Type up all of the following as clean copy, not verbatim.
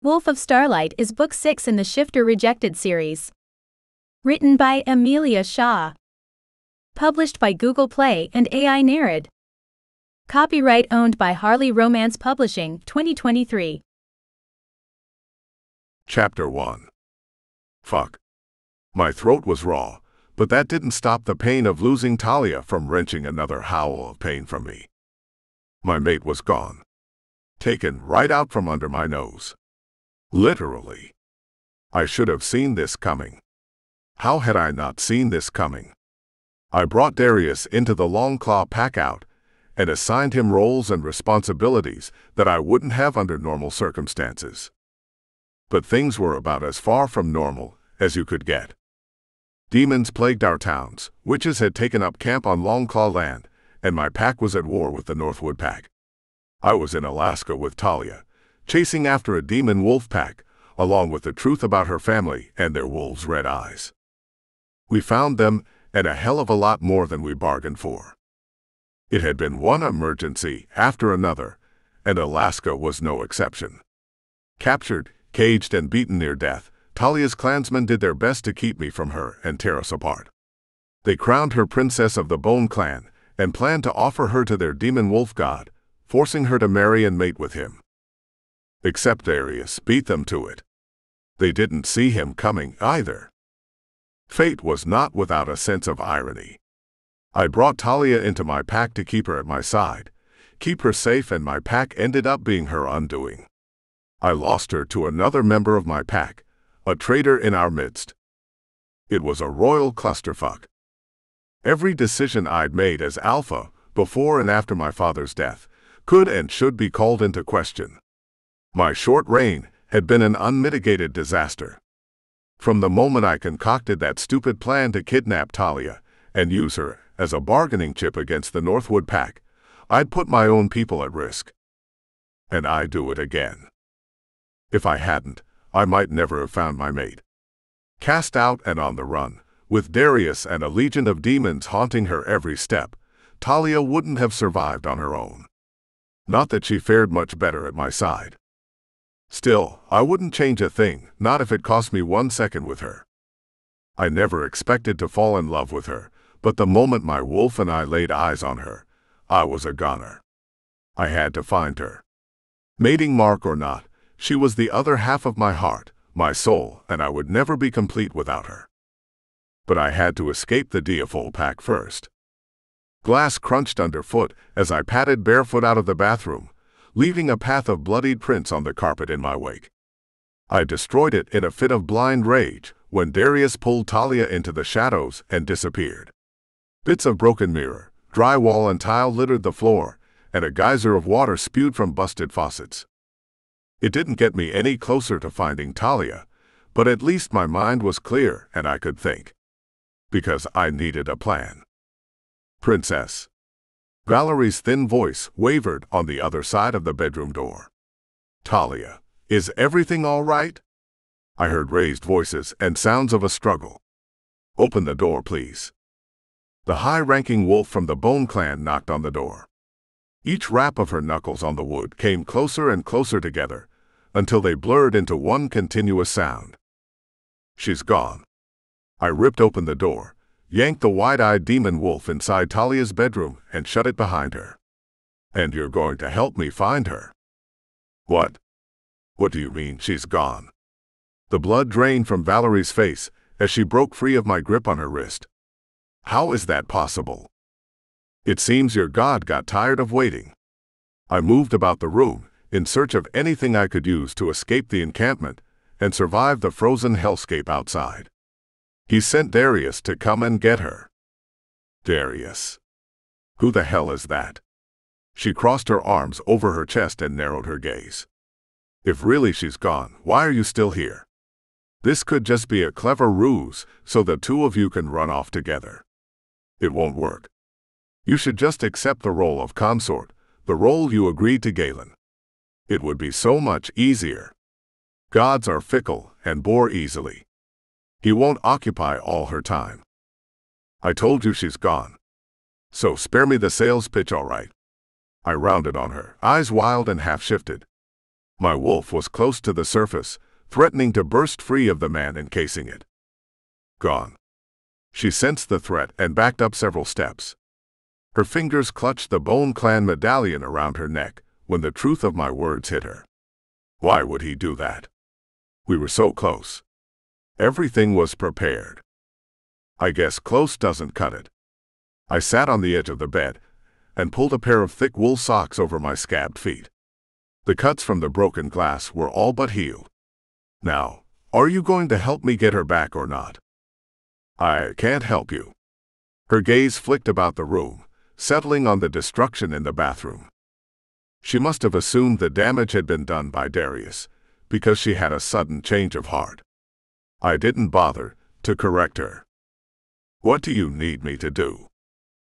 Wolf of Starlight is Book 6 in the Shifter Rejected series. Written by Amelia Shaw. Published by Google Play and AI Narrated. Copyright owned by Harley Romance Publishing, 2023. Chapter 1. Fuck. My throat was raw, but that didn't stop the pain of losing Talia from wrenching another howl of pain from me. My mate was gone. Taken right out from under my nose. Literally. I should have seen this coming. How had I not seen this coming? I brought Darius into the Longclaw pack-out and assigned him roles and responsibilities that I wouldn't have under normal circumstances. But things were about as far from normal as you could get. Demons plagued our towns, witches had taken up camp on Longclaw land, and my pack was at war with the Northwood pack. I was in Alaska with Talia, chasing after a demon wolf pack, along with the truth about her family and their wolves' red eyes. We found them, and a hell of a lot more than we bargained for. It had been one emergency after another, and Alaska was no exception. Captured, caged, and beaten near death, Talia's clansmen did their best to keep me from her and tear us apart. They crowned her princess of the Bone Clan and planned to offer her to their demon wolf god, forcing her to marry and mate with him. Except Darius beat them to it. They didn't see him coming either. Fate was not without a sense of irony. I brought Talia into my pack to keep her at my side, keep her safe, and my pack ended up being her undoing. I lost her to another member of my pack, a traitor in our midst. It was a royal clusterfuck. Every decision I'd made as alpha, before and after my father's death, could and should be called into question. My short reign had been an unmitigated disaster. From the moment I concocted that stupid plan to kidnap Talia and use her as a bargaining chip against the Northwood pack, I'd put my own people at risk. And I'd do it again. If I hadn't, I might never have found my mate. Cast out and on the run, with Darius and a legion of demons haunting her every step, Talia wouldn't have survived on her own. Not that she fared much better at my side. Still, I wouldn't change a thing, not if it cost me 1 second with her. I never expected to fall in love with her, but the moment my wolf and I laid eyes on her, I was a goner. I had to find her. Mating mark or not, she was the other half of my heart, my soul, and I would never be complete without her. But I had to escape the Deafol pack first. Glass crunched underfoot as I padded barefoot out of the bathroom, leaving a path of bloodied prints on the carpet in my wake. I destroyed it in a fit of blind rage when Darius pulled Talia into the shadows and disappeared. Bits of broken mirror, drywall, and tile littered the floor, and a geyser of water spewed from busted faucets. It didn't get me any closer to finding Talia, but at least my mind was clear and I could think. Because I needed a plan. Princess. Valerie's thin voice wavered on the other side of the bedroom door. Talia, is everything all right? I heard raised voices and sounds of a struggle. Open the door, please. The high-ranking wolf from the Bone Clan knocked on the door. Each rap of her knuckles on the wood came closer and closer together, until they blurred into one continuous sound. She's gone. I ripped open the door, yanked the wide-eyed demon wolf inside Talia's bedroom, and shut it behind her. And you're going to help me find her? What? What do you mean she's gone? The blood drained from Valerie's face as she broke free of my grip on her wrist. How is that possible? It seems your god got tired of waiting. I moved about the room, in search of anything I could use to escape the encampment and survive the frozen hellscape outside. He sent Darius to come and get her. Darius? Who the hell is that? She crossed her arms over her chest and narrowed her gaze. If really she's gone, why are you still here? This could just be a clever ruse so the two of you can run off together. It won't work. You should just accept the role of consort, the role you agreed to Galen. It would be so much easier. Gods are fickle and bore easily. He won't occupy all her time. I told you she's gone. So spare me the sales pitch, all right. I rounded on her, eyes wild and half-shifted. My wolf was close to the surface, threatening to burst free of the man encasing it. Gone. She sensed the threat and backed up several steps. Her fingers clutched the Bone Clan medallion around her neck when the truth of my words hit her. Why would he do that? We were so close. Everything was prepared. I guess close doesn't cut it. I sat on the edge of the bed and pulled a pair of thick wool socks over my scabbed feet. The cuts from the broken glass were all but healed. Now, are you going to help me get her back or not? I can't help you. Her gaze flicked about the room, settling on the destruction in the bathroom. She must have assumed the damage had been done by Darius, because she had a sudden change of heart. I didn't bother to correct her. What do you need me to do?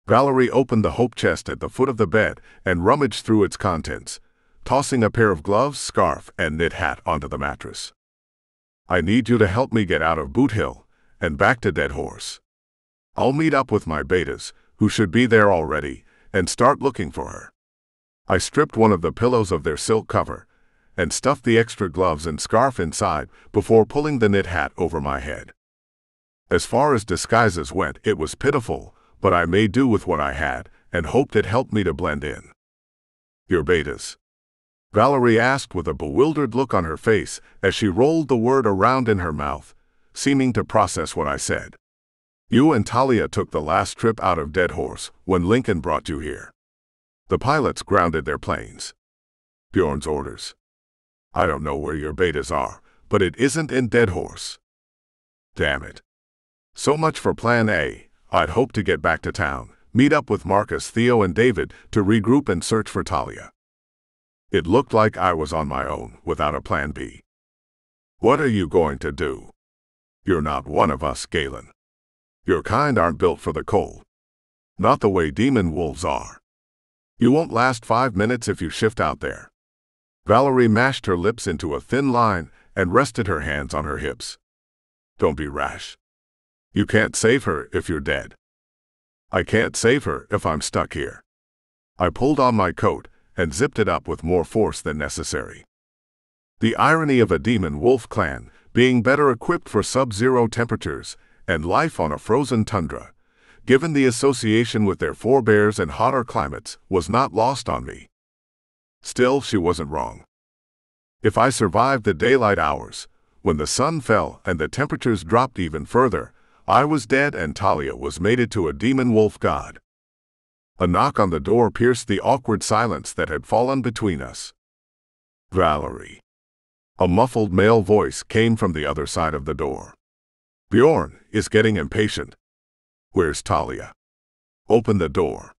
Valerie opened the hope chest at the foot of the bed and rummaged through its contents, tossing a pair of gloves, scarf, and knit hat onto the mattress. I need you to help me get out of Boot Hill and back to Dead Horse. I'll meet up with my betas, who should be there already, and start looking for her. I stripped one of the pillows of their silk cover and stuffed the extra gloves and scarf inside before pulling the knit hat over my head. As far as disguises went, it was pitiful, but I made do with what I had and hoped it helped me to blend in. Your betas? Valerie asked with a bewildered look on her face as she rolled the word around in her mouth, seeming to process what I said. You and Talia took the last trip out of Dead Horse when Lincoln brought you here. The pilots grounded their planes. Bjorn's orders. I don't know where your betas are, but it isn't in Dead Horse. Damn it. So much for Plan A. I'd hoped to get back to town, meet up with Marcus, Theo, and David to regroup and search for Talia. It looked like I was on my own, without a Plan B. What are you going to do? You're not one of us, Galen. Your kind aren't built for the cold. Not the way demon wolves are. You won't last 5 minutes if you shift out there. Valerie mashed her lips into a thin line and rested her hands on her hips. Don't be rash. You can't save her if you're dead. I can't save her if I'm stuck here. I pulled on my coat and zipped it up with more force than necessary. The irony of a demon wolf clan being better equipped for sub-zero temperatures and life on a frozen tundra, given the association with their forebears and hotter climates, was not lost on me. Still, she wasn't wrong. If I survived the daylight hours, when the sun fell and the temperatures dropped even further, I was dead and Talia was mated to a demon wolf god. A knock on the door pierced the awkward silence that had fallen between us. Valerie. A muffled male voice came from the other side of the door. Bjorn is getting impatient. Where's Talia? Open the door.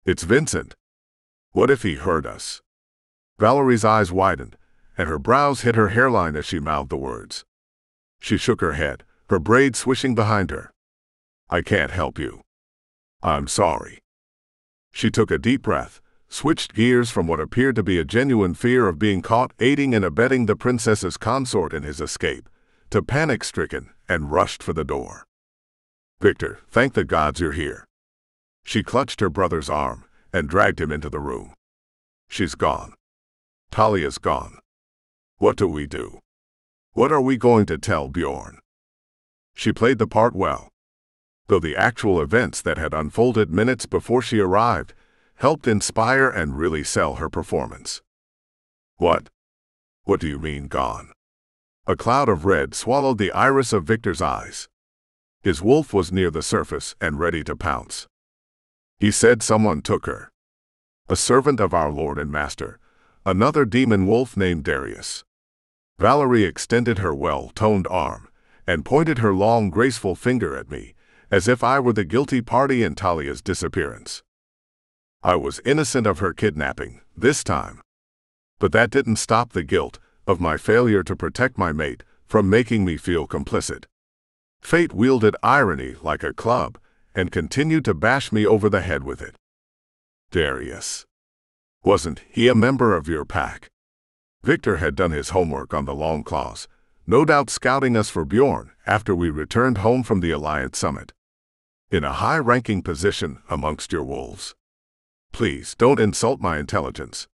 It's Vincent. What if he heard us? Valerie's eyes widened, and her brows hit her hairline as she mouthed the words. She shook her head, her braids swishing behind her. I can't help you. I'm sorry. She took a deep breath, switched gears from what appeared to be a genuine fear of being caught aiding and abetting the princess's consort in his escape, to panic-stricken, and rushed for the door. Victor, thank the gods you're here. She clutched her brother's arm and dragged him into the room. She's gone. Talia's gone. What do we do? What are we going to tell Bjorn? She played the part well, though the actual events that had unfolded minutes before she arrived helped inspire and really sell her performance. What? What do you mean gone? A cloud of red swallowed the iris of Victor's eyes. His wolf was near the surface and ready to pounce. He said someone took her. A servant of our lord and master, another demon wolf named Darius. Valerie extended her well-toned arm and pointed her long, graceful finger at me, as if I were the guilty party in Talia's disappearance. I was innocent of her kidnapping, this time. But that didn't stop the guilt of my failure to protect my mate from making me feel complicit. Fate wielded irony like a club and continued to bash me over the head with it. Darius. Wasn't he a member of your pack? Victor had done his homework on the Long Claws, no doubt scouting us for Bjorn after we returned home from the Alliance Summit. In a high-ranking position amongst your wolves. Please don't insult my intelligence.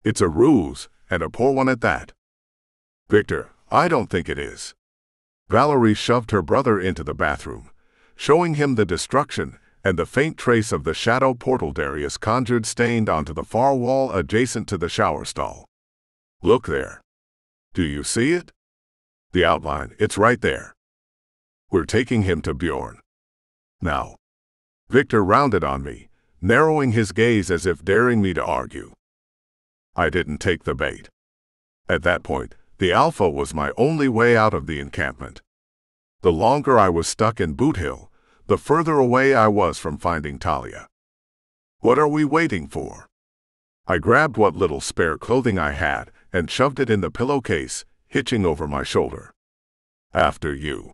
It's a ruse, and a poor one at that. Victor, I don't think it is. Valerie shoved her brother into the bathroom, showing him the destruction and the faint trace of the shadow portal Darius conjured stained onto the far wall adjacent to the shower stall. Look there. Do you see it? The outline, it's right there. We're taking him to Bjorn. Now. Victor rounded on me, narrowing his gaze as if daring me to argue. I didn't take the bait. At that point, the Alpha was my only way out of the encampment. The longer I was stuck in Boot Hill, the further away I was from finding Talia. What are we waiting for? I grabbed what little spare clothing I had and shoved it in the pillowcase, hitching over my shoulder. After you.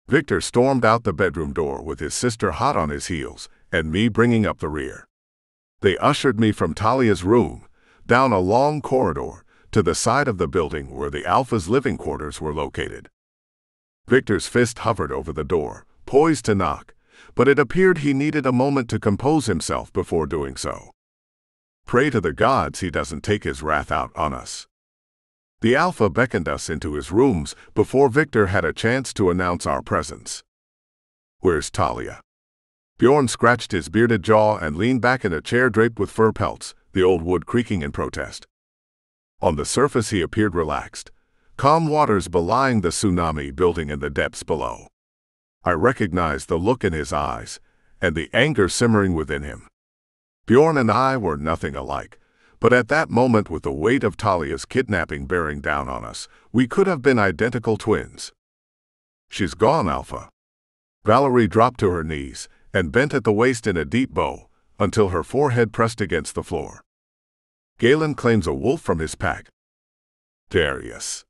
Victor stormed out the bedroom door with his sister hot on his heels and me bringing up the rear. They ushered me from Talia's room, down a long corridor, to the side of the building where the Alpha's living quarters were located. Victor's fist hovered over the door, poised to knock, but it appeared he needed a moment to compose himself before doing so. Pray to the gods he doesn't take his wrath out on us. The Alpha beckoned us into his rooms before Victor had a chance to announce our presence. Where's Talia? Bjorn scratched his bearded jaw and leaned back in a chair draped with fur pelts, the old wood creaking in protest. On the surface he appeared relaxed, calm waters belying the tsunami building in the depths below. I recognized the look in his eyes, and the anger simmering within him. Bjorn and I were nothing alike, but at that moment with the weight of Talia's kidnapping bearing down on us, we could have been identical twins. She's gone, Alpha. Valerie dropped to her knees and bent at the waist in a deep bow, until her forehead pressed against the floor. Galen claims a wolf from his pack. Darius.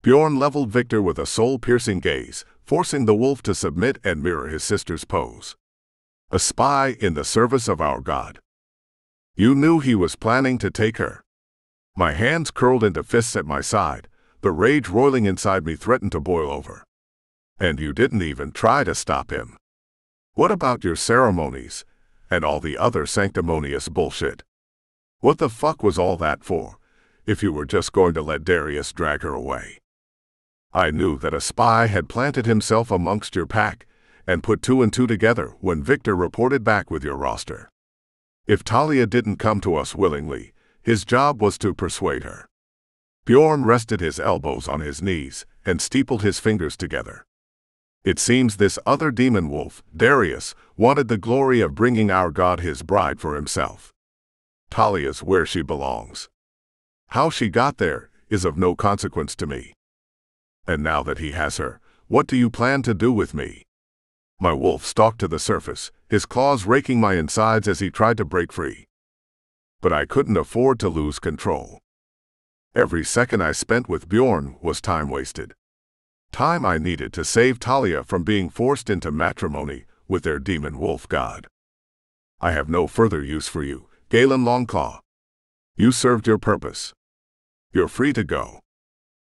Bjorn leveled Victor with a soul-piercing gaze, forcing the wolf to submit and mirror his sister's pose. A spy in the service of our God. You knew he was planning to take her. My hands curled into fists at my side, the rage roiling inside me threatened to boil over. And you didn't even try to stop him. What about your ceremonies, and all the other sanctimonious bullshit? What the fuck was all that for, if you were just going to let Darius drag her away? I knew that a spy had planted himself amongst your pack, and put two and two together when Victor reported back with your roster. If Talia didn't come to us willingly, his job was to persuade her. Bjorn rested his elbows on his knees and steepled his fingers together. It seems this other demon wolf, Darius, wanted the glory of bringing our God his bride for himself. Talia's where she belongs. How she got there is of no consequence to me. And now that he has her, what do you plan to do with me? My wolf stalked to the surface, his claws raking my insides as he tried to break free. But I couldn't afford to lose control. Every second I spent with Bjorn was time wasted. Time I needed to save Talia from being forced into matrimony with their demon wolf god. I have no further use for you, Galen Longclaw. You served your purpose. You're free to go.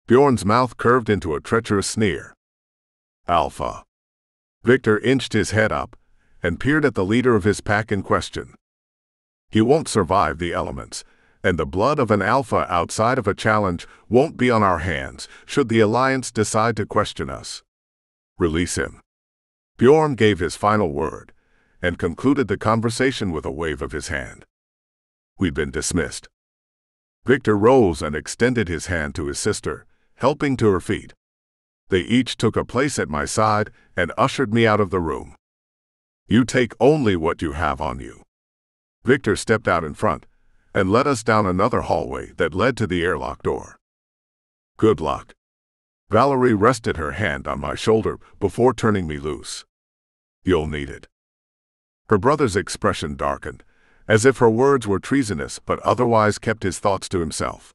Bjorn's mouth curved into a treacherous sneer. Alpha. Victor inched his head up and peered at the leader of his pack in question. He won't survive the elements, and the blood of an alpha outside of a challenge won't be on our hands should the Alliance decide to question us. Release him. Bjorn gave his final word and concluded the conversation with a wave of his hand. We'd been dismissed. Victor rose and extended his hand to his sister, helping to her feet. They each took a place at my side and ushered me out of the room. You take only what you have on you. Victor stepped out in front and led us down another hallway that led to the airlock door. Good luck. Valerie rested her hand on my shoulder before turning me loose. You'll need it. Her brother's expression darkened, as if her words were treasonous but otherwise kept his thoughts to himself.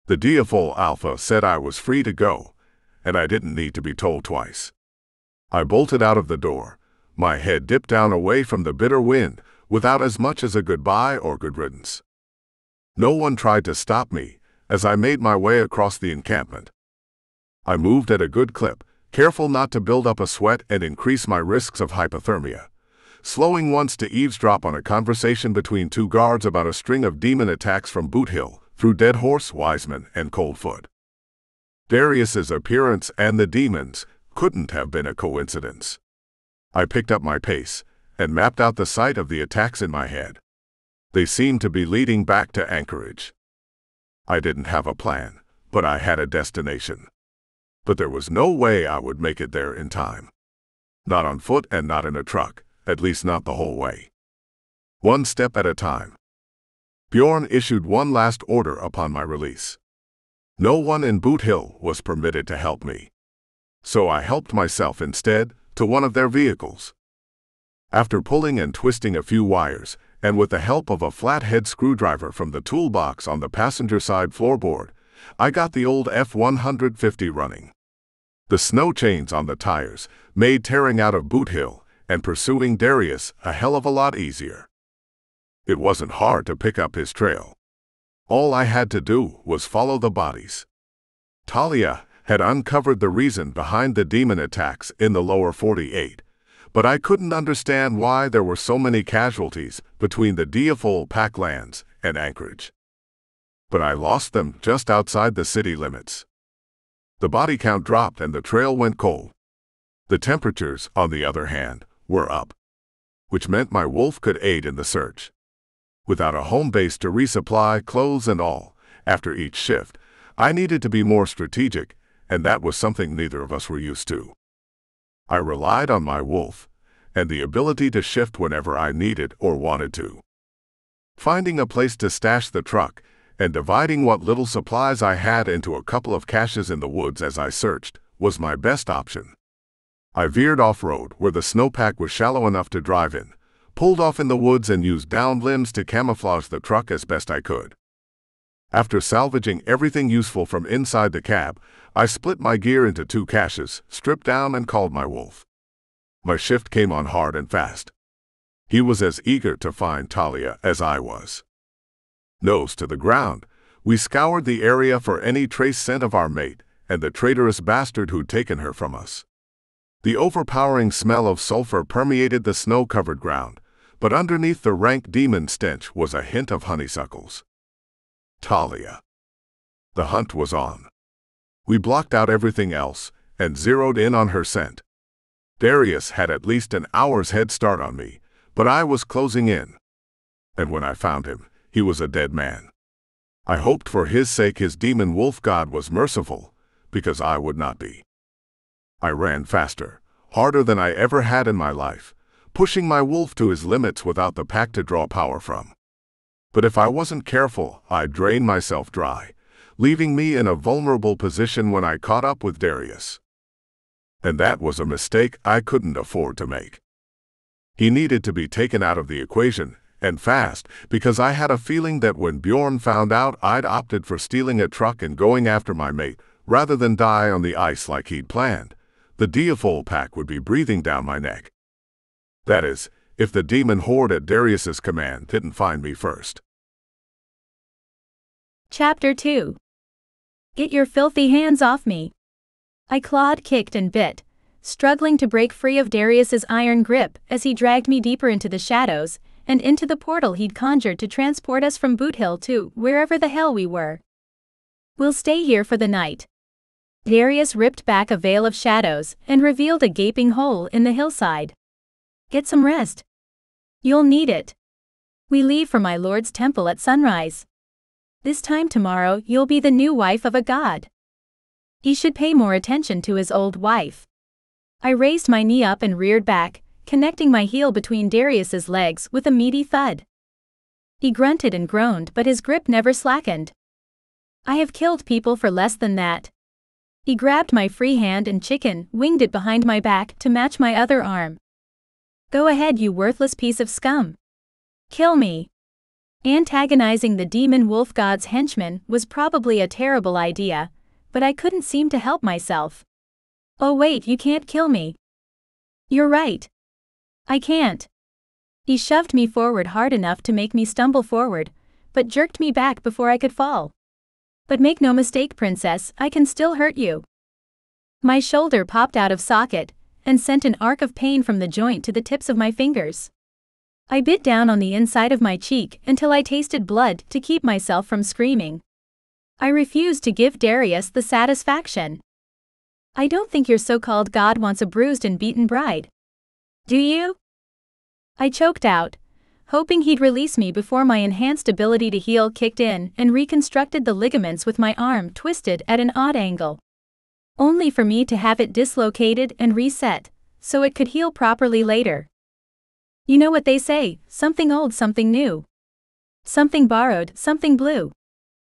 The Diafol Alpha said I was free to go, and I didn't need to be told twice. I bolted out of the door, my head dipped down away from the bitter wind, without as much as a goodbye or good riddance. No one tried to stop me as I made my way across the encampment. I moved at a good clip, careful not to build up a sweat and increase my risks of hypothermia, slowing once to eavesdrop on a conversation between two guards about a string of demon attacks from Boot Hill, through Dead Horse, Wiseman, and Coldfoot. Darius's appearance and the demons couldn't have been a coincidence. I picked up my pace and mapped out the site of the attacks in my head. They seemed to be leading back to Anchorage. I didn't have a plan, but I had a destination. But there was no way I would make it there in time. Not on foot and not in a truck, at least not the whole way. One step at a time. Bjorn issued one last order upon my release. No one in Boot Hill was permitted to help me. So I helped myself instead to one of their vehicles. After pulling and twisting a few wires, and with the help of a flathead screwdriver from the toolbox on the passenger side floorboard, I got the old F-150 running. The snow chains on the tires made tearing out of Boot Hill and pursuing Darius a hell of a lot easier. It wasn't hard to pick up his trail. All I had to do was follow the bodies. Talia had uncovered the reason behind the demon attacks in the lower 48, but I couldn't understand why there were so many casualties between the Deafol Packlands and Anchorage. But I lost them just outside the city limits. The body count dropped and the trail went cold. The temperatures, on the other hand, were up, which meant my wolf could aid in the search. Without a home base to resupply clothes and all, after each shift, I needed to be more strategic, and that was something neither of us were used to. I relied on my wolf, and the ability to shift whenever I needed or wanted to. Finding a place to stash the truck, and dividing what little supplies I had into a couple of caches in the woods as I searched, was my best option. I veered off-road where the snowpack was shallow enough to drive in, pulled off in the woods and used downed limbs to camouflage the truck as best I could. After salvaging everything useful from inside the cab, I split my gear into 2 caches, stripped down and called my wolf. My shift came on hard and fast. He was as eager to find Talia as I was. Nose to the ground, we scoured the area for any trace scent of our mate and the traitorous bastard who'd taken her from us. The overpowering smell of sulfur permeated the snow-covered ground, but underneath the rank demon stench was a hint of honeysuckles. Talia. The hunt was on. We blocked out everything else and zeroed in on her scent. Darius had at least an hour's head start on me, but I was closing in. And when I found him, he was a dead man. I hoped for his sake his demon wolf god was merciful, because I would not be. I ran faster, harder than I ever had in my life, pushing my wolf to his limits without the pack to draw power from. But if I wasn't careful, I'd drain myself dry, leaving me in a vulnerable position when I caught up with Darius. And that was a mistake I couldn't afford to make. He needed to be taken out of the equation, and fast, because I had a feeling that when Bjorn found out I'd opted for stealing a truck and going after my mate, rather than die on the ice like he'd planned, the Deafol pack would be breathing down my neck. That is, if the demon horde at Darius's command didn't find me first. Chapter 2. Get your filthy hands off me. I clawed, kicked, and bit, struggling to break free of Darius's iron grip as he dragged me deeper into the shadows and into the portal he'd conjured to transport us from Boot Hill to wherever the hell we were. We'll stay here for the night. Darius ripped back a veil of shadows and revealed a gaping hole in the hillside. Get some rest. You'll need it. We leave for my lord's temple at sunrise. This time tomorrow you'll be the new wife of a god. He should pay more attention to his old wife. I raised my knee up and reared back, connecting my heel between Darius's legs with a meaty thud. He grunted and groaned, but his grip never slackened. I have killed people for less than that. He grabbed my free hand and chicken-winged it behind my back to match my other arm. Go ahead, you worthless piece of scum. Kill me. Antagonizing the demon wolf god's henchman was probably a terrible idea, but I couldn't seem to help myself. Oh wait, you can't kill me. You're right. I can't. He shoved me forward hard enough to make me stumble forward, but jerked me back before I could fall. But make no mistake, princess, I can still hurt you. My shoulder popped out of socket and sent an arc of pain from the joint to the tips of my fingers. I bit down on the inside of my cheek until I tasted blood to keep myself from screaming. I refused to give Darius the satisfaction. I don't think your so-called God wants a bruised and beaten bride. Do you? I choked out, hoping he'd release me before my enhanced ability to heal kicked in and reconstructed the ligaments with my arm twisted at an odd angle. Only for me to have it dislocated and reset, so it could heal properly later. You know what they say, something old, something new. Something borrowed, something blue.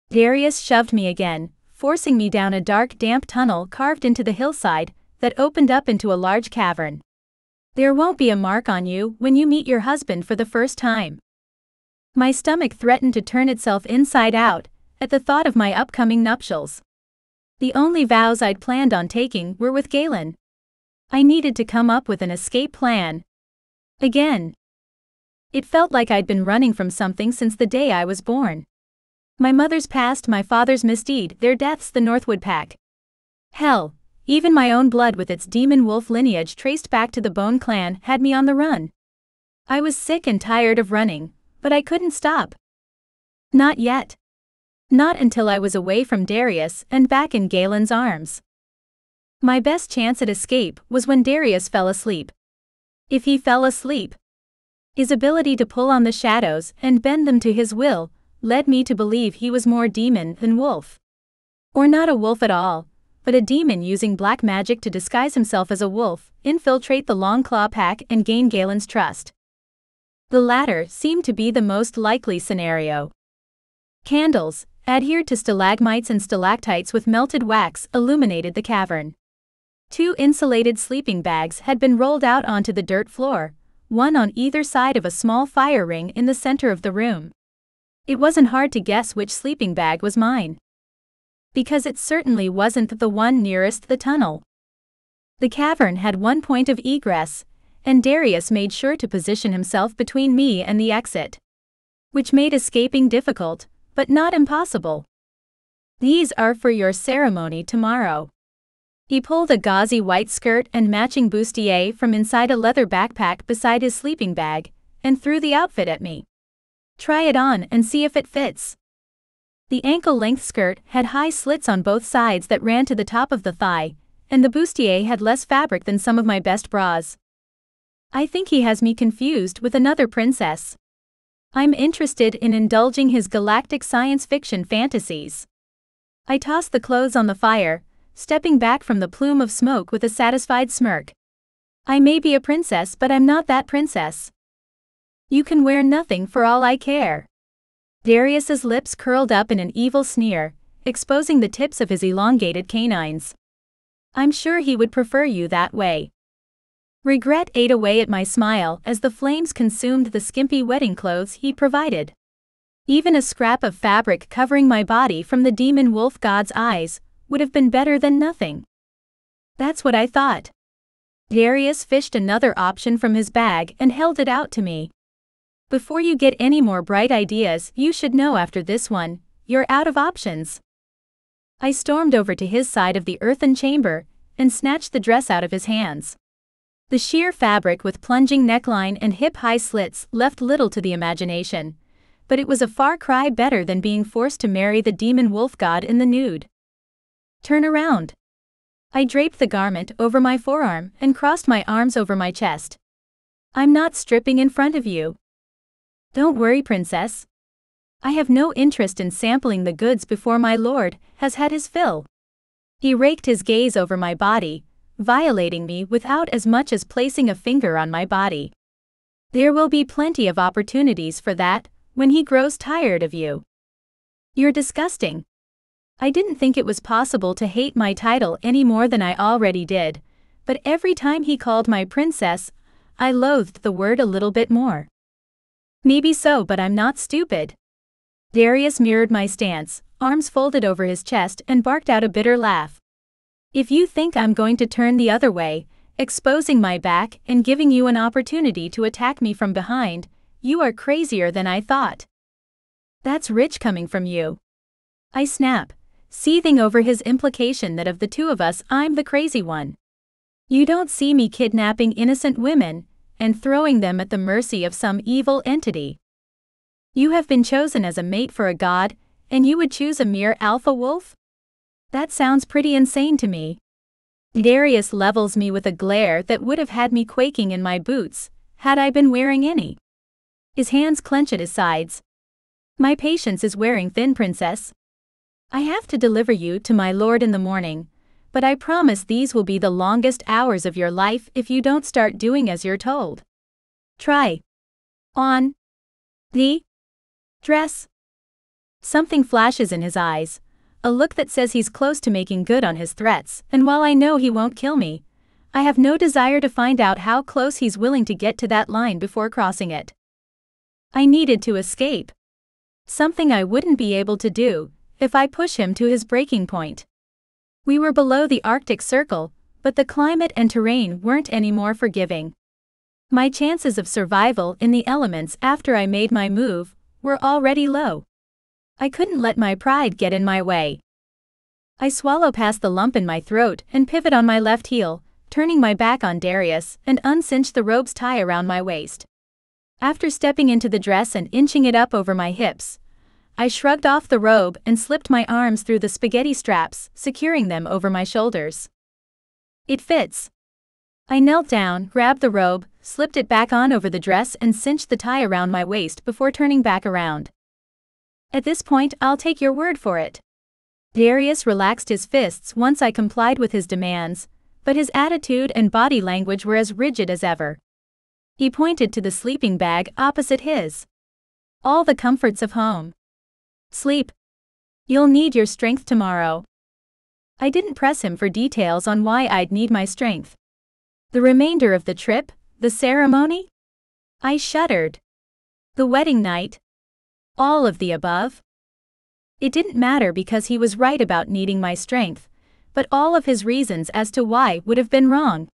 Darius shoved me again, forcing me down a dark, damp tunnel carved into the hillside that opened up into a large cavern. There won't be a mark on you when you meet your husband for the first time. My stomach threatened to turn itself inside out at the thought of my upcoming nuptials. The only vows I'd planned on taking were with Galen. I needed to come up with an escape plan. Again. It felt like I'd been running from something since the day I was born. My mother's past, my father's misdeed, their deaths, the Northwood Pack. Hell, even my own blood with its demon wolf lineage traced back to the Bone Clan had me on the run. I was sick and tired of running, but I couldn't stop. Not yet. Not until I was away from Darius and back in Galen's arms. My best chance at escape was when Darius fell asleep. If he fell asleep, his ability to pull on the shadows and bend them to his will led me to believe he was more demon than wolf. Or not a wolf at all, but a demon using black magic to disguise himself as a wolf, infiltrate the Longclaw Pack and gain Galen's trust. The latter seemed to be the most likely scenario. Candles, adhered to stalagmites and stalactites with melted wax, illuminated the cavern. 2 insulated sleeping bags had been rolled out onto the dirt floor, one on either side of a small fire ring in the center of the room. It wasn't hard to guess which sleeping bag was mine, because it certainly wasn't the one nearest the tunnel. The cavern had one point of egress, and Darius made sure to position himself between me and the exit, which made escaping difficult, but not impossible. These are for your ceremony tomorrow. He pulled a gauzy white skirt and matching bustier from inside a leather backpack beside his sleeping bag, and threw the outfit at me. Try it on and see if it fits. The ankle-length skirt had high slits on both sides that ran to the top of the thigh, and the bustier had less fabric than some of my best bras. I think he has me confused with another princess. I'm interested in indulging his galactic science fiction fantasies. I tossed the clothes on the fire, stepping back from the plume of smoke with a satisfied smirk. I may be a princess, but I'm not that princess. You can wear nothing for all I care. Darius's lips curled up in an evil sneer, exposing the tips of his elongated canines. I'm sure he would prefer you that way. Regret ate away at my smile as the flames consumed the skimpy wedding clothes he'd provided. Even a scrap of fabric covering my body from the demon wolf god's eyes would have been better than nothing. That's what I thought. Darius fished another option from his bag and held it out to me. Before you get any more bright ideas, you should know after this one, you're out of options. I stormed over to his side of the earthen chamber and snatched the dress out of his hands. The sheer fabric with plunging neckline and hip-high slits left little to the imagination, but it was a far cry better than being forced to marry the demon wolf god in the nude. Turn around. I draped the garment over my forearm and crossed my arms over my chest. I'm not stripping in front of you. Don't worry, princess. I have no interest in sampling the goods before my lord has had his fill. He raked his gaze over my body, violating me without as much as placing a finger on my body. There will be plenty of opportunities for that when he grows tired of you. You're disgusting. I didn't think it was possible to hate my title any more than I already did, but every time he called my princess, I loathed the word a little bit more. Maybe so, but I'm not stupid. Darius mirrored my stance, arms folded over his chest, and barked out a bitter laugh. If you think I'm going to turn the other way, exposing my back and giving you an opportunity to attack me from behind, you are crazier than I thought. That's rich coming from you. I snap, seething over his implication that of the two of us I'm the crazy one. You don't see me kidnapping innocent women and throwing them at the mercy of some evil entity. You have been chosen as a mate for a god, and you would choose a mere alpha wolf? That sounds pretty insane to me. Darius levels me with a glare that would have had me quaking in my boots, had I been wearing any. His hands clench at his sides. My patience is wearing thin, princess. I have to deliver you to my lord in the morning, but I promise these will be the longest hours of your life if you don't start doing as you're told. Try on the dress. Something flashes in his eyes, a look that says he's close to making good on his threats, and while I know he won't kill me, I have no desire to find out how close he's willing to get to that line before crossing it. I needed to escape. Something I wouldn't be able to do if I push him to his breaking point. We were below the Arctic Circle, but the climate and terrain weren't any more forgiving. My chances of survival in the elements after I made my move were already low. I couldn't let my pride get in my way. I swallow past the lump in my throat and pivot on my left heel, turning my back on Darius and uncinch the robe's tie around my waist. After stepping into the dress and inching it up over my hips, I shrugged off the robe and slipped my arms through the spaghetti straps, securing them over my shoulders. It fits. I knelt down, grabbed the robe, slipped it back on over the dress and cinched the tie around my waist before turning back around. At this point, I'll take your word for it. Darius relaxed his fists once I complied with his demands, but his attitude and body language were as rigid as ever. He pointed to the sleeping bag opposite his. All the comforts of home. Sleep. You'll need your strength tomorrow. I didn't press him for details on why I'd need my strength. The remainder of the trip, the ceremony? I shuddered. The wedding night? All of the above? It didn't matter because he was right about needing my strength, but all of his reasons as to why would have been wrong.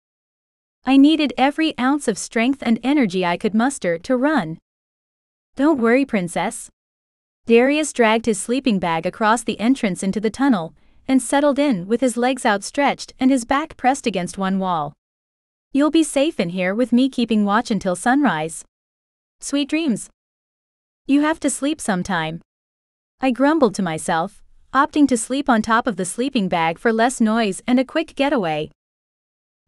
I needed every ounce of strength and energy I could muster to run. Don't worry, princess. Darius dragged his sleeping bag across the entrance into the tunnel and settled in with his legs outstretched and his back pressed against one wall. You'll be safe in here with me keeping watch until sunrise. Sweet dreams. You have to sleep sometime. I grumbled to myself, opting to sleep on top of the sleeping bag for less noise and a quick getaway.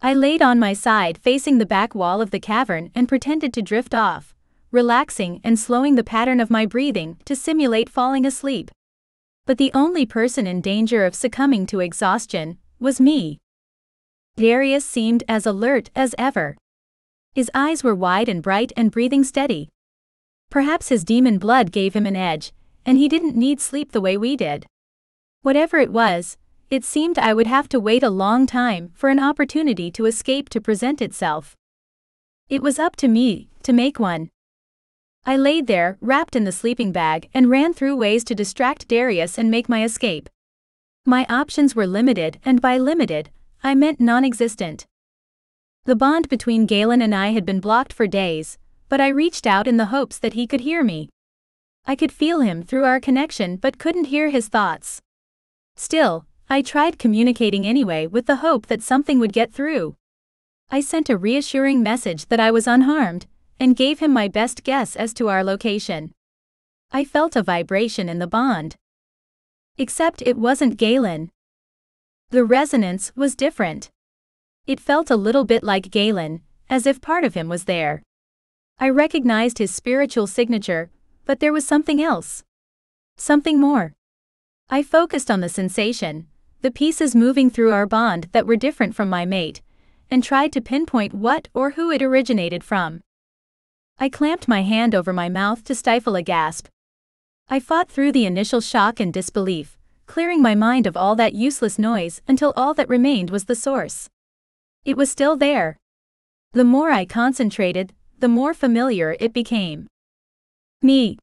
I laid on my side facing the back wall of the cavern and pretended to drift off, relaxing and slowing the pattern of my breathing to simulate falling asleep. But the only person in danger of succumbing to exhaustion was me. Darius seemed as alert as ever. His eyes were wide and bright and breathing steady. Perhaps his demon blood gave him an edge, and he didn't need sleep the way we did. Whatever it was, it seemed I would have to wait a long time for an opportunity to escape to present itself. It was up to me to make one. I laid there, wrapped in the sleeping bag, and ran through ways to distract Darius and make my escape. My options were limited, and by limited, I meant non-existent. The bond between Galen and I had been blocked for days, but I reached out in the hopes that he could hear me. I could feel him through our connection but couldn't hear his thoughts. Still, I tried communicating anyway with the hope that something would get through. I sent a reassuring message that I was unharmed, and gave him my best guess as to our location. I felt a vibration in the bond. Except it wasn't Galen. The resonance was different. It felt a little bit like Galen, as if part of him was there. I recognized his spiritual signature, but there was something else. Something more. I focused on the sensation, the pieces moving through our bond that were different from my mate, and tried to pinpoint what or who it originated from. I clamped my hand over my mouth to stifle a gasp. I fought through the initial shock and disbelief, clearing my mind of all that useless noise until all that remained was the source. It was still there. The more I concentrated, the more familiar it became. Me.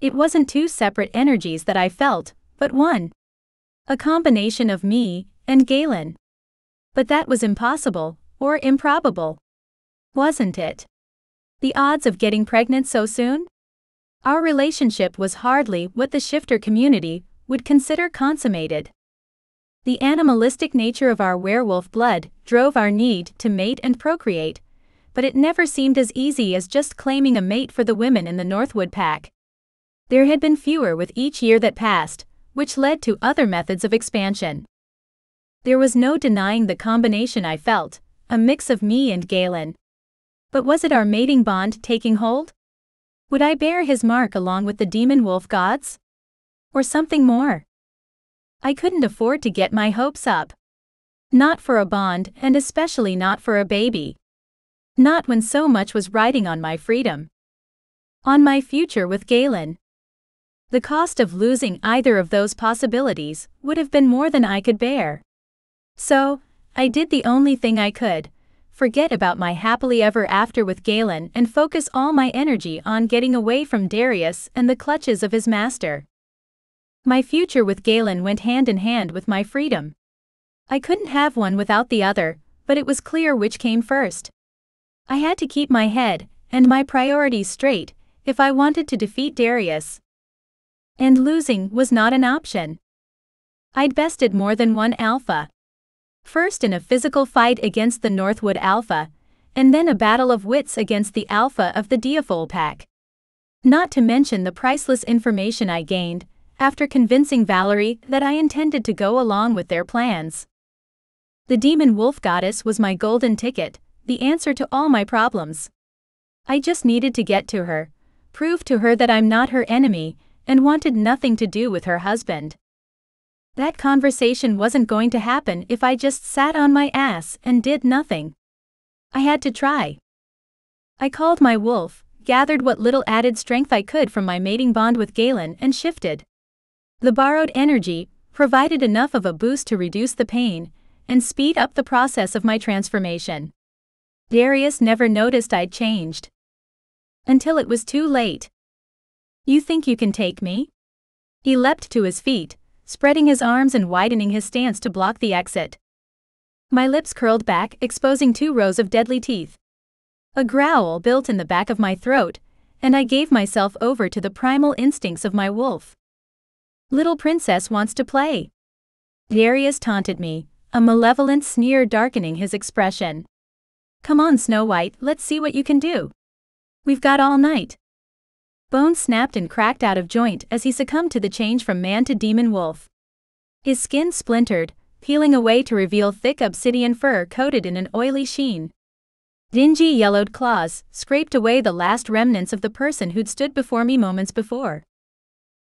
It wasn't two separate energies that I felt, but one. A combination of me and Galen. But that was impossible, or improbable. Wasn't it? The odds of getting pregnant so soon? Our relationship was hardly what the shifter community would consider consummated. The animalistic nature of our werewolf blood drove our need to mate and procreate, but it never seemed as easy as just claiming a mate for the women in the Northwood pack. There had been fewer with each year that passed, which led to other methods of expansion. There was no denying the combination I felt, a mix of me and Galen. But was it our mating bond taking hold? Would I bear his mark along with the demon wolf gods? Or something more? I couldn't afford to get my hopes up. Not for a bond, and especially not for a baby. Not when so much was riding on my freedom. On my future with Galen. The cost of losing either of those possibilities would have been more than I could bear. So, I did the only thing I could, forget about my happily ever after with Galen and focus all my energy on getting away from Darius and the clutches of his master. My future with Galen went hand in hand with my freedom. I couldn't have one without the other, but it was clear which came first. I had to keep my head and my priorities straight if I wanted to defeat Darius. And losing was not an option. I'd bested more than one alpha. First in a physical fight against the Northwood Alpha, and then a battle of wits against the Alpha of the Diaphole pack. Not to mention the priceless information I gained after convincing Valerie that I intended to go along with their plans. The demon wolf goddess was my golden ticket, the answer to all my problems. I just needed to get to her, prove to her that I'm not her enemy, and wanted nothing to do with her husband. That conversation wasn't going to happen if I just sat on my ass and did nothing. I had to try. I called my wolf, gathered what little added strength I could from my mating bond with Galen and shifted. The borrowed energy provided enough of a boost to reduce the pain and speed up the process of my transformation. Darius never noticed I'd changed. Until it was too late. "You think you can take me?" He leapt to his feet, spreading his arms and widening his stance to block the exit. My lips curled back, exposing 2 rows of deadly teeth. A growl built in the back of my throat, and I gave myself over to the primal instincts of my wolf. "Little princess wants to play." Darius taunted me, a malevolent sneer darkening his expression. "Come on, Snow White, let's see what you can do. We've got all night." Bones snapped and cracked out of joint as he succumbed to the change from man to demon wolf. His skin splintered, peeling away to reveal thick obsidian fur coated in an oily sheen. Dingy yellowed claws scraped away the last remnants of the person who'd stood before me moments before.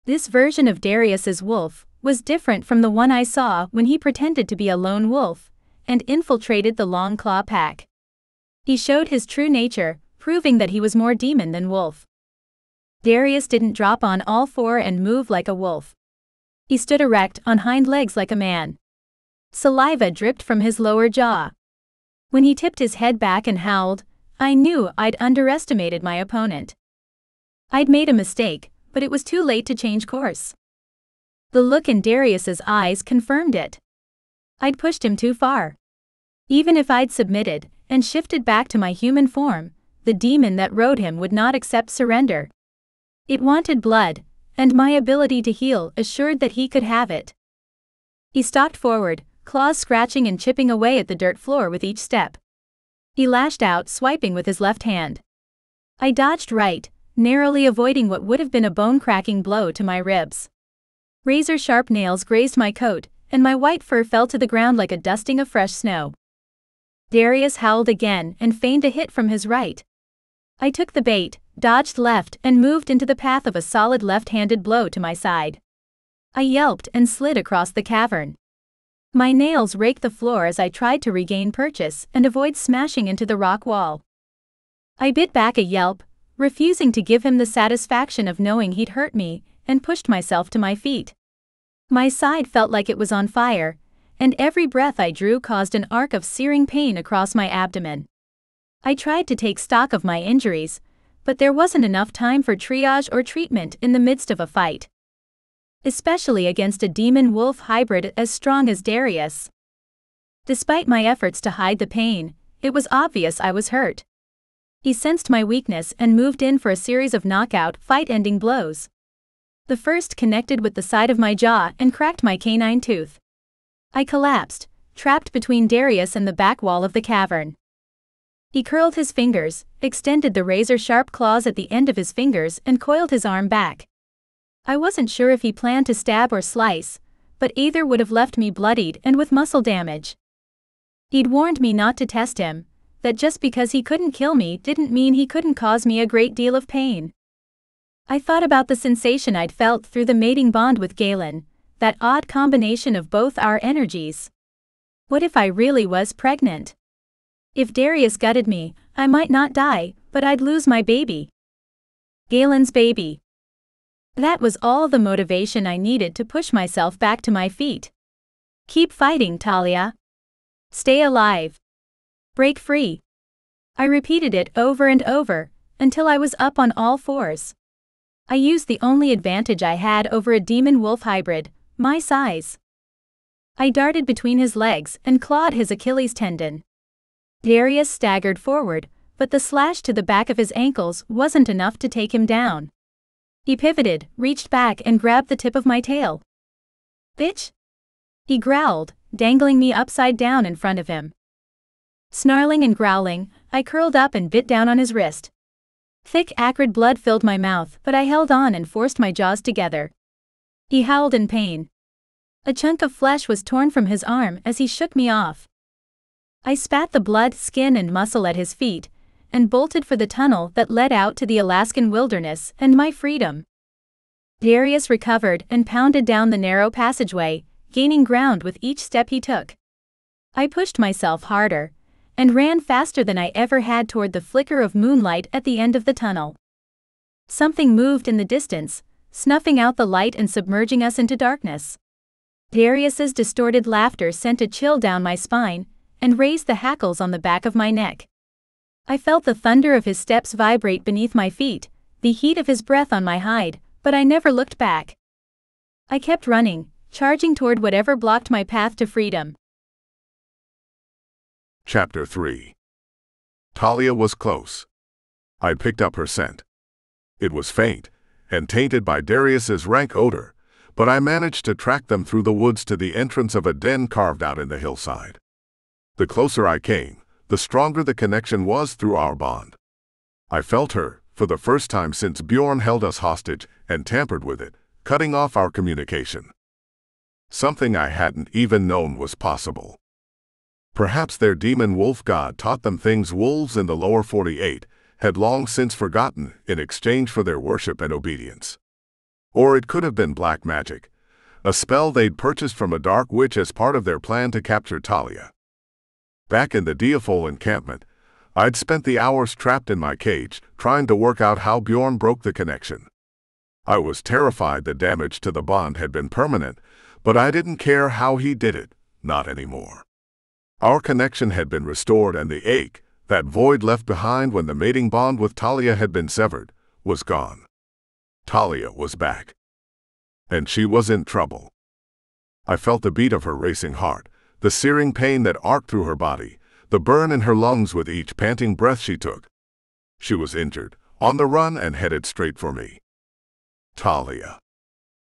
This version of Darius's wolf was different from the one I saw when he pretended to be a lone wolf and infiltrated the Long Claw pack. He showed his true nature, proving that he was more demon than wolf. Darius didn't drop on all 4 and move like a wolf. He stood erect on hind legs like a man. Saliva dripped from his lower jaw. When he tipped his head back and howled, I knew I'd underestimated my opponent. I'd made a mistake, but it was too late to change course. The look in Darius's eyes confirmed it. I'd pushed him too far. Even if I'd submitted and shifted back to my human form, the demon that rode him would not accept surrender. It wanted blood, and my ability to heal assured that he could have it. He stalked forward, claws scratching and chipping away at the dirt floor with each step. He lashed out, swiping with his left hand. I dodged right, narrowly avoiding what would have been a bone-cracking blow to my ribs. Razor-sharp nails grazed my coat, and my white fur fell to the ground like a dusting of fresh snow. Darius howled again and feigned a hit from his right. I took the bait, dodged left and moved into the path of a solid left-handed blow to my side. I yelped and slid across the cavern. My nails raked the floor as I tried to regain purchase and avoid smashing into the rock wall. I bit back a yelp, refusing to give him the satisfaction of knowing he'd hurt me, and pushed myself to my feet. My side felt like it was on fire, and every breath I drew caused an arc of searing pain across my abdomen. I tried to take stock of my injuries, but there wasn't enough time for triage or treatment in the midst of a fight. Especially against a demon-wolf hybrid as strong as Darius. Despite my efforts to hide the pain, it was obvious I was hurt. He sensed my weakness and moved in for a series of knockout, fight-ending blows. The first connected with the side of my jaw and cracked my canine tooth. I collapsed, trapped between Darius and the back wall of the cavern. He curled his fingers, extended the razor-sharp claws at the end of his fingers, and coiled his arm back. I wasn't sure if he planned to stab or slice, but either would have left me bloodied and with muscle damage. He'd warned me not to test him, that just because he couldn't kill me didn't mean he couldn't cause me a great deal of pain. I thought about the sensation I'd felt through the mating bond with Galen, that odd combination of both our energies. What if I really was pregnant? If Darius gutted me, I might not die, but I'd lose my baby. Galen's baby. That was all the motivation I needed to push myself back to my feet. Keep fighting, Talia. Stay alive. Break free. I repeated it over and over, until I was up on all fours. I used the only advantage I had over a demon-wolf hybrid, my size. I darted between his legs and clawed his Achilles tendon. Darius staggered forward, but the slash to the back of his ankles wasn't enough to take him down. He pivoted, reached back and grabbed the tip of my tail. "Bitch!" he growled, dangling me upside down in front of him. Snarling and growling, I curled up and bit down on his wrist. Thick acrid blood filled my mouth, but I held on and forced my jaws together. He howled in pain. A chunk of flesh was torn from his arm as he shook me off. I spat the blood, skin and muscle at his feet, and bolted for the tunnel that led out to the Alaskan wilderness and my freedom. Darius recovered and pounded down the narrow passageway, gaining ground with each step he took. I pushed myself harder, and ran faster than I ever had toward the flicker of moonlight at the end of the tunnel. Something moved in the distance, snuffing out the light and submerging us into darkness. Darius's distorted laughter sent a chill down my spine, and raised the hackles on the back of my neck. I felt the thunder of his steps vibrate beneath my feet, the heat of his breath on my hide, but I never looked back. I kept running, charging toward whatever blocked my path to freedom. Chapter 3. Talia was close. I picked up her scent. It was faint, and tainted by Darius's rank odor, but I managed to track them through the woods to the entrance of a den carved out in the hillside. The closer I came, the stronger the connection was through our bond. I felt her, for the first time since Bjorn held us hostage and tampered with it, cutting off our communication. Something I hadn't even known was possible. Perhaps their demon wolf god taught them things wolves in the lower 48 had long since forgotten in exchange for their worship and obedience. Or it could have been black magic, a spell they'd purchased from a dark witch as part of their plan to capture Talia. Back in the Diafol encampment, I'd spent the hours trapped in my cage, trying to work out how Bjorn broke the connection. I was terrified the damage to the bond had been permanent, but I didn't care how he did it, not anymore. Our connection had been restored and the ache, that void left behind when the mating bond with Talia had been severed, was gone. Talia was back. And she was in trouble. I felt the beat of her racing heart, the searing pain that arced through her body, the burn in her lungs with each panting breath she took. She was injured, on the run and headed straight for me. Talia.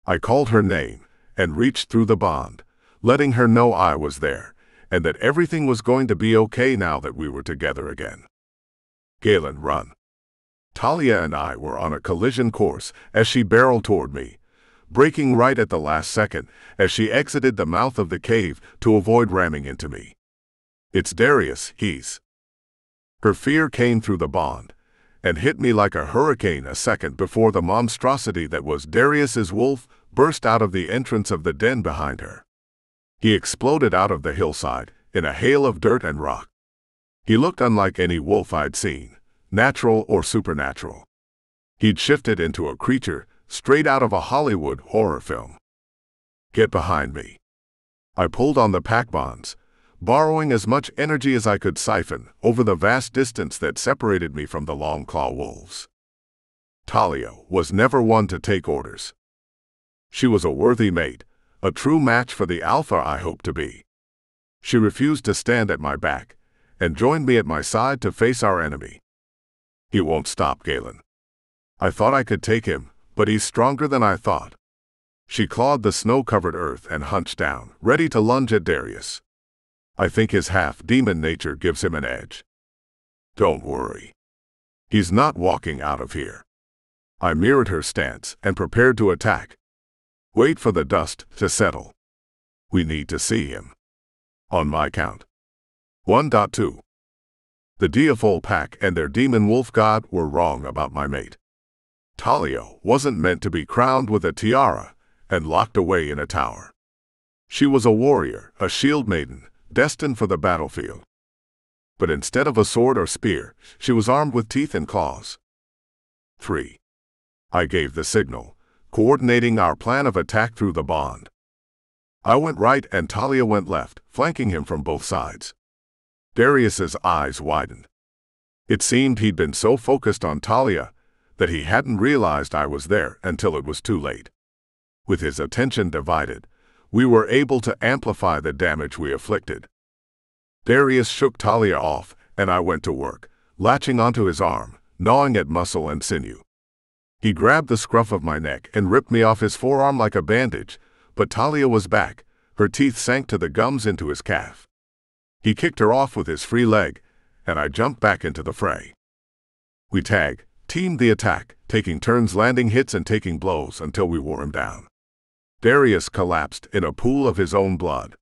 I called her name and reached through the bond, letting her know I was there, and that everything was going to be okay now that we were together again. Galen, run. Talia and I were on a collision course as she barreled toward me, braking right at the last second as she exited the mouth of the cave to avoid ramming into me. "It's Darius, he's..." Her fear came through the bond and hit me like a hurricane a second before the monstrosity that was Darius's wolf burst out of the entrance of the den behind her. He exploded out of the hillside in a hail of dirt and rock. He looked unlike any wolf I'd seen, natural or supernatural. He'd shifted into a creature straight out of a Hollywood horror film. "Get behind me." I pulled on the pack bonds, borrowing as much energy as I could siphon over the vast distance that separated me from the long claw wolves. Talia was never one to take orders. She was a worthy mate, a true match for the alpha I hoped to be. She refused to stand at my back, and joined me at my side to face our enemy. "He won't stop, Galen. I thought I could take him, but he's stronger than I thought." She clawed the snow-covered earth and hunched down, ready to lunge at Darius. "I think his half-demon nature gives him an edge." Don't worry. He's not walking out of here. I mirrored her stance and prepared to attack. Wait for the dust to settle. We need to see him. On my count. 1.2. The Diaphole pack and their demon wolf god were wrong about my mate. Talia wasn't meant to be crowned with a tiara and locked away in a tower. She was a warrior, a shield maiden, destined for the battlefield. But instead of a sword or spear, she was armed with teeth and claws. 3. I gave the signal, coordinating our plan of attack through the bond. I went right and Talia went left, flanking him from both sides. Darius's eyes widened. It seemed he'd been so focused on Talia that he hadn't realized I was there until it was too late. With his attention divided, we were able to amplify the damage we inflicted. Darius shook Talia off, and I went to work, latching onto his arm, gnawing at muscle and sinew. He grabbed the scruff of my neck and ripped me off his forearm like a bandage, but Talia was back. Her teeth sank to the gums into his calf. He kicked her off with his free leg, and I jumped back into the fray. We teamed the attack, taking turns landing hits and taking blows until we wore him down. Darius collapsed in a pool of his own blood.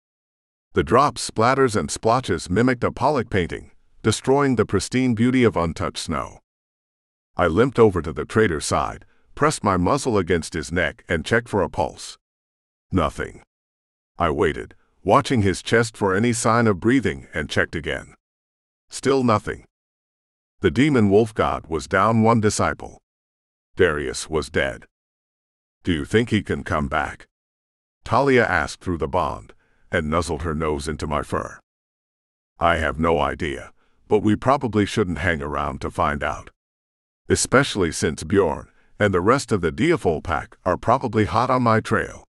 The drops, splatters, and splotches mimicked a Pollock painting, destroying the pristine beauty of untouched snow. I limped over to the traitor's side, pressed my muzzle against his neck, and checked for a pulse. Nothing. I waited, watching his chest for any sign of breathing, and checked again. Still nothing. The demon wolf god was down one disciple. Darius was dead. Do you think he can come back? Talia asked through the bond, and nuzzled her nose into my fur. I have no idea, but we probably shouldn't hang around to find out. Especially since Bjorn and the rest of the Diaphole pack are probably hot on my trail.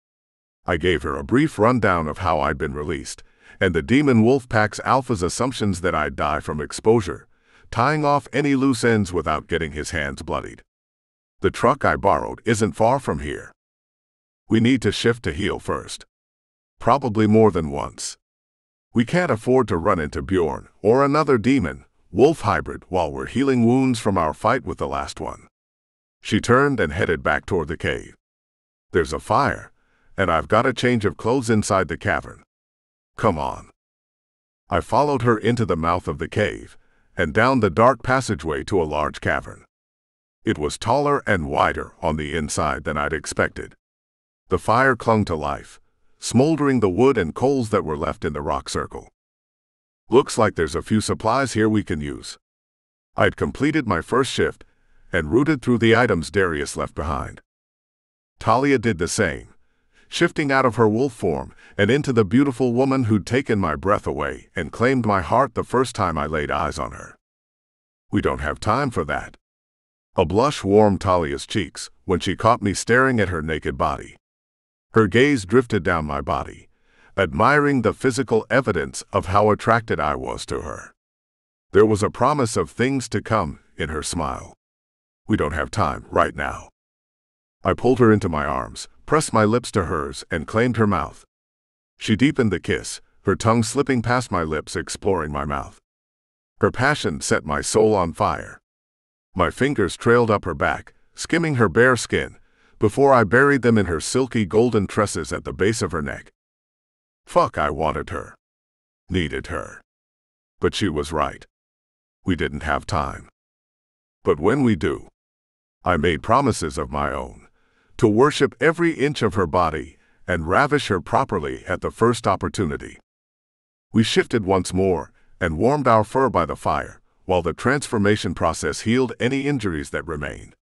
I gave her a brief rundown of how I'd been released, and the demon wolf pack's alpha's assumptions that I'd die from exposure, tying off any loose ends without getting his hands bloodied. The truck I borrowed isn't far from here. We need to shift to heal first. Probably more than once. We can't afford to run into Bjorn or another demon wolf hybrid while we're healing wounds from our fight with the last one. She turned and headed back toward the cave. There's a fire, and I've got a change of clothes inside the cavern. Come on. I followed her into the mouth of the cave, and down the dark passageway to a large cavern. It was taller and wider on the inside than I'd expected. The fire clung to life, smoldering the wood and coals that were left in the rock circle. Looks like there's a few supplies here we can use. I'd completed my first shift and rooted through the items Darius left behind. Talia did the same, shifting out of her wolf form and into the beautiful woman who'd taken my breath away and claimed my heart the first time I laid eyes on her. We don't have time for that. A blush warmed Talia's cheeks when she caught me staring at her naked body. Her gaze drifted down my body, admiring the physical evidence of how attracted I was to her. There was a promise of things to come in her smile. We don't have time right now. I pulled her into my arms, pressed my lips to hers, and claimed her mouth. She deepened the kiss, her tongue slipping past my lips, exploring my mouth. Her passion set my soul on fire. My fingers trailed up her back, skimming her bare skin, before I buried them in her silky golden tresses at the base of her neck. Fuck, I wanted her. Needed her. But she was right. We didn't have time. But when we do, I made promises of my own, to worship every inch of her body and ravish her properly at the first opportunity. We shifted once more and warmed our fur by the fire, while the transformation process healed any injuries that remained.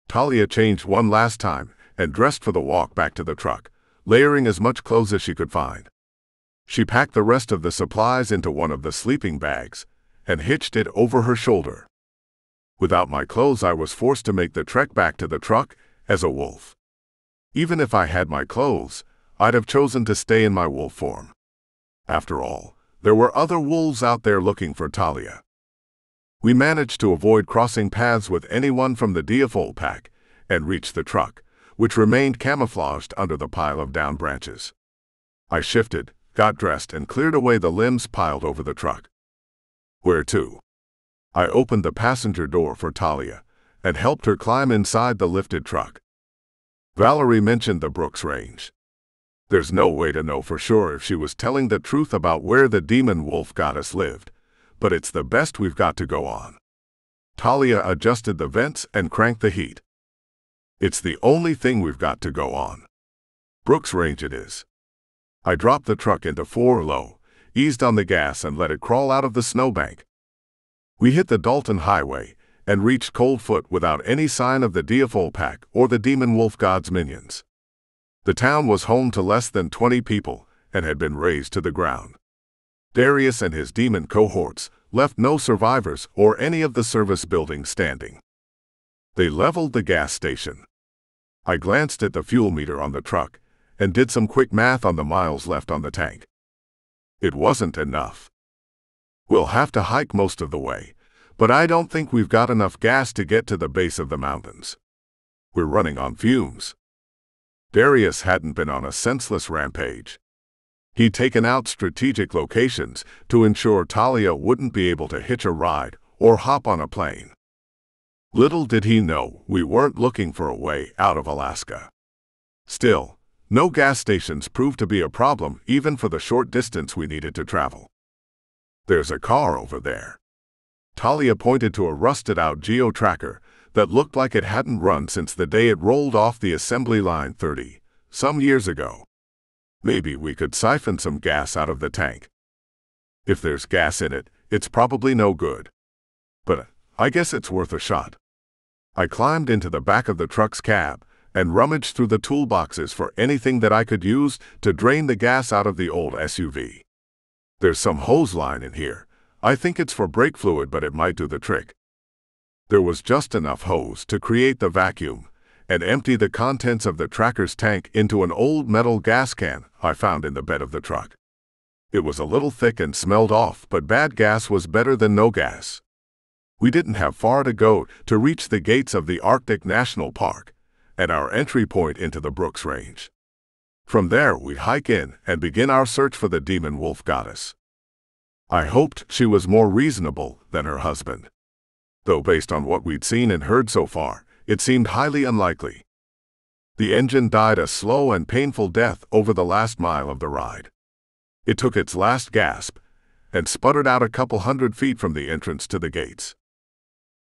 Talia changed one last time and dressed for the walk back to the truck, layering as much clothes as she could find. She packed the rest of the supplies into one of the sleeping bags and hitched it over her shoulder. Without my clothes, I was forced to make the trek back to the truck as a wolf. Even if I had my clothes, I'd have chosen to stay in my wolf form. After all, there were other wolves out there looking for Talia. We managed to avoid crossing paths with anyone from the Diaphole pack and reached the truck, which remained camouflaged under the pile of down branches. I shifted, got dressed, and cleared away the limbs piled over the truck. Where to? I opened the passenger door for Talia and helped her climb inside the lifted truck. Valerie mentioned the Brooks Range. There's no way to know for sure if she was telling the truth about where the demon wolf goddess lived, but it's the best we've got to go on. Talia adjusted the vents and cranked the heat. It's the only thing we've got to go on. Brooks Range it is. I dropped the truck into 4 low, eased on the gas and let it crawl out of the snowbank. We hit the Dalton Highway and reached Coldfoot without any sign of the Deafol pack or the demon wolf god's minions. The town was home to less than 20 people and had been razed to the ground. Darius and his demon cohorts left no survivors or any of the service buildings standing. They leveled the gas station. I glanced at the fuel meter on the truck and did some quick math on the miles left on the tank. It wasn't enough. We'll have to hike most of the way, but I don't think we've got enough gas to get to the base of the mountains. We're running on fumes. Darius hadn't been on a senseless rampage. He'd taken out strategic locations to ensure Talia wouldn't be able to hitch a ride or hop on a plane. Little did he know we weren't looking for a way out of Alaska. Still, no gas stations proved to be a problem even for the short distance we needed to travel. There's a car over there. Talia pointed to a rusted-out geo-tracker that looked like it hadn't run since the day it rolled off the assembly line 30-some years ago. Maybe we could siphon some gas out of the tank. If there's gas in it, it's probably no good. But I guess it's worth a shot. I climbed into the back of the truck's cab and rummaged through the toolboxes for anything that I could use to drain the gas out of the old SUV. There's some hose line in here. I think it's for brake fluid, but it might do the trick. There was just enough hose to create the vacuum and empty the contents of the tracker's tank into an old metal gas can I found in the bed of the truck. It was a little thick and smelled off, but bad gas was better than no gas. We didn't have far to go to reach the gates of the Arctic National Park and our entry point into the Brooks Range. From there, we'd hike in and begin our search for the demon wolf goddess. I hoped she was more reasonable than her husband, though based on what we'd seen and heard so far, it seemed highly unlikely. The engine died a slow and painful death over the last mile of the ride. It took its last gasp and sputtered out a couple 100 feet from the entrance to the gates.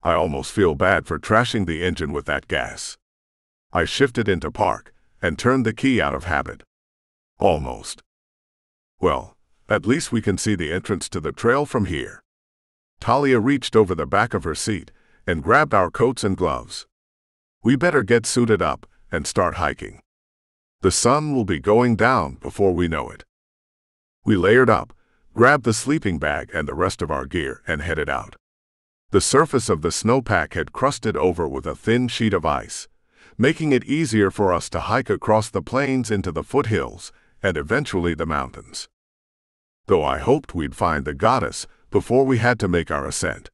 I almost feel bad for trashing the engine with that gas. I shifted into park and turned the key out of habit. Almost. Well, at least we can see the entrance to the trail from here. Talia reached over the back of her seat and grabbed our coats and gloves. We better get suited up and start hiking. The sun will be going down before we know it. We layered up, grabbed the sleeping bag and the rest of our gear and headed out. The surface of the snowpack had crusted over with a thin sheet of ice, making it easier for us to hike across the plains into the foothills and eventually the mountains. Though I hoped we'd find the goddess before we had to make our ascent.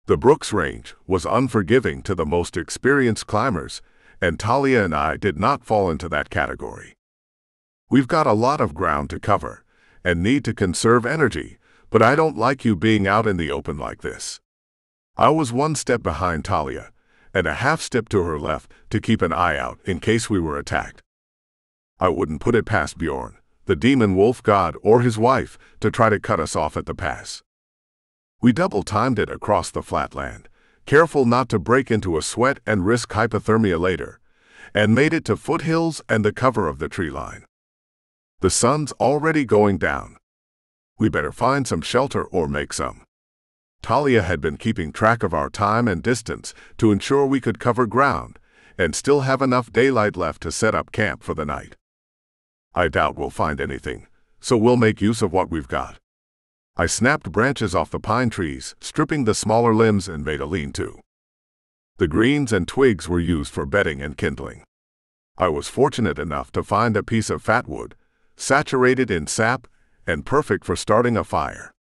The Brooks Range was unforgiving to the most experienced climbers, and Talia and I did not fall into that category. We've got a lot of ground to cover and need to conserve energy, but I don't like you being out in the open like this. I was 1 step behind Talia and a half step to her left to keep an eye out in case we were attacked. I wouldn't put it past Bjorn, the demon wolf god, or his wife to try to cut us off at the pass. We double-timed it across the flatland, careful not to break into a sweat and risk hypothermia later, and made it to foothills and the cover of the tree line. The sun's already going down. We better find some shelter or make some. Talia had been keeping track of our time and distance to ensure we could cover ground and still have enough daylight left to set up camp for the night. I doubt we'll find anything, so we'll make use of what we've got. I snapped branches off the pine trees, stripping the smaller limbs, and made a lean-to. The greens and twigs were used for bedding and kindling. I was fortunate enough to find a piece of fat wood, saturated in sap and perfect for starting a fire.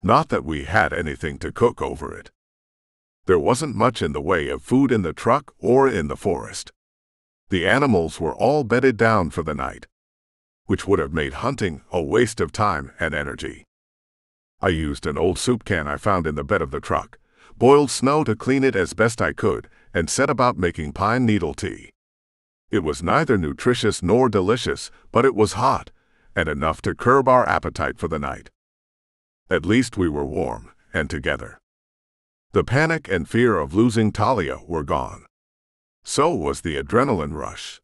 Not that we had anything to cook over it. There wasn't much in the way of food in the truck or in the forest. The animals were all bedded down for the night, which would have made hunting a waste of time and energy. I used an old soup can I found in the bed of the truck, boiled snow to clean it as best I could, and set about making pine needle tea. It was neither nutritious nor delicious, but it was hot, and enough to curb our appetite for the night. At least we were warm, and together. The panic and fear of losing Talia were gone. So was the adrenaline rush.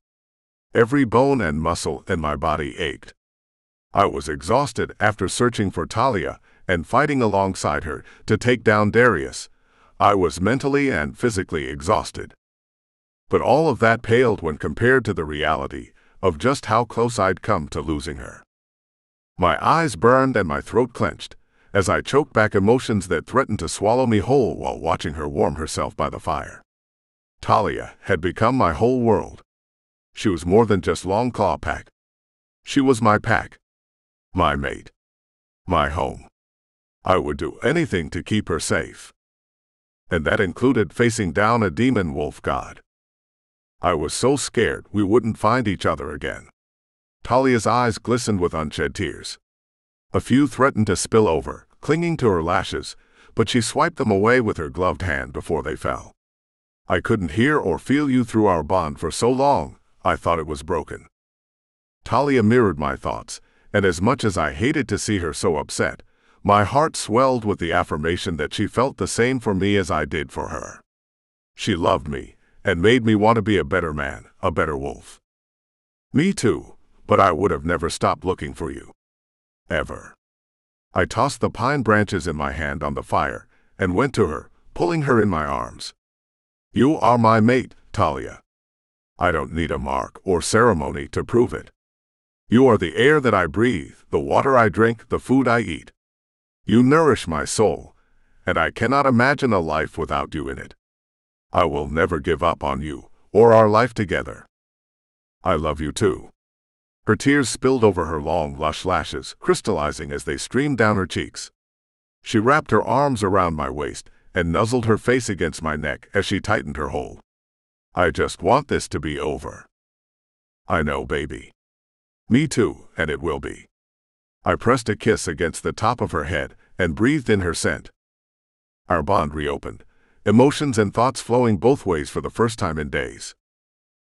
Every bone and muscle in my body ached. I was exhausted after searching for Talia and fighting alongside her to take down Darius. I was mentally and physically exhausted. But all of that paled when compared to the reality of just how close I'd come to losing her. My eyes burned and my throat clenched as I choked back emotions that threatened to swallow me whole while watching her warm herself by the fire. Talia had become my whole world. She was more than just Long Claw Pack. She was my pack, my mate, my home. I would do anything to keep her safe. And that included facing down a demon wolf god. I was so scared we wouldn't find each other again. Talia's eyes glistened with unshed tears. A few threatened to spill over, clinging to her lashes, but she swiped them away with her gloved hand before they fell. I couldn't hear or feel you through our bond for so long, I thought it was broken. Talia mirrored my thoughts, and as much as I hated to see her so upset, my heart swelled with the affirmation that she felt the same for me as I did for her. She loved me, and made me want to be a better man, a better wolf. Me too, but I would have never stopped looking for you. Ever. I tossed the pine branches in my hand on the fire, and went to her, pulling her in my arms. You are my mate, Talia. I don't need a mark or ceremony to prove it. You are the air that I breathe, the water I drink, the food I eat. You nourish my soul, and I cannot imagine a life without you in it. I will never give up on you, or our life together. I love you too. Her tears spilled over her long, lush lashes, crystallizing as they streamed down her cheeks. She wrapped her arms around my waist and nuzzled her face against my neck as she tightened her hold. I just want this to be over. I know, baby. Me too, and it will be. I pressed a kiss against the top of her head and breathed in her scent. Our bond reopened, emotions and thoughts flowing both ways for the first time in days.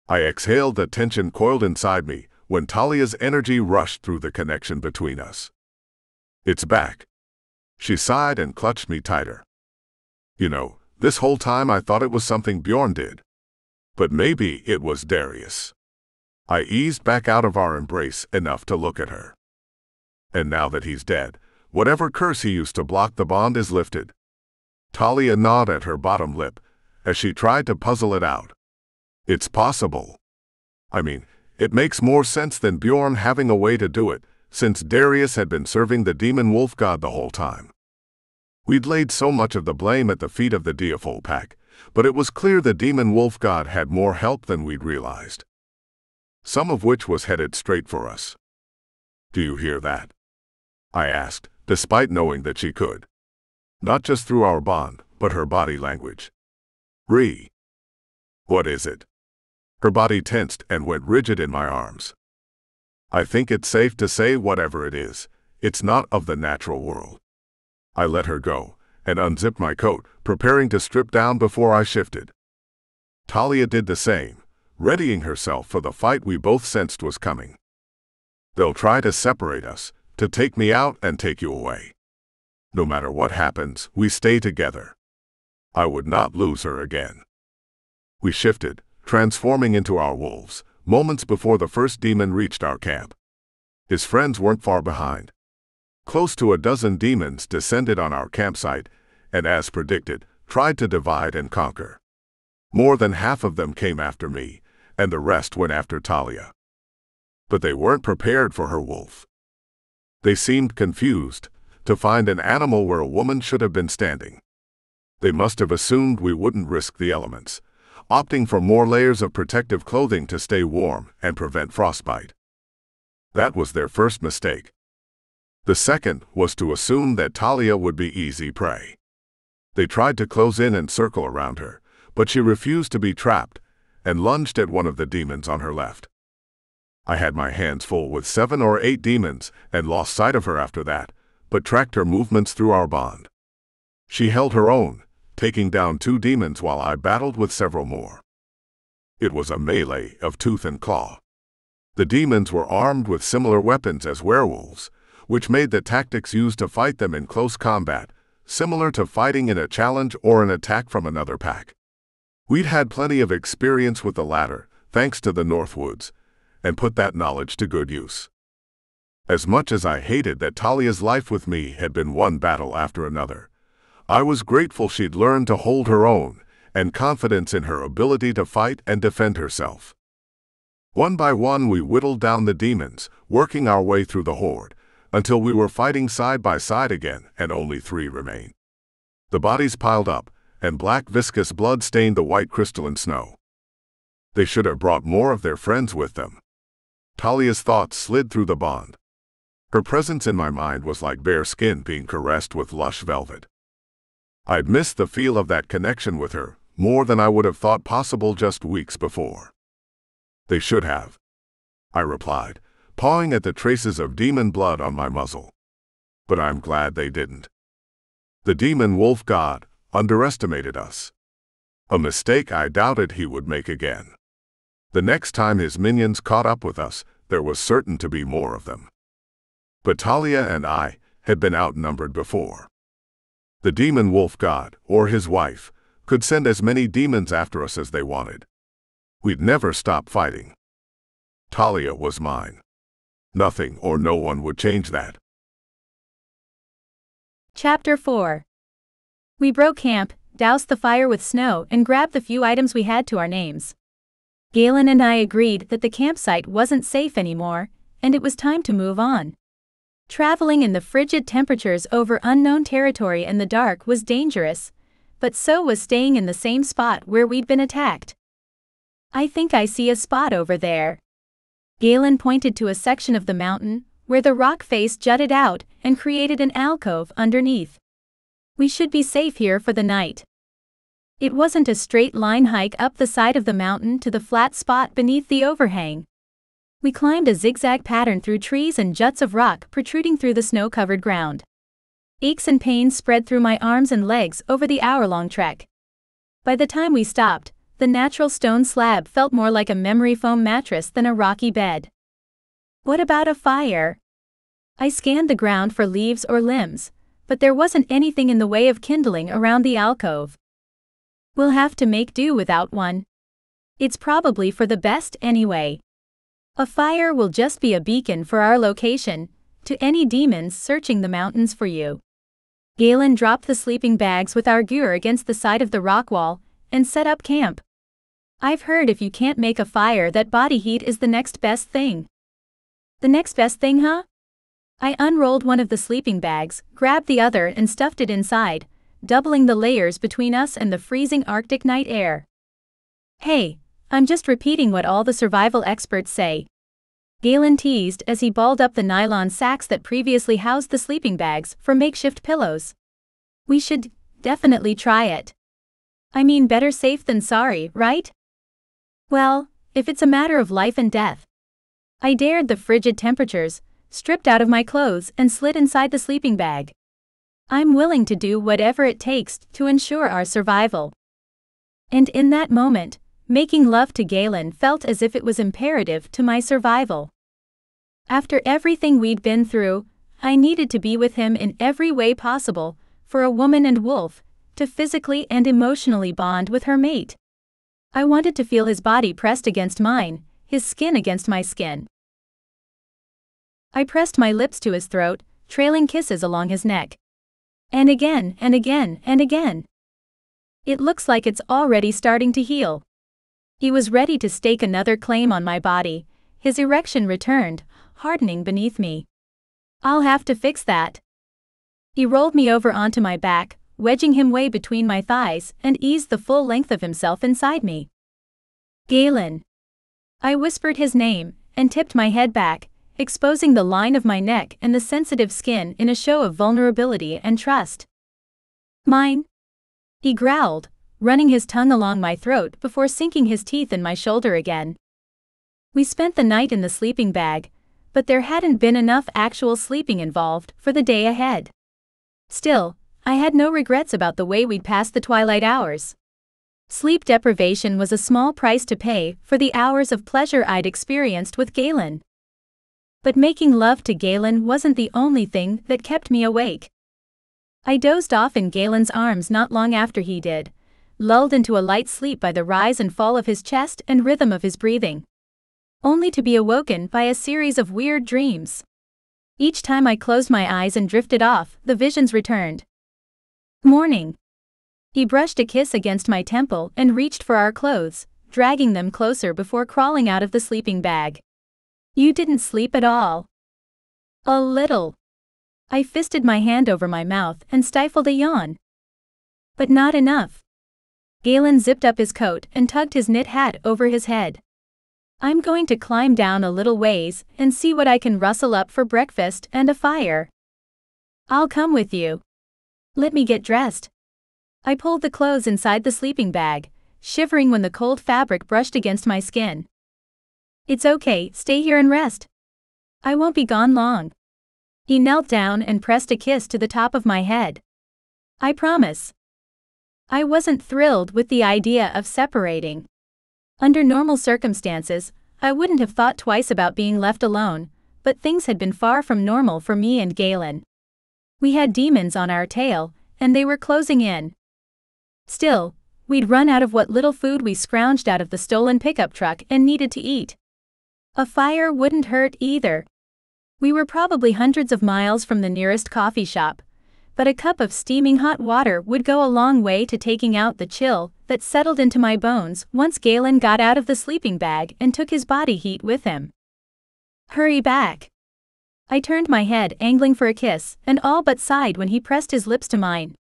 I exhaled the tension coiled inside me when Talia's energy rushed through the connection between us. It's back. She sighed and clutched me tighter. You know, this whole time I thought it was something Bjorn did. But maybe it was Darius. I eased back out of our embrace enough to look at her. And now that he's dead, whatever curse he used to block the bond is lifted. Talia gnawed at her bottom lip as she tried to puzzle it out. It's possible. I mean, it makes more sense than Bjorn having a way to do it, since Darius had been serving the demon wolf god the whole time. We'd laid so much of the blame at the feet of the Deathful Pack, but it was clear the demon wolf god had more help than we'd realized. Some of which was headed straight for us. Do you hear that? I asked, despite knowing that she could. Not just through our bond, but her body language. What is it? Her body tensed and went rigid in my arms. I think it's safe to say whatever it is, it's not of the natural world. I let her go and unzipped my coat, preparing to strip down before I shifted. Talia did the same, readying herself for the fight we both sensed was coming. They'll try to separate us, to take me out and take you away. No matter what happens, we stay together. I would not lose her again. We shifted, transforming into our wolves, moments before the first demon reached our camp. His friends weren't far behind. Close to a dozen demons descended on our campsite, and as predicted, tried to divide and conquer. More than half of them came after me, and the rest went after Talia. But they weren't prepared for her wolf. They seemed confused to find an animal where a woman should have been standing. They must have assumed we wouldn't risk the elements, opting for more layers of protective clothing to stay warm and prevent frostbite. That was their first mistake. The second was to assume that Talia would be easy prey. They tried to close in and circle around her, but she refused to be trapped and lunged at one of the demons on her left. I had my hands full with 7 or 8 demons and lost sight of her after that, but tracked her movements through our bond. She held her own, taking down 2 demons while I battled with several more. It was a melee of tooth and claw. The demons were armed with similar weapons as werewolves, which made the tactics used to fight them in close combat similar to fighting in a challenge or an attack from another pack. We'd had plenty of experience with the latter, thanks to the Northwoods, and put that knowledge to good use. As much as I hated that Talia's life with me had been one battle after another, I was grateful she'd learned to hold her own and confidence in her ability to fight and defend herself. One by one we whittled down the demons, working our way through the horde, until we were fighting side by side again and only 3 remained. The bodies piled up, and black viscous blood stained the white crystalline snow. They should have brought more of their friends with them. Talia's thoughts slid through the bond. Her presence in my mind was like bare skin being caressed with lush velvet. I'd missed the feel of that connection with her, more than I would have thought possible just weeks before. They should have, I replied, pawing at the traces of demon blood on my muzzle. But I'm glad they didn't. The demon wolf god underestimated us. A mistake I doubted he would make again. The next time his minions caught up with us, there was certain to be more of them. But Talia and I had been outnumbered before. The demon wolf god, or his wife, could send as many demons after us as they wanted. We'd never stop fighting. Talia was mine. Nothing or no one would change that. Chapter 4. We broke camp, doused the fire with snow, and grabbed the few items we had to our names. Galen and I agreed that the campsite wasn't safe anymore, and it was time to move on. Traveling in the frigid temperatures over unknown territory in the dark was dangerous, but so was staying in the same spot where we'd been attacked. I think I see a spot over there. Galen pointed to a section of the mountain where the rock face jutted out and created an alcove underneath. We should be safe here for the night. It wasn't a straight line hike up the side of the mountain to the flat spot beneath the overhang. We climbed a zigzag pattern through trees and juts of rock protruding through the snow-covered ground. Aches and pains spread through my arms and legs over the hour-long trek. By the time we stopped, the natural stone slab felt more like a memory foam mattress than a rocky bed. What about a fire? I scanned the ground for leaves or limbs, but there wasn't anything in the way of kindling around the alcove. We'll have to make do without one. It's probably for the best anyway. A fire will just be a beacon for our location, to any demons searching the mountains for you. Galen dropped the sleeping bags with our gear against the side of the rock wall and set up camp. I've heard if you can't make a fire, that body heat is the next best thing. The next best thing, huh? I unrolled one of the sleeping bags, grabbed the other and stuffed it inside, doubling the layers between us and the freezing Arctic night air. Hey, I'm just repeating what all the survival experts say. Galen teased as he balled up the nylon sacks that previously housed the sleeping bags for makeshift pillows. We should definitely try it. I mean, better safe than sorry, right? Well, if it's a matter of life and death. I dared the frigid temperatures, stripped out of my clothes and slid inside the sleeping bag. I'm willing to do whatever it takes to ensure our survival. And in that moment, making love to Galen felt as if it was imperative to my survival. After everything we'd been through, I needed to be with him in every way possible, for a woman and wolf, to physically and emotionally bond with her mate. I wanted to feel his body pressed against mine, his skin against my skin. I pressed my lips to his throat, trailing kisses along his neck. And again, and again, and again. It looks like it's already starting to heal. He was ready to stake another claim on my body. His erection returned, hardening beneath me. I'll have to fix that. He rolled me over onto my back, wedging him way between my thighs, and eased the full length of himself inside me. Galen. I whispered his name, and tipped my head back, exposing the line of my neck and the sensitive skin in a show of vulnerability and trust. Mine? He growled, running his tongue along my throat before sinking his teeth in my shoulder again. We spent the night in the sleeping bag, but there hadn't been enough actual sleeping involved for the day ahead. Still, I had no regrets about the way we'd passed the twilight hours. Sleep deprivation was a small price to pay for the hours of pleasure I'd experienced with Galen. But making love to Galen wasn't the only thing that kept me awake. I dozed off in Galen's arms not long after he did, lulled into a light sleep by the rise and fall of his chest and rhythm of his breathing, only to be awoken by a series of weird dreams. Each time I closed my eyes and drifted off, the visions returned. Morning. He brushed a kiss against my temple and reached for our clothes, dragging them closer before crawling out of the sleeping bag. You didn't sleep at all. A little. I fisted my hand over my mouth and stifled a yawn. But not enough. Galen zipped up his coat and tugged his knit hat over his head. I'm going to climb down a little ways and see what I can rustle up for breakfast and a fire. I'll come with you. Let me get dressed. I pulled the clothes inside the sleeping bag, shivering when the cold fabric brushed against my skin. It's okay, stay here and rest. I won't be gone long. He knelt down and pressed a kiss to the top of my head. I promise. I wasn't thrilled with the idea of separating. Under normal circumstances, I wouldn't have thought twice about being left alone, but things had been far from normal for me and Galen. We had demons on our tail, and they were closing in. Still, we'd run out of what little food we scrounged out of the stolen pickup truck and needed to eat. A fire wouldn't hurt either. We were probably hundreds of miles from the nearest coffee shop, but a cup of steaming hot water would go a long way to taking out the chill that settled into my bones once Galen got out of the sleeping bag and took his body heat with him. Hurry back. I turned my head, angling for a kiss, and all but sighed when he pressed his lips to mine.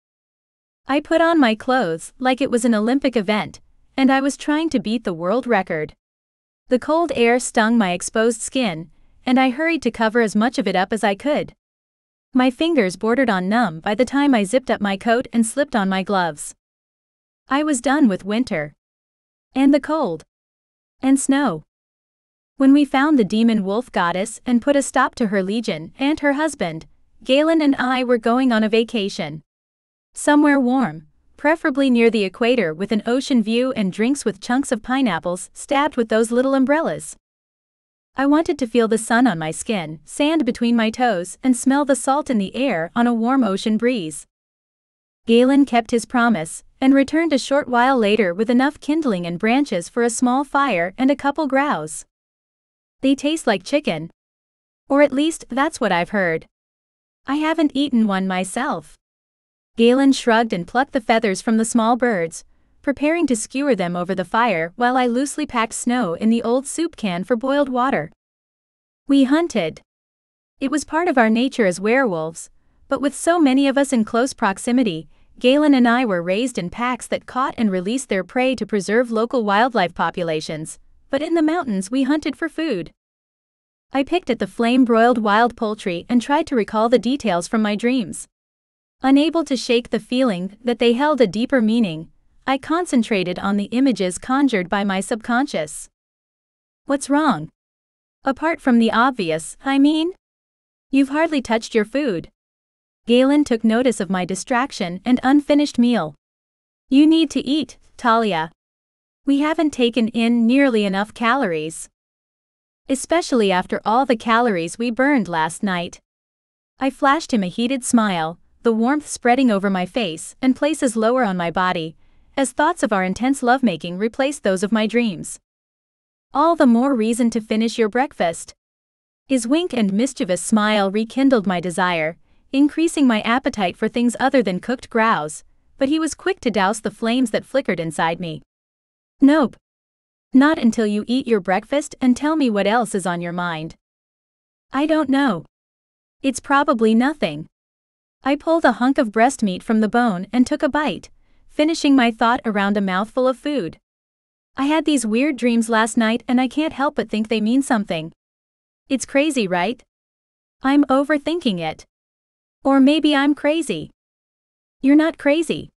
I put on my clothes like it was an Olympic event, and I was trying to beat the world record. The cold air stung my exposed skin, and I hurried to cover as much of it up as I could. My fingers bordered on numb by the time I zipped up my coat and slipped on my gloves. I was done with winter. And the cold. And snow. When we found the demon wolf goddess and put a stop to her legion and her husband, Galen and I were going on a vacation. Somewhere warm, preferably near the equator with an ocean view and drinks with chunks of pineapples stabbed with those little umbrellas. I wanted to feel the sun on my skin, sand between my toes, and smell the salt in the air on a warm ocean breeze. Galen kept his promise, and returned a short while later with enough kindling and branches for a small fire and a couple grouse. They taste like chicken. Or at least, that's what I've heard. I haven't eaten one myself. Galen shrugged and plucked the feathers from the small birds, preparing to skewer them over the fire while I loosely packed snow in the old soup can for boiled water. We hunted. It was part of our nature as werewolves, but with so many of us in close proximity, Galen and I were raised in packs that caught and released their prey to preserve local wildlife populations, but in the mountains we hunted for food. I picked at the flame-broiled wild poultry and tried to recall the details from my dreams. Unable to shake the feeling that they held a deeper meaning, I concentrated on the images conjured by my subconscious. What's wrong? Apart from the obvious, I mean? You've hardly touched your food. Galen took notice of my distraction and unfinished meal. You need to eat, Talia. We haven't taken in nearly enough calories. Especially after all the calories we burned last night. I flashed him a heated smile, the warmth spreading over my face and places lower on my body, as thoughts of our intense lovemaking replaced those of my dreams. All the more reason to finish your breakfast. His wink and mischievous smile rekindled my desire, increasing my appetite for things other than cooked grouse, but he was quick to douse the flames that flickered inside me. Nope. Not until you eat your breakfast and tell me what else is on your mind. I don't know. It's probably nothing. I pulled a hunk of breast meat from the bone and took a bite, finishing my thought around a mouthful of food. I had these weird dreams last night and I can't help but think they mean something. It's crazy, right? I'm overthinking it. Or maybe I'm crazy. You're not crazy.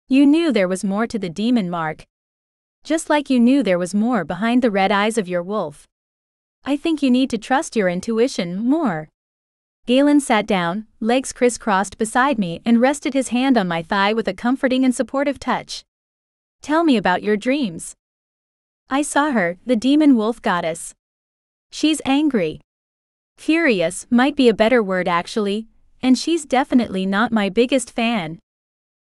You knew there was more to the demon mark. Just like you knew there was more behind the red eyes of your wolf. I think you need to trust your intuition more. Galen sat down, legs crisscrossed beside me, and rested his hand on my thigh with a comforting and supportive touch. Tell me about your dreams. I saw her, the demon wolf goddess. She's angry. Furious might be a better word actually, and she's definitely not my biggest fan.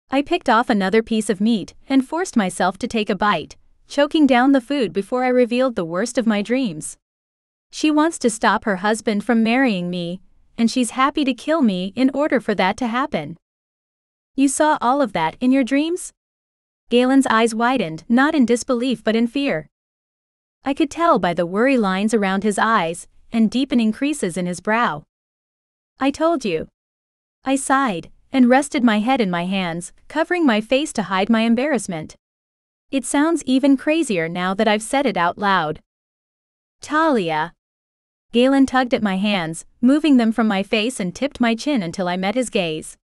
I picked off another piece of meat and forced myself to take a bite, choking down the food before I revealed the worst of my dreams. She wants to stop her husband from marrying me, and she's happy to kill me in order for that to happen. You saw all of that in your dreams? Galen's eyes widened, not in disbelief but in fear. I could tell by the worry lines around his eyes and deepening creases in his brow. I told you. I sighed and rested my head in my hands, covering my face to hide my embarrassment. It sounds even crazier now that I've said it out loud. Talia. Galen tugged at my hands, moving them from my face, and tipped my chin until I met his gaze.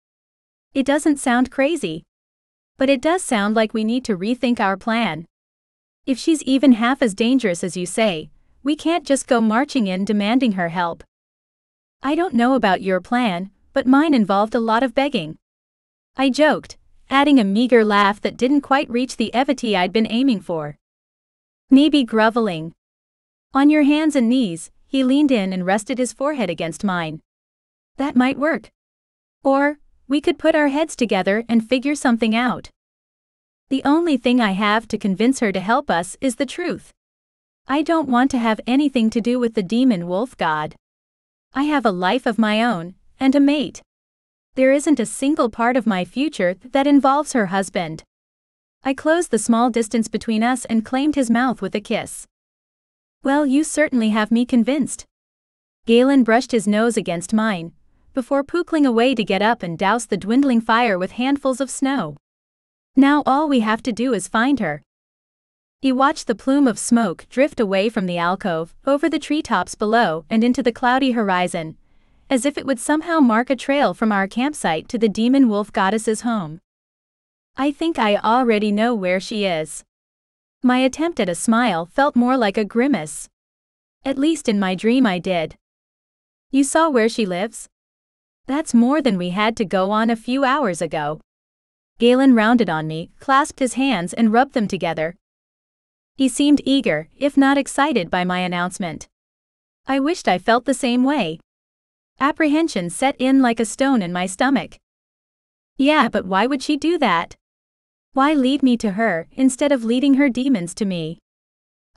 It doesn't sound crazy. But it does sound like we need to rethink our plan. If she's even half as dangerous as you say, we can't just go marching in demanding her help. I don't know about your plan, but mine involved a lot of begging. I joked, adding a meager laugh that didn't quite reach the levity I'd been aiming for. Maybe groveling. On your hands and knees, he leaned in and rested his forehead against mine. That might work. Or, we could put our heads together and figure something out. The only thing I have to convince her to help us is the truth. I don't want to have anything to do with the demon wolf god. I have a life of my own, and a mate. There isn't a single part of my future that involves her husband. I closed the small distance between us and claimed his mouth with a kiss. Well, you certainly have me convinced. Galen brushed his nose against mine, before pookling away to get up and douse the dwindling fire with handfuls of snow. Now all we have to do is find her. He watched the plume of smoke drift away from the alcove, over the treetops below and into the cloudy horizon, as if it would somehow mark a trail from our campsite to the demon wolf goddess's home. I think I already know where she is. My attempt at a smile felt more like a grimace. At least in my dream I did. You saw where she lives? That's more than we had to go on a few hours ago. Galen rounded on me, clasped his hands and rubbed them together. He seemed eager, if not excited by my announcement. I wished I felt the same way. Apprehension set in like a stone in my stomach. Yeah, but why would she do that? Why lead me to her, instead of leading her demons to me?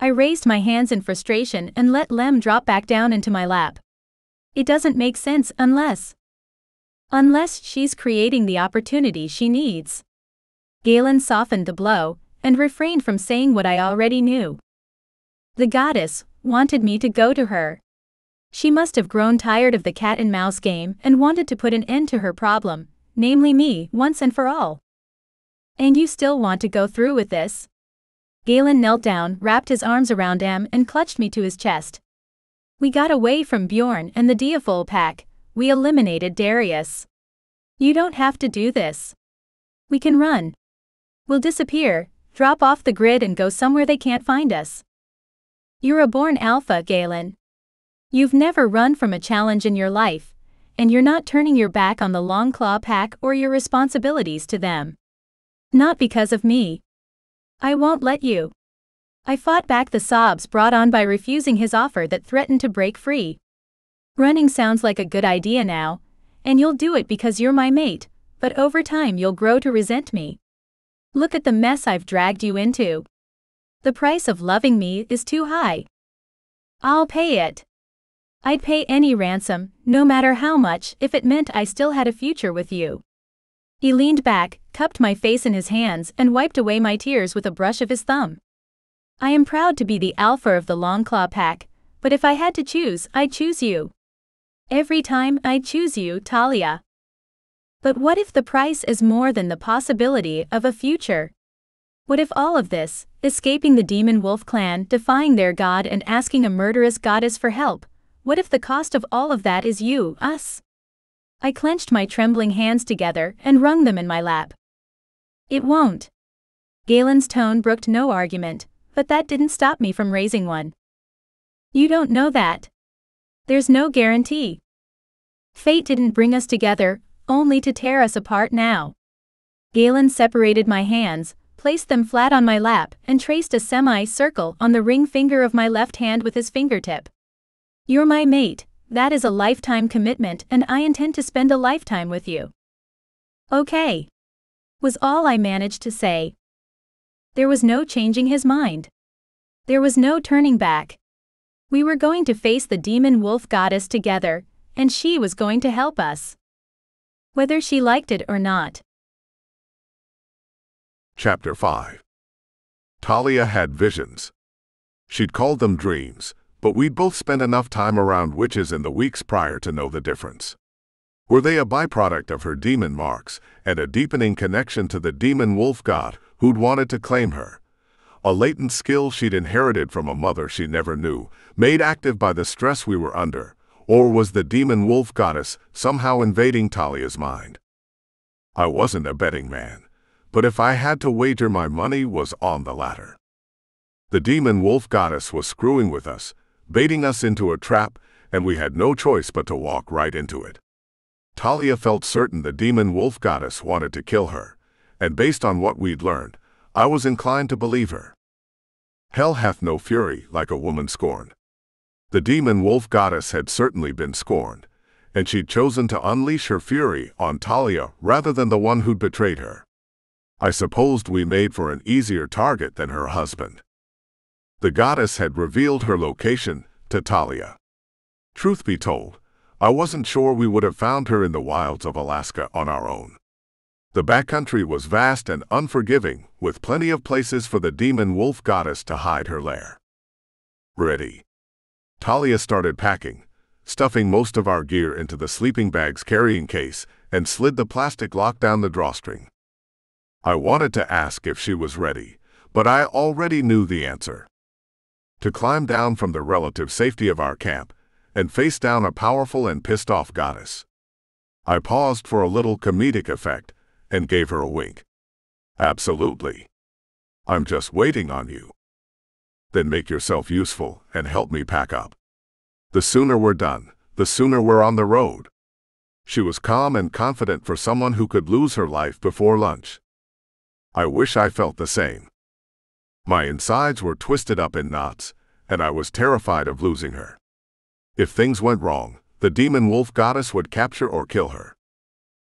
I raised my hands in frustration and let Lem drop back down into my lap. It doesn't make sense unless she's creating the opportunity she needs. Galen softened the blow, and refrained from saying what I already knew. The goddess wanted me to go to her. She must have grown tired of the cat and mouse game and wanted to put an end to her problem, namely me, once and for all. And you still want to go through with this? Galen knelt down, wrapped his arms around Em, and clutched me to his chest. We got away from Bjorn and the Diafol pack. We eliminated Darius. You don't have to do this. We can run. We'll disappear, drop off the grid and go somewhere they can't find us. You're a born alpha, Galen. You've never run from a challenge in your life, and you're not turning your back on the Longclaw pack or your responsibilities to them. Not because of me. I won't let you. I fought back the sobs brought on by refusing his offer that threatened to break free. Running sounds like a good idea now, and you'll do it because you're my mate, but over time you'll grow to resent me. Look at the mess I've dragged you into. The price of loving me is too high. I'll pay it. I'd pay any ransom, no matter how much, if it meant I still had a future with you. He leaned back, cupped my face in his hands, and wiped away my tears with a brush of his thumb. I am proud to be the alpha of the Longclaw pack, but if I had to choose, I'd choose you. Every time I'd choose you, Talia. But what if the price is more than the possibility of a future? What if all of this, escaping the demon wolf clan, defying their god and asking a murderous goddess for help, what if the cost of all of that is you, us? I clenched my trembling hands together and wrung them in my lap. It won't. Galen's tone brooked no argument, but that didn't stop me from raising one. You don't know that. There's no guarantee. Fate didn't bring us together, only to tear us apart now. Galen separated my hands, placed them flat on my lap, and traced a semi-circle on the ring finger of my left hand with his fingertip. You're my mate, that is a lifetime commitment, and I intend to spend a lifetime with you. Okay, was all I managed to say. There was no changing his mind. There was no turning back. We were going to face the demon wolf goddess together, and she was going to help us. Whether she liked it or not. Chapter 5. Talia had visions. She'd called them dreams, but we'd both spent enough time around witches in the weeks prior to know the difference. Were they a byproduct of her demon marks and a deepening connection to the demon wolf god who'd wanted to claim her? A latent skill she'd inherited from a mother she never knew, made active by the stress we were under, or was the demon wolf goddess somehow invading Talia's mind? I wasn't a betting man, but if I had to wager, my money was on the latter. The demon wolf goddess was screwing with us, baiting us into a trap, and we had no choice but to walk right into it. Talia felt certain the demon wolf goddess wanted to kill her, and based on what we'd learned, I was inclined to believe her. Hell hath no fury like a woman scorned. The demon wolf goddess had certainly been scorned, and she'd chosen to unleash her fury on Talia rather than the one who'd betrayed her. I supposed we made for an easier target than her husband. The goddess had revealed her location to Talia. Truth be told, I wasn't sure we would have found her in the wilds of Alaska on our own. The backcountry was vast and unforgiving, with plenty of places for the demon wolf goddess to hide her lair. Ready. Talia started packing, stuffing most of our gear into the sleeping bag's carrying case, and slid the plastic lock down the drawstring. I wanted to ask if she was ready, but I already knew the answer. To climb down from the relative safety of our camp and face down a powerful and pissed-off goddess. I paused for a little comedic effect and gave her a wink. Absolutely. I'm just waiting on you. Then make yourself useful and help me pack up. The sooner we're done, the sooner we're on the road. She was calm and confident for someone who could lose her life before lunch. I wish I felt the same. My insides were twisted up in knots, and I was terrified of losing her. If things went wrong, the demon wolf goddess would capture or kill her.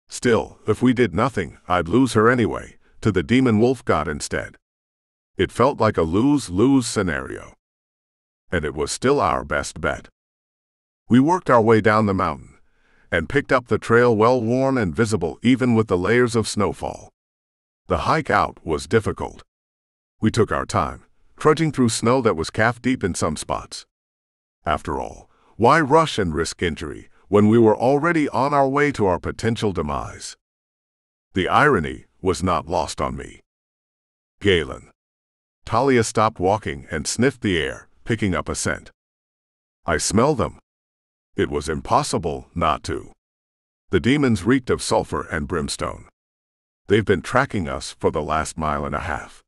Still, if we did nothing, I'd lose her anyway, to the demon wolf god instead. It felt like a lose-lose scenario. And it was still our best bet. We worked our way down the mountain, and picked up the trail well-worn and visible even with the layers of snowfall. The hike out was difficult. We took our time, trudging through snow that was calf-deep in some spots. After all, why rush and risk injury when we were already on our way to our potential demise? The irony was not lost on me. Galen. Talia stopped walking and sniffed the air, picking up a scent. I smelled them. It was impossible not to. The demons reeked of sulfur and brimstone. They've been tracking us for the last mile and a half.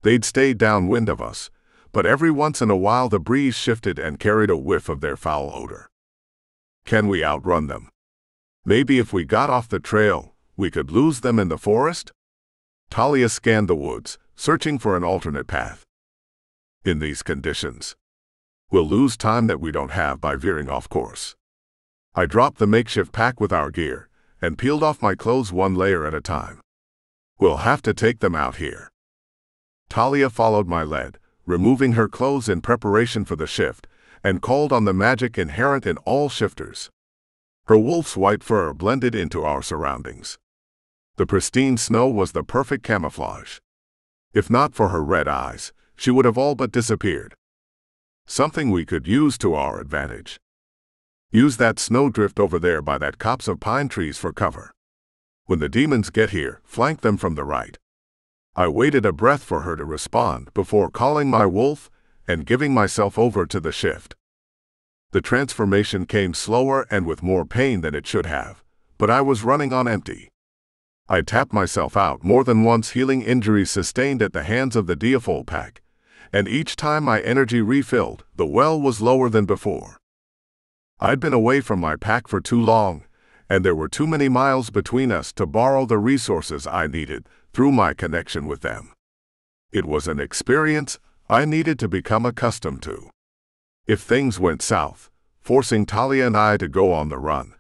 They'd stayed downwind of us, but every once in a while the breeze shifted and carried a whiff of their foul odor. Can we outrun them? Maybe if we got off the trail, we could lose them in the forest? Talia scanned the woods, searching for an alternate path. In these conditions, we'll lose time that we don't have by veering off course. I dropped the makeshift pack with our gear and peeled off my clothes one layer at a time. We'll have to take them out here. Talia followed my lead, removing her clothes in preparation for the shift, and called on the magic inherent in all shifters. Her wolf's white fur blended into our surroundings. The pristine snow was the perfect camouflage. If not for her red eyes, she would have all but disappeared. Something we could use to our advantage. Use that snowdrift over there by that copse of pine trees for cover. When the demons get here, flank them from the right. I waited a breath for her to respond before calling my wolf and giving myself over to the shift. The transformation came slower and with more pain than it should have, but I was running on empty. I tapped myself out more than once, healing injuries sustained at the hands of the Diafol pack, and each time my energy refilled, the well was lower than before. I'd been away from my pack for too long, and there were too many miles between us to borrow the resources I needed through my connection with them. It was an experience I needed to become accustomed to. If things went south, forcing Talia and I to go on the run,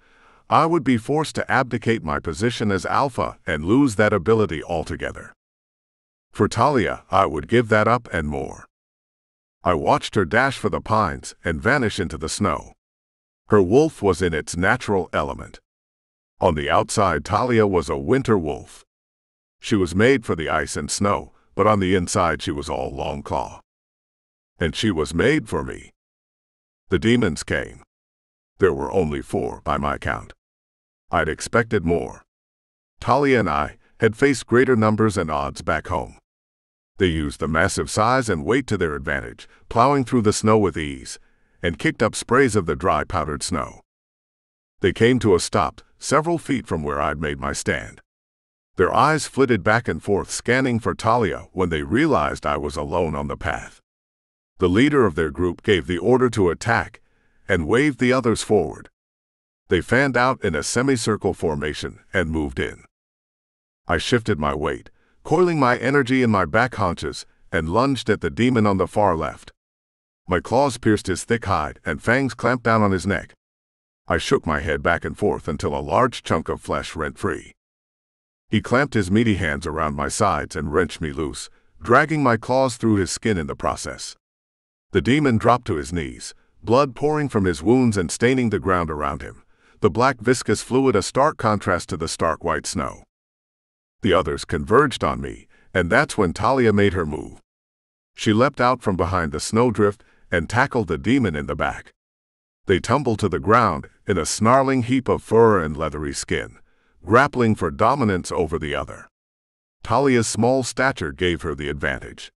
I would be forced to abdicate my position as alpha and lose that ability altogether. For Talia, I would give that up and more. I watched her dash for the pines and vanish into the snow. Her wolf was in its natural element. On the outside, Talia was a winter wolf. She was made for the ice and snow, but on the inside she was all long claw. And she was made for me. The demons came. There were only 4 by my count. I'd expected more. Talia and I had faced greater numbers and odds back home. They used the massive size and weight to their advantage, plowing through the snow with ease, and kicked up sprays of the dry powdered snow. They came to a stop several feet from where I'd made my stand. Their eyes flitted back and forth, scanning for Talia when they realized I was alone on the path. The leader of their group gave the order to attack and waved the others forward. They fanned out in a semicircle formation and moved in. I shifted my weight, coiling my energy in my back haunches, and lunged at the demon on the far left. My claws pierced his thick hide and fangs clamped down on his neck. I shook my head back and forth until a large chunk of flesh rent free. He clamped his meaty hands around my sides and wrenched me loose, dragging my claws through his skin in the process. The demon dropped to his knees, blood pouring from his wounds and staining the ground around him, the black viscous fluid a stark contrast to the stark white snow. The others converged on me, and that's when Talia made her move. She leapt out from behind the snowdrift and tackled the demon in the back. They tumbled to the ground in a snarling heap of fur and leathery skin, grappling for dominance over the other. Talia's small stature gave her the advantage.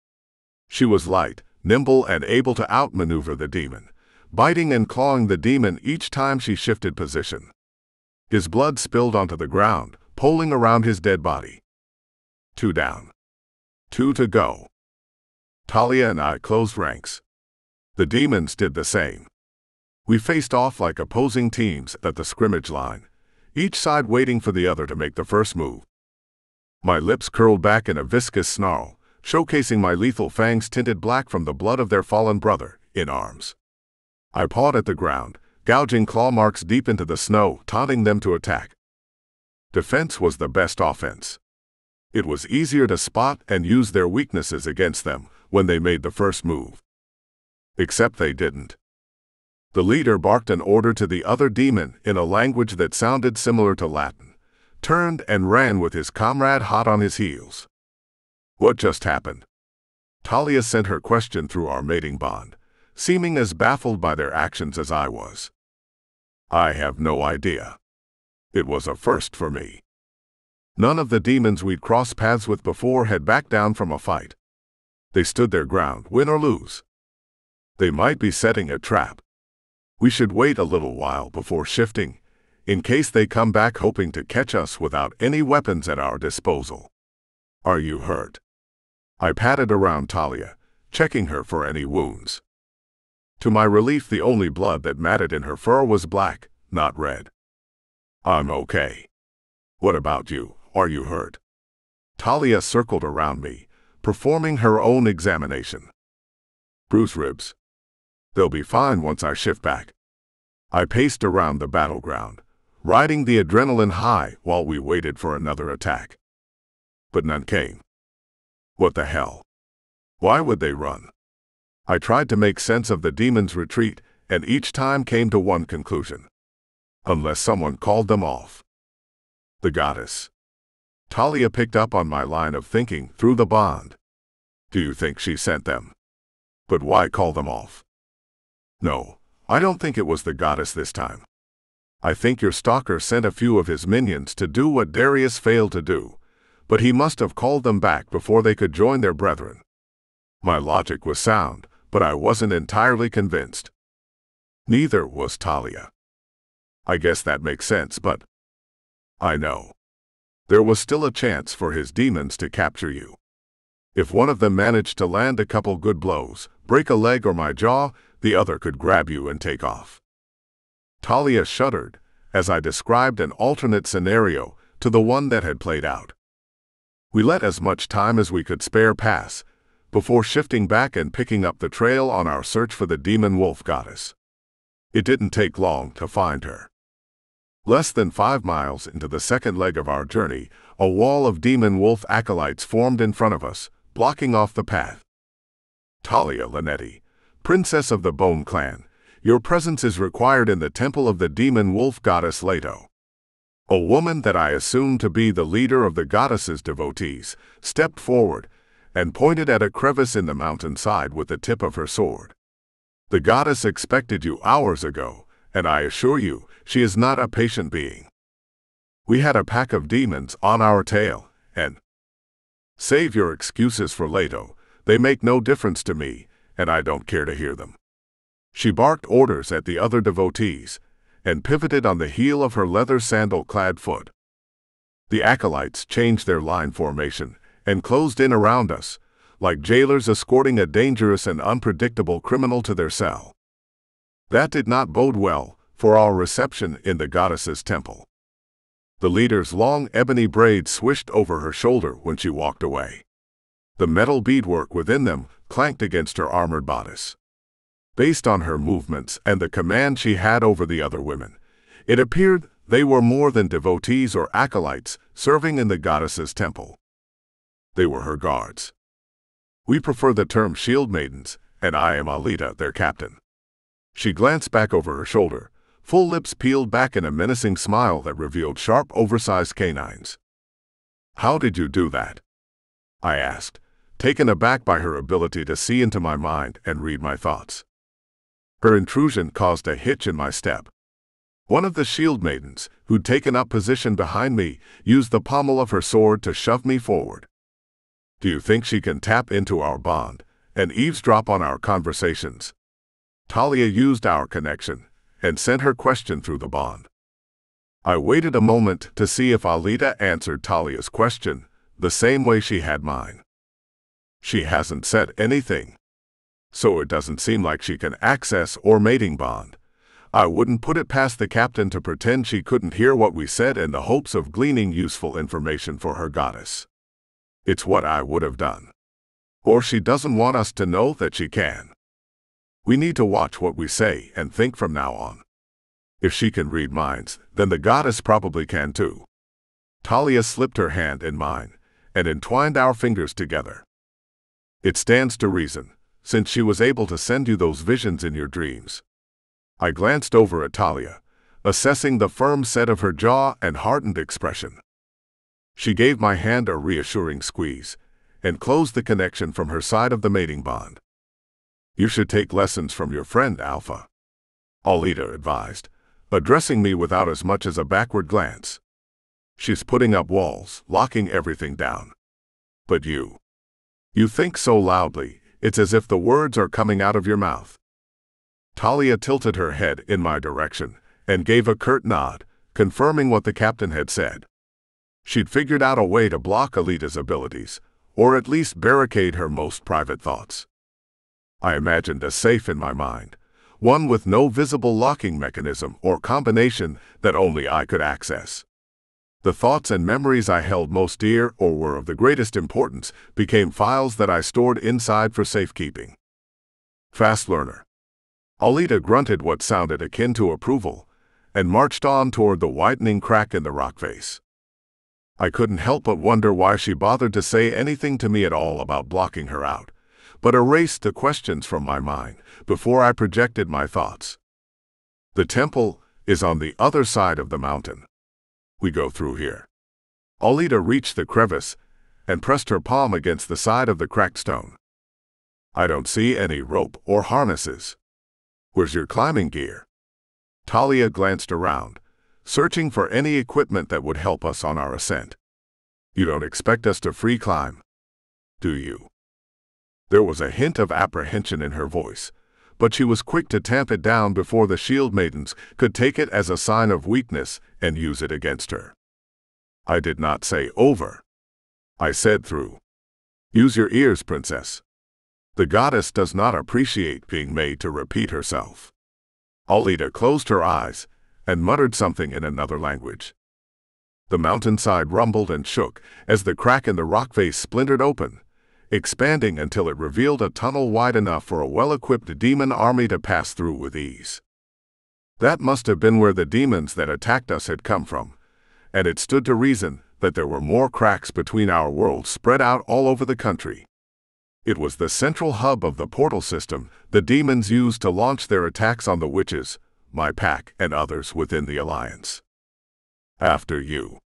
She was light, nimble, and able to outmaneuver the demon, biting and clawing the demon each time she shifted position. His blood spilled onto the ground, pooling around his dead body. 2 down. 2 to go. Talia and I closed ranks. The demons did the same. We faced off like opposing teams at the scrimmage line, each side waiting for the other to make the first move. My lips curled back in a viscous snarl, showcasing my lethal fangs tinted black from the blood of their fallen brother, in arms. I pawed at the ground, gouging claw marks deep into the snow, taunting them to attack. Defense was the best offense. It was easier to spot and use their weaknesses against them when they made the first move. Except they didn't. The leader barked an order to the other demon in a language that sounded similar to Latin, turned and ran with his comrade hot on his heels. What just happened? Talia sent her question through our mating bond, seeming as baffled by their actions as I was. I have no idea. It was a first for me. None of the demons we'd crossed paths with before had backed down from a fight. They stood their ground, win or lose. They might be setting a trap. We should wait a little while before shifting, in case they come back hoping to catch us without any weapons at our disposal. Are you hurt? I patted around Talia, checking her for any wounds. To my relief, the only blood that matted in her fur was black, not red. I'm okay. What about you? Are you hurt? Talia circled around me, performing her own examination. Bruised ribs. They'll be fine once I shift back. I paced around the battleground, riding the adrenaline high while we waited for another attack. But none came. What the hell? Why would they run? I tried to make sense of the demon's retreat, and each time came to one conclusion. Unless someone called them off. The goddess. Talia picked up on my line of thinking through the bond. Do you think she sent them? But why call them off? No, I don't think it was the goddess this time. I think your stalker sent a few of his minions to do what Darius failed to do, but he must have called them back before they could join their brethren. My logic was sound, but I wasn't entirely convinced. Neither was Talia. I guess that makes sense, but I know. There was still a chance for his demons to capture you. If one of them managed to land a couple good blows, break a leg or my jaw, the other could grab you and take off. Talia shuddered as I described an alternate scenario to the one that had played out. We let as much time as we could spare pass before shifting back and picking up the trail on our search for the demon wolf goddess. It didn't take long to find her. Less than 5 miles into the second leg of our journey, a wall of demon wolf acolytes formed in front of us, blocking off the path. Talia Linetti, princess of the Bone Clan, your presence is required in the temple of the demon wolf goddess Leto. A woman that I assumed to be the leader of the goddess's devotees stepped forward and pointed at a crevice in the mountainside with the tip of her sword. The goddess expected you hours ago, and I assure you, she is not a patient being. We had a pack of demons on our tail, and save your excuses for Leto, they make no difference to me, and I don't care to hear them. She barked orders at the other devotees, and pivoted on the heel of her leather sandal-clad foot. The acolytes changed their line formation and closed in around us, like jailers escorting a dangerous and unpredictable criminal to their cell. That did not bode well for our reception in the goddess's temple. The leader's long ebony braids swished over her shoulder when she walked away. The metal beadwork within them clanked against her armored bodice. Based on her movements and the command she had over the other women, it appeared they were more than devotees or acolytes serving in the goddess's temple. They were her guards. We prefer the term shield maidens, and I am Alita, their captain. She glanced back over her shoulder, full lips peeled back in a menacing smile that revealed sharp, oversized canines. How did you do that? I asked, taken aback by her ability to see into my mind and read my thoughts. Her intrusion caused a hitch in my step. One of the shield maidens, who'd taken up position behind me, used the pommel of her sword to shove me forward. Do you think she can tap into our bond and eavesdrop on our conversations? Talia used our connection and sent her question through the bond. I waited a moment to see if Alita answered Talia's question the same way she had mine. She hasn't said anything, so it doesn't seem like she can access our mating bond. I wouldn't put it past the captain to pretend she couldn't hear what we said in the hopes of gleaning useful information for her goddess. It's what I would have done. Or she doesn't want us to know that she can. We need to watch what we say and think from now on. If she can read minds, then the goddess probably can too. Talia slipped her hand in mine and entwined our fingers together. It stands to reason, since she was able to send you those visions in your dreams. I glanced over at Talia, assessing the firm set of her jaw and hardened expression. She gave my hand a reassuring squeeze and closed the connection from her side of the mating bond. You should take lessons from your friend Alpha, Alita advised, addressing me without as much as a backward glance. She's putting up walls, locking everything down. But you think so loudly, it's as if the words are coming out of your mouth. Talia tilted her head in my direction and gave a curt nod, confirming what the captain had said. She'd figured out a way to block Alita's abilities, or at least barricade her most private thoughts. I imagined a safe in my mind, one with no visible locking mechanism or combination that only I could access. The thoughts and memories I held most dear or were of the greatest importance became files that I stored inside for safekeeping. Fast learner. Alita grunted what sounded akin to approval, and marched on toward the widening crack in the rock face. I couldn't help but wonder why she bothered to say anything to me at all about blocking her out, but erased the questions from my mind before I projected my thoughts. The temple is on the other side of the mountain. We go through here. Alita reached the crevice and pressed her palm against the side of the cracked stone. I don't see any rope or harnesses. Where's your climbing gear? Talia glanced around, searching for any equipment that would help us on our ascent. You don't expect us to free climb, do you? There was a hint of apprehension in her voice, but she was quick to tamp it down before the shield maidens could take it as a sign of weakness and use it against her. I did not say over. I said through. Use your ears, princess. The goddess does not appreciate being made to repeat herself. Aulida closed her eyes and muttered something in another language. The mountainside rumbled and shook as the crack in the rock face splintered open, expanding until it revealed a tunnel wide enough for a well-equipped demon army to pass through with ease. That must have been where the demons that attacked us had come from, and it stood to reason that there were more cracks between our worlds spread out all over the country. It was the central hub of the portal system the demons used to launch their attacks on the witches, my pack, and others within the Alliance. After you.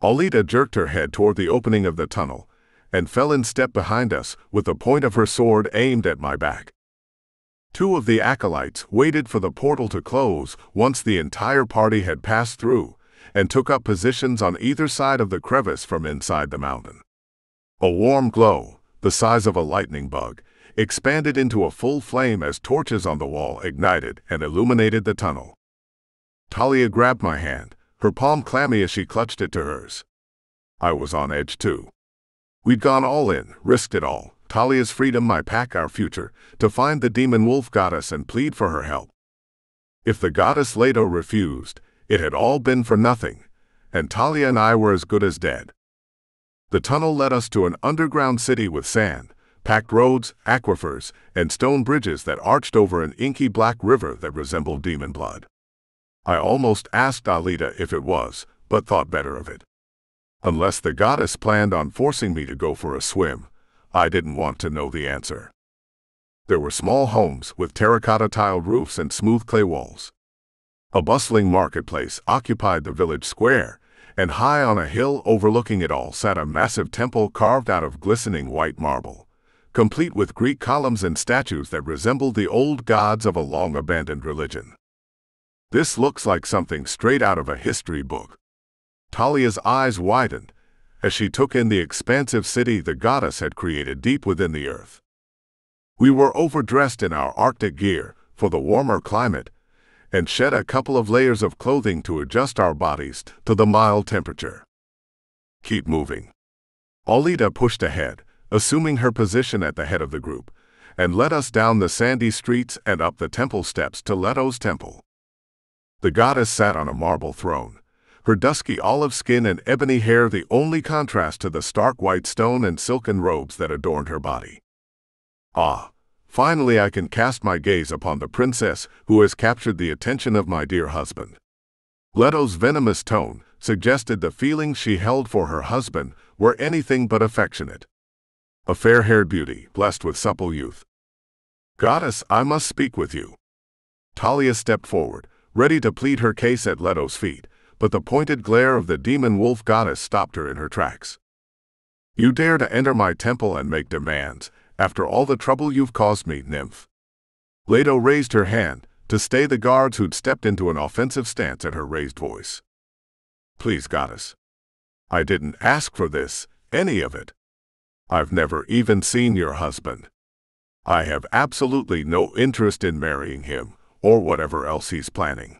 Aulida jerked her head toward the opening of the tunnel and fell in step behind us with the point of her sword aimed at my back. Two of the acolytes waited for the portal to close once the entire party had passed through and took up positions on either side of the crevice from inside the mountain. A warm glow, the size of a lightning bug, expanded into a full flame as torches on the wall ignited and illuminated the tunnel. Talia grabbed my hand, her palm clammy as she clutched it to hers. I was on edge too. We'd gone all in, risked it all, Talia's freedom, my pack, our future, to find the demon wolf goddess and plead for her help. If the goddess Leto refused, it had all been for nothing, and Talia and I were as good as dead. The tunnel led us to an underground city with sand, packed roads, aquifers, and stone bridges that arched over an inky black river that resembled demon blood. I almost asked Aulida if it was, but thought better of it. Unless the goddess planned on forcing me to go for a swim, I didn't want to know the answer. There were small homes with terracotta-tiled roofs and smooth clay walls. A bustling marketplace occupied the village square, and high on a hill overlooking it all sat a massive temple carved out of glistening white marble, complete with Greek columns and statues that resembled the old gods of a long-abandoned religion. This looks like something straight out of a history book. Talia's eyes widened as she took in the expansive city the goddess had created deep within the earth. We were overdressed in our Arctic gear for the warmer climate and shed a couple of layers of clothing to adjust our bodies to the mild temperature. Keep moving. Aulida pushed ahead, assuming her position at the head of the group, and led us down the sandy streets and up the temple steps to Leto's temple. The goddess sat on a marble throne, her dusky olive skin and ebony hair the only contrast to the stark white stone and silken robes that adorned her body. Ah, finally I can cast my gaze upon the princess who has captured the attention of my dear husband. Leto's venomous tone suggested the feelings she held for her husband were anything but affectionate. A fair-haired beauty, blessed with supple youth. Goddess, I must speak with you. Talia stepped forward, ready to plead her case at Leto's feet, but the pointed glare of the demon wolf goddess stopped her in her tracks. You dare to enter my temple and make demands, after all the trouble you've caused me, nymph. Leto raised her hand to stay the guards who'd stepped into an offensive stance at her raised voice. Please, goddess. I didn't ask for this, any of it. I've never even seen your husband. I have absolutely no interest in marrying him, or whatever else he's planning.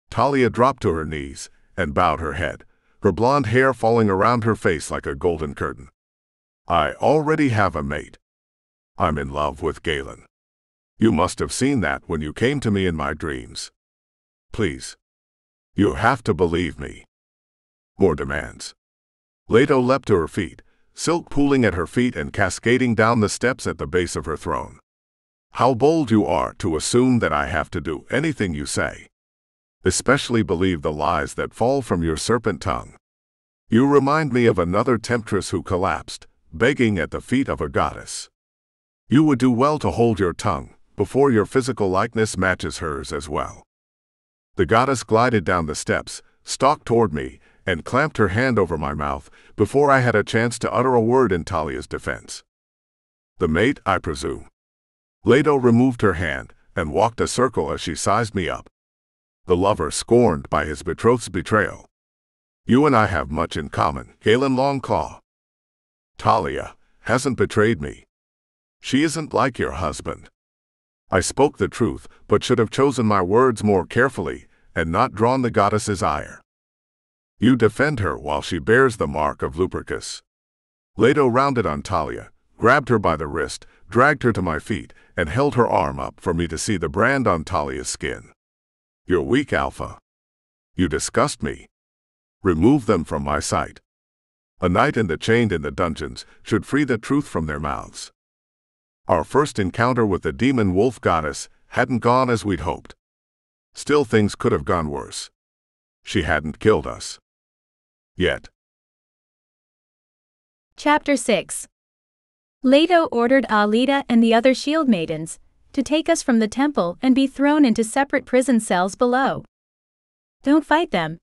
Talia dropped to her knees and bowed her head, her blonde hair falling around her face like a golden curtain. I already have a mate. I'm in love with Galen. You must have seen that when you came to me in my dreams. Please. You have to believe me. More demands. Leto leapt to her feet, silk pooling at her feet and cascading down the steps at the base of her throne. How bold you are to assume that I have to do anything you say. Especially believe the lies that fall from your serpent tongue. You remind me of another temptress who collapsed, begging at the feet of a goddess. You would do well to hold your tongue before your physical likeness matches hers as well. The goddess glided down the steps, stalked toward me, and clamped her hand over my mouth before I had a chance to utter a word in Talia's defense. The mate, I presume. Leto removed her hand and walked a circle as she sized me up. The lover scorned by his betrothed's betrayal. You and I have much in common, Galen Longclaw. Talia hasn't betrayed me. She isn't like your husband. I spoke the truth, but should have chosen my words more carefully and not drawn the goddess's ire. You defend her while she bears the mark of Lupercus. Leto rounded on Talia, grabbed her by the wrist, dragged her to my feet, and held her arm up for me to see the brand on Talia's skin. "You're weak, Alpha. You disgust me. Remove them from my sight. A knight and the chained in the dungeons should free the truth from their mouths." Our first encounter with the demon wolf goddess hadn't gone as we'd hoped. Still, things could have gone worse. She hadn't killed us. Yet. Chapter 6. Leto ordered Alita and the other shield maidens to take us from the temple and be thrown into separate prison cells below. "Don't fight them."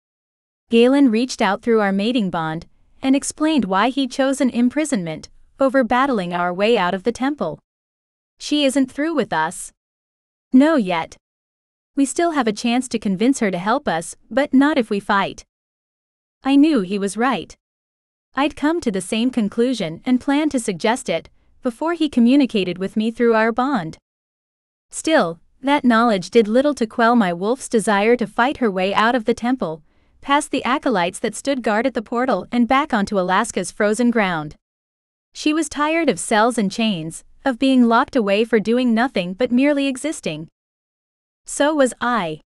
Galen reached out through our mating bond and explained why he'd chosen imprisonment over battling our way out of the temple. "She isn't through with us." "No, yet. We still have a chance to convince her to help us, but not if we fight." I knew he was right. I'd come to the same conclusion and planned to suggest it before he communicated with me through our bond. Still, that knowledge did little to quell my wolf's desire to fight her way out of the temple, past the acolytes that stood guard at the portal and back onto Alaska's frozen ground. She was tired of cells and chains, of being locked away for doing nothing but merely existing. So was I.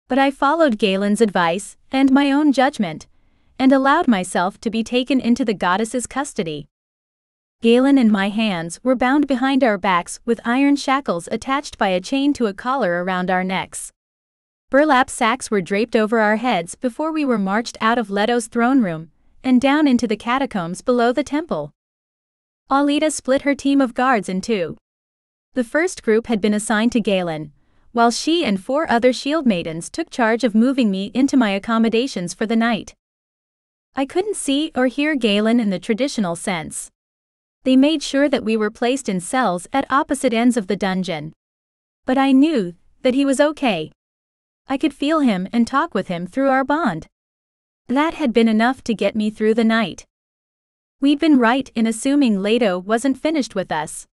But I followed Galen's advice and my own judgment, and allowed myself to be taken into the goddess's custody. Galen and my hands were bound behind our backs with iron shackles attached by a chain to a collar around our necks. Burlap sacks were draped over our heads before we were marched out of Leto's throne room and down into the catacombs below the temple. Alita split her team of guards in two. The first group had been assigned to Galen, while she and 4 other shield maidens took charge of moving me into my accommodations for the night. I couldn't see or hear Galen in the traditional sense. They made sure that we were placed in cells at opposite ends of the dungeon. But I knew that he was okay. I could feel him and talk with him through our bond. That had been enough to get me through the night. We'd been right in assuming Leto wasn't finished with us.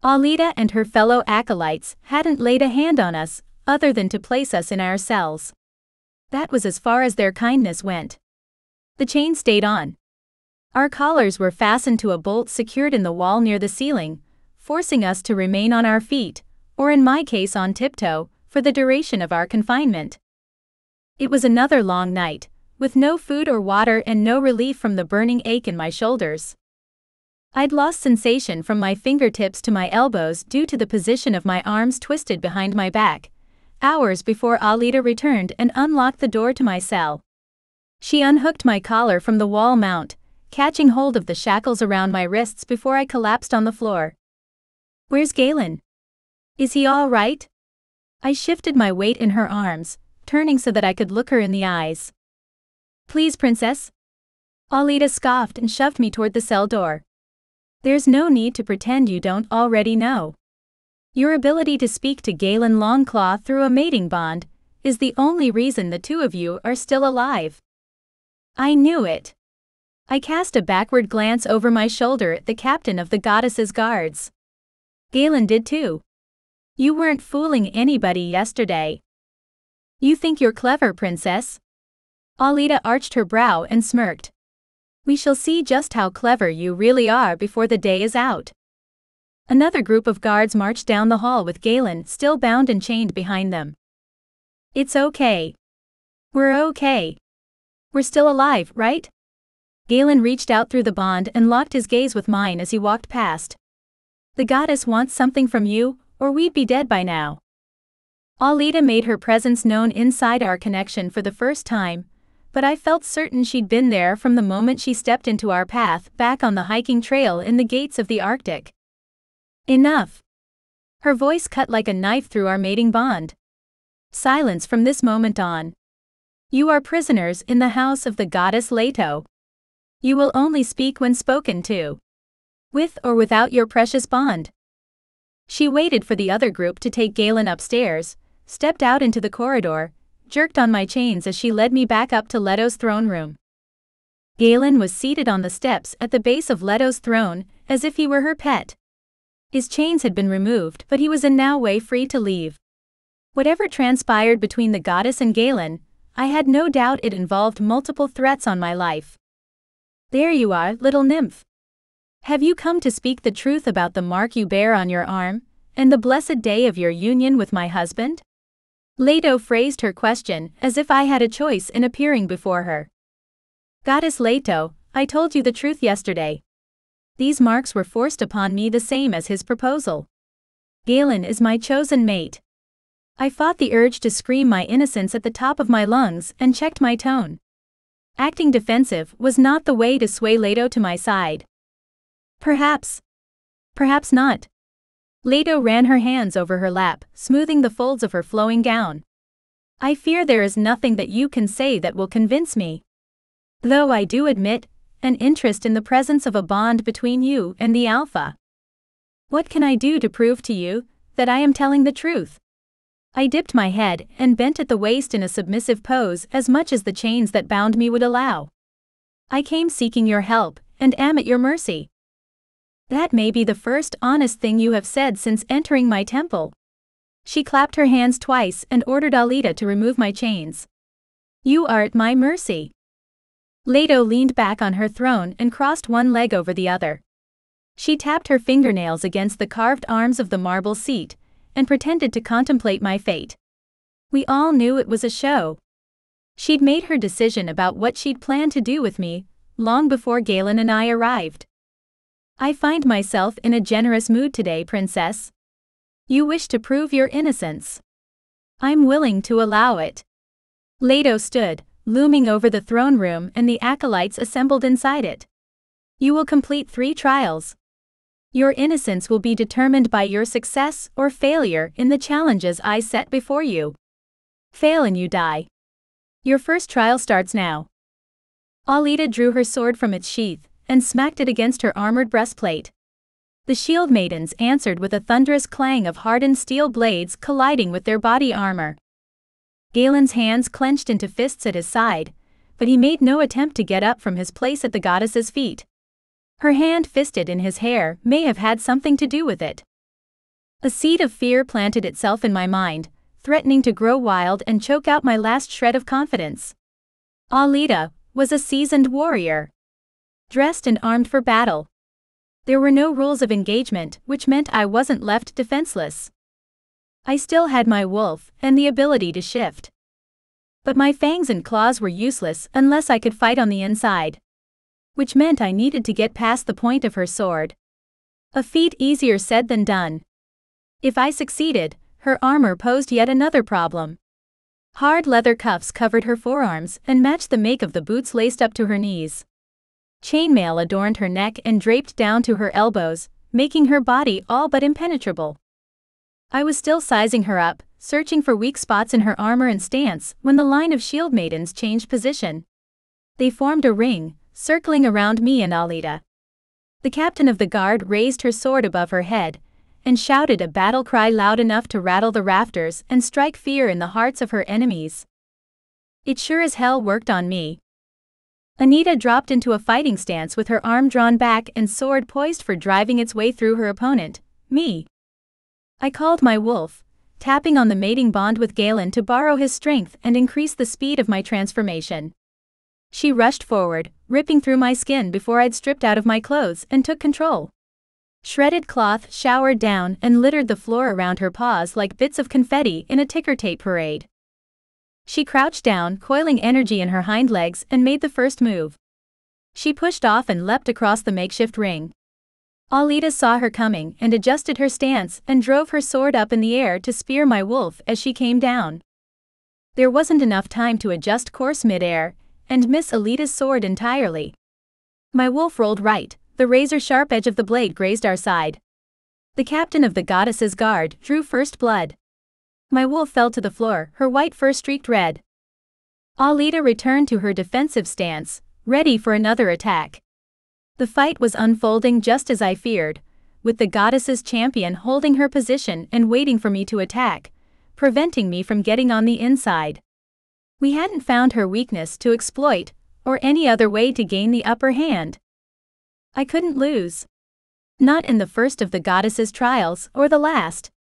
Alita and her fellow acolytes hadn't laid a hand on us, other than to place us in our cells. That was as far as their kindness went. The chain stayed on. Our collars were fastened to a bolt secured in the wall near the ceiling, forcing us to remain on our feet, or in my case on tiptoe, for the duration of our confinement. It was another long night, with no food or water and no relief from the burning ache in my shoulders. I'd lost sensation from my fingertips to my elbows due to the position of my arms twisted behind my back, hours before Alita returned and unlocked the door to my cell. She unhooked my collar from the wall mount, catching hold of the shackles around my wrists before I collapsed on the floor. "Where's Galen? Is he all right?" I shifted my weight in her arms, turning so that I could look her in the eyes. "Please, princess." Alita scoffed and shoved me toward the cell door. "There's no need to pretend you don't already know. Your ability to speak to Galen Longclaw through a mating bond is the only reason the two of you are still alive." I knew it. I cast a backward glance over my shoulder at the captain of the goddess's guards. Galen did too. "You weren't fooling anybody yesterday." "You think you're clever, princess?" Alita arched her brow and smirked. "We shall see just how clever you really are before the day is out." Another group of guards marched down the hall with Galen still bound and chained behind them. "It's okay. We're okay. We're still alive, right?" Galen reached out through the bond and locked his gaze with mine as he walked past. "The goddess wants something from you, or we'd be dead by now." Alita made her presence known inside our connection for the first time, but I felt certain she'd been there from the moment she stepped into our path back on the hiking trail in the gates of the Arctic. "Enough." Her voice cut like a knife through our mating bond. "Silence from this moment on. You are prisoners in the house of the goddess Leto. You will only speak when spoken to. With or without your precious bond." She waited for the other group to take Galen upstairs, stepped out into the corridor, jerked on my chains as she led me back up to Leto's throne room. Galen was seated on the steps at the base of Leto's throne, as if he were her pet. His chains had been removed, but he was in no way free to leave. Whatever transpired between the goddess and Galen, I had no doubt it involved multiple threats on my life. There you are, little nymph. Have you come to speak the truth about the mark you bear on your arm, and the blessed day of your union with my husband? Leto phrased her question as if I had a choice in appearing before her. Goddess Leto, I told you the truth yesterday. These marks were forced upon me the same as his proposal. Galen is my chosen mate. I fought the urge to scream my innocence at the top of my lungs and checked my tone. Acting defensive was not the way to sway Leto to my side. Perhaps not. Leto ran her hands over her lap, smoothing the folds of her flowing gown. I fear there is nothing that you can say that will convince me. Though I do admit an interest in the presence of a bond between you and the Alpha. What can I do to prove to you that I am telling the truth? I dipped my head and bent at the waist in a submissive pose as much as the chains that bound me would allow. I came seeking your help and am at your mercy. That may be the first honest thing you have said since entering my temple. She clapped her hands twice and ordered Alita to remove my chains. You are at my mercy. Leto leaned back on her throne and crossed one leg over the other. She tapped her fingernails against the carved arms of the marble seat and pretended to contemplate my fate. We all knew it was a show. She'd made her decision about what she'd planned to do with me long before Galen and I arrived. I find myself in a generous mood today, Princess. You wish to prove your innocence. I'm willing to allow it. Leto stood, looming over the throne room and the acolytes assembled inside it. You will complete 3 trials. Your innocence will be determined by your success or failure in the challenges I set before you. Fail and you die. Your first trial starts now. Alita drew her sword from its sheath and smacked it against her armored breastplate. The shield maidens answered with a thunderous clang of hardened steel blades colliding with their body armor. Galen's hands clenched into fists at his side, but he made no attempt to get up from his place at the goddess's feet. Her hand fisted in his hair may have had something to do with it. A seed of fear planted itself in my mind, threatening to grow wild and choke out my last shred of confidence. Alita was a seasoned warrior, dressed and armed for battle. There were no rules of engagement, which meant I wasn't left defenseless. I still had my wolf and the ability to shift. But my fangs and claws were useless unless I could fight on the inside. Which meant I needed to get past the point of her sword. A feat easier said than done. If I succeeded, her armor posed yet another problem. Hard leather cuffs covered her forearms and matched the make of the boots laced up to her knees. Chainmail adorned her neck and draped down to her elbows, making her body all but impenetrable. I was still sizing her up, searching for weak spots in her armor and stance, when the line of shield maidens changed position. They formed a ring, circling around me and Alita. The captain of the guard raised her sword above her head and shouted a battle cry loud enough to rattle the rafters and strike fear in the hearts of her enemies. It sure as hell worked on me. Anita dropped into a fighting stance with her arm drawn back and sword poised for driving its way through her opponent, me. I called my wolf, tapping on the mating bond with Galen to borrow his strength and increase the speed of my transformation. She rushed forward, ripping through my skin before I'd stripped out of my clothes and took control. Shredded cloth showered down and littered the floor around her paws like bits of confetti in a ticker tape parade. She crouched down, coiling energy in her hind legs, and made the first move. She pushed off and leapt across the makeshift ring. Alita saw her coming and adjusted her stance and drove her sword up in the air to spear my wolf as she came down. There wasn't enough time to adjust course mid-air and miss Alita's sword entirely. My wolf rolled right, the razor-sharp edge of the blade grazed our side. The captain of the goddess's guard drew first blood. My wolf fell to the floor, her white fur streaked red. Alita returned to her defensive stance, ready for another attack. The fight was unfolding just as I feared, with the goddess's champion holding her position and waiting for me to attack, preventing me from getting on the inside. We hadn't found her weakness to exploit, or any other way to gain the upper hand. I couldn't lose. Not in the first of the goddess's trials or the last.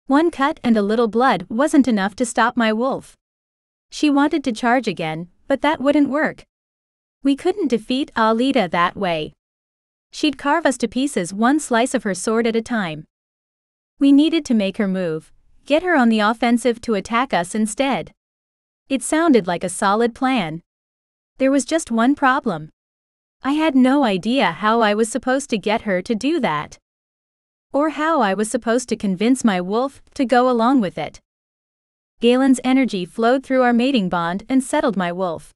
One cut and a little blood wasn't enough to stop my wolf. She wanted to charge again, but that wouldn't work. We couldn't defeat Alita that way. She'd carve us to pieces one slice of her sword at a time. We needed to make her move, get her on the offensive to attack us instead. It sounded like a solid plan. There was just one problem. I had no idea how I was supposed to get her to do that. Or how I was supposed to convince my wolf to go along with it. Galen's energy flowed through our mating bond and settled my wolf.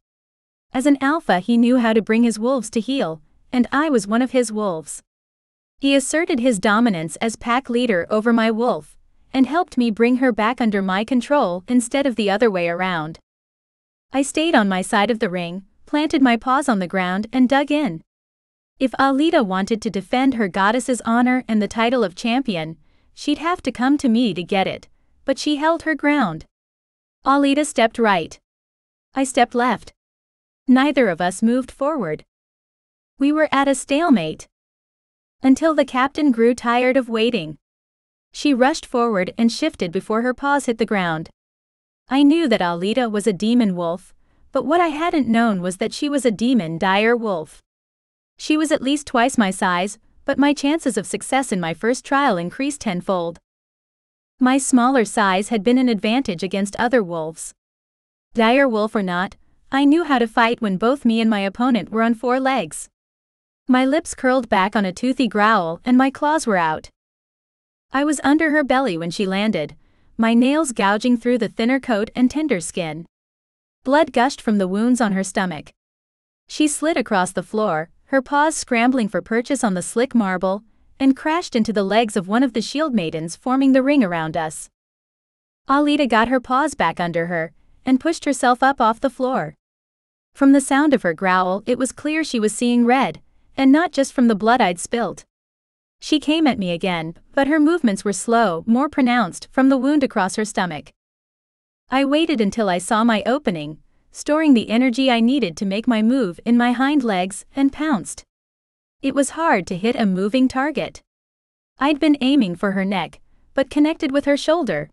As an alpha, he knew how to bring his wolves to heel, and I was one of his wolves. He asserted his dominance as pack leader over my wolf, and helped me bring her back under my control instead of the other way around. I stayed on my side of the ring, planted my paws on the ground and dug in. If Alita wanted to defend her goddess's honor and the title of champion, she'd have to come to me to get it, but she held her ground. Alita stepped right. I stepped left. Neither of us moved forward. We were at a stalemate. Until the captain grew tired of waiting. She rushed forward and shifted before her paws hit the ground. I knew that Alita was a demon wolf, but what I hadn't known was that she was a demon dire wolf. She was at least twice my size, but my chances of success in my first trial increased tenfold. My smaller size had been an advantage against other wolves. Dire wolf or not, I knew how to fight when both me and my opponent were on 4 legs. My lips curled back on a toothy growl and my claws were out. I was under her belly when she landed, my nails gouging through the thinner coat and tender skin. Blood gushed from the wounds on her stomach. She slid across the floor, her paws scrambling for purchase on the slick marble, and crashed into the legs of one of the shield maidens forming the ring around us. Alita got her paws back under her, and pushed herself up off the floor. From the sound of her growl, it was clear she was seeing red, and not just from the blood I'd spilt. She came at me again, but her movements were slow, more pronounced, from the wound across her stomach. I waited until I saw my opening, storing the energy I needed to make my move in my hind legs, and pounced. It was hard to hit a moving target. I'd been aiming for her neck, but connected with her shoulder.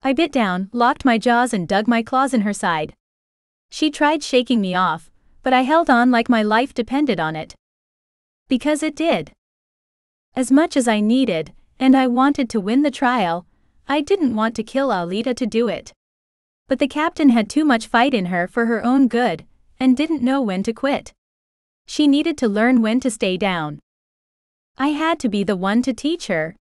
I bit down, locked my jaws and dug my claws in her side. She tried shaking me off, but I held on like my life depended on it. Because it did. As much as I needed, and I wanted to win the trial, I didn't want to kill Alita to do it. But the captain had too much fight in her for her own good, and didn't know when to quit. She needed to learn when to stay down. I had to be the one to teach her.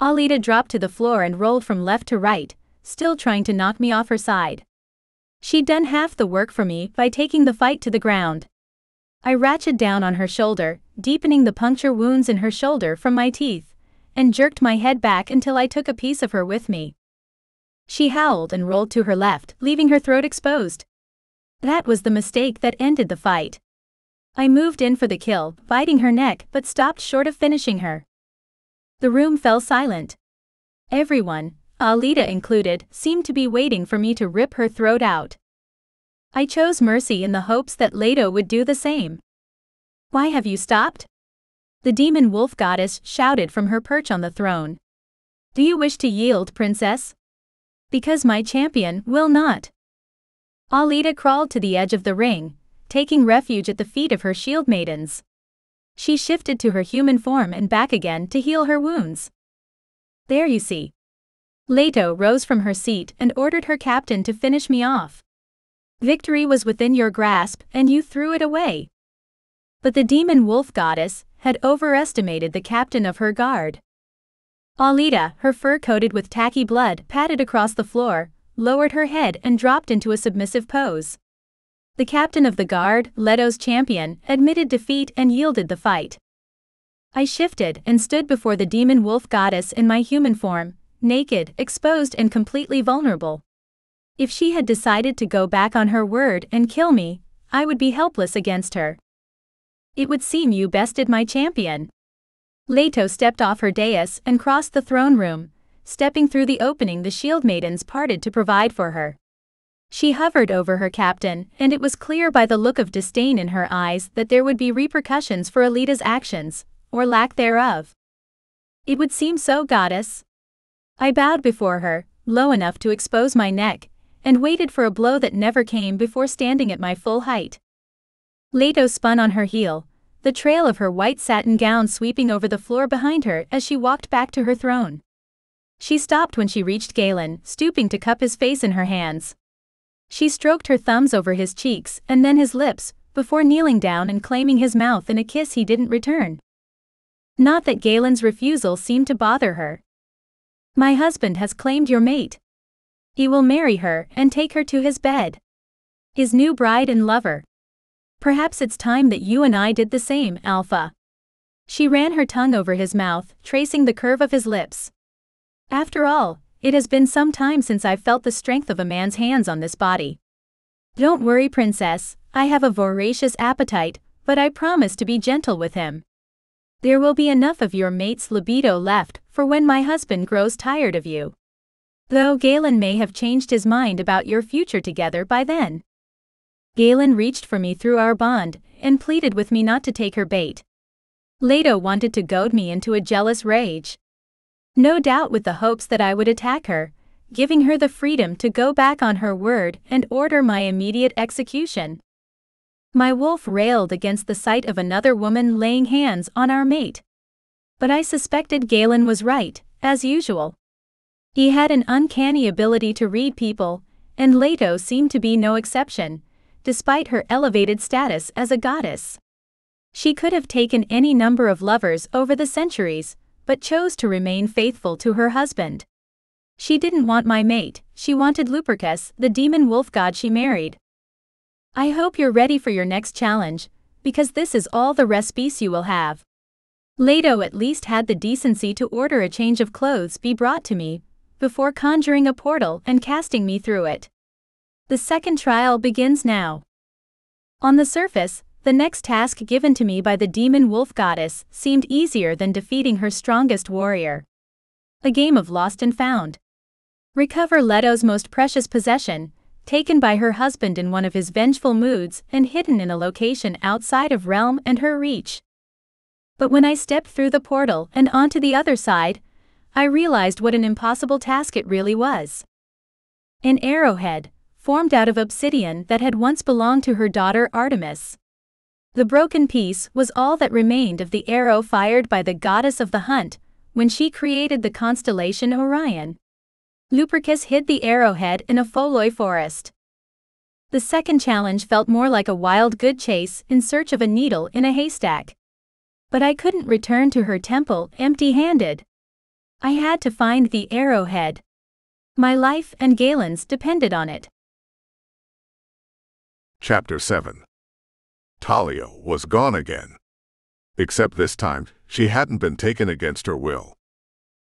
Alita dropped to the floor and rolled from left to right, still trying to knock me off her side. She'd done half the work for me by taking the fight to the ground. I ratcheted down on her shoulder, deepening the puncture wounds in her shoulder from my teeth, and jerked my head back until I took a piece of her with me. She howled and rolled to her left, leaving her throat exposed. That was the mistake that ended the fight. I moved in for the kill, biting her neck, but stopped short of finishing her. The room fell silent. Everyone, Alita included, seemed to be waiting for me to rip her throat out. I chose mercy in the hopes that Leto would do the same. "Why have you stopped?" The demon wolf goddess shouted from her perch on the throne. "Do you wish to yield, princess?" "Because my champion will not." Alita crawled to the edge of the ring, taking refuge at the feet of her shield maidens. She shifted to her human form and back again to heal her wounds. "There you see." Leto rose from her seat and ordered her captain to finish me off. "Victory was within your grasp and you threw it away." But the demon wolf goddess had overestimated the captain of her guard. Alita, her fur coated with tacky blood, padded across the floor, lowered her head and dropped into a submissive pose. The captain of the guard, Leto's champion, admitted defeat and yielded the fight. I shifted and stood before the demon wolf goddess in my human form, naked, exposed and completely vulnerable. If she had decided to go back on her word and kill me, I would be helpless against her. It would seem you bested my champion. Leto stepped off her dais and crossed the throne room, stepping through the opening the shield maidens parted to provide for her. She hovered over her captain, and it was clear by the look of disdain in her eyes that there would be repercussions for Alita's actions, or lack thereof. It would seem so, goddess. I bowed before her, low enough to expose my neck, and waited for a blow that never came before standing at my full height. Leto spun on her heel, the trail of her white satin gown sweeping over the floor behind her as she walked back to her throne. She stopped when she reached Galen, stooping to cup his face in her hands. She stroked her thumbs over his cheeks and then his lips, before kneeling down and claiming his mouth in a kiss he didn't return. Not that Galen's refusal seemed to bother her. "My husband has claimed your mate. He will marry her and take her to his bed. His new bride and lover. Perhaps it's time that you and I did the same, Alpha." She ran her tongue over his mouth, tracing the curve of his lips. "After all, it has been some time since I've felt the strength of a man's hands on this body. Don't worry, princess, I have a voracious appetite, but I promise to be gentle with him. There will be enough of your mate's libido left for when my husband grows tired of you. Though Galen may have changed his mind about your future together by then." Galen reached for me through our bond and pleaded with me not to take her bait. Leto wanted to goad me into a jealous rage. No doubt with the hopes that I would attack her, giving her the freedom to go back on her word and order my immediate execution. My wolf railed against the sight of another woman laying hands on our mate. But I suspected Galen was right, as usual. He had an uncanny ability to read people, and Leto seemed to be no exception, despite her elevated status as a goddess. She could have taken any number of lovers over the centuries, but chose to remain faithful to her husband. She didn't want my mate, she wanted Lupercus, the demon wolf god she married. "I hope you're ready for your next challenge, because this is all the respite you will have." Leto at least had the decency to order a change of clothes be brought to me, before conjuring a portal and casting me through it. The second trial begins now. On the surface, the next task given to me by the demon wolf goddess seemed easier than defeating her strongest warrior. A game of lost and found. Recover Leto's most precious possession, taken by her husband in one of his vengeful moods and hidden in a location outside of realm and her reach. But when I stepped through the portal and onto the other side, I realized what an impossible task it really was. An arrowhead, formed out of obsidian that had once belonged to her daughter Artemis. The broken piece was all that remained of the arrow fired by the goddess of the hunt when she created the constellation Orion. Lupercus hid the arrowhead in a foloi forest. The second challenge felt more like a wild goose chase in search of a needle in a haystack. But I couldn't return to her temple empty-handed. I had to find the arrowhead. My life and Galen's depended on it. Chapter 7. Talia was gone again. Except this time, she hadn't been taken against her will.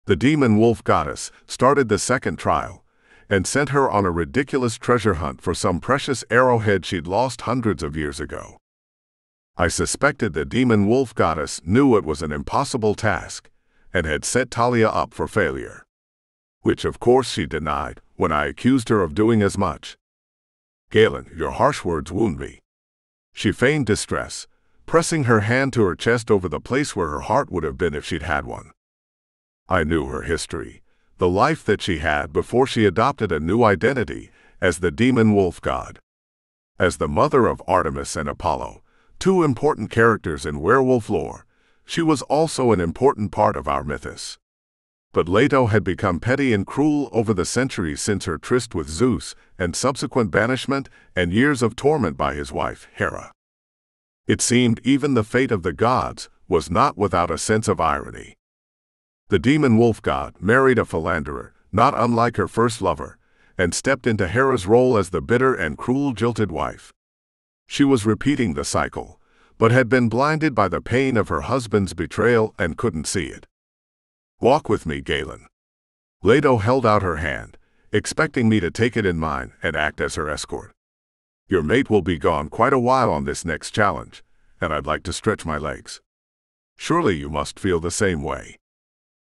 The demon wolf goddess started the second trial, and sent her on a ridiculous treasure hunt for some precious arrowhead she'd lost hundreds of years ago. I suspected the demon wolf goddess knew it was an impossible task, and had set Talia up for failure. Which of course she denied when I accused her of doing as much. "Galen, your harsh words wound me." She feigned distress, pressing her hand to her chest over the place where her heart would have been if she'd had one. I knew her history, the life that she had before she adopted a new identity as the demon wolf god. As the mother of Artemis and Apollo, two important characters in werewolf lore, she was also an important part of our mythos. But Leto had become petty and cruel over the centuries since her tryst with Zeus and subsequent banishment and years of torment by his wife, Hera. It seemed even the fate of the gods was not without a sense of irony. The demon wolf god married a philanderer, not unlike her first lover, and stepped into Hera's role as the bitter and cruel jilted wife. She was repeating the cycle, but had been blinded by the pain of her husband's betrayal and couldn't see it. "Walk with me, Galen." Leto held out her hand, expecting me to take it in mine and act as her escort. "Your mate will be gone quite a while on this next challenge, and I'd like to stretch my legs. Surely you must feel the same way.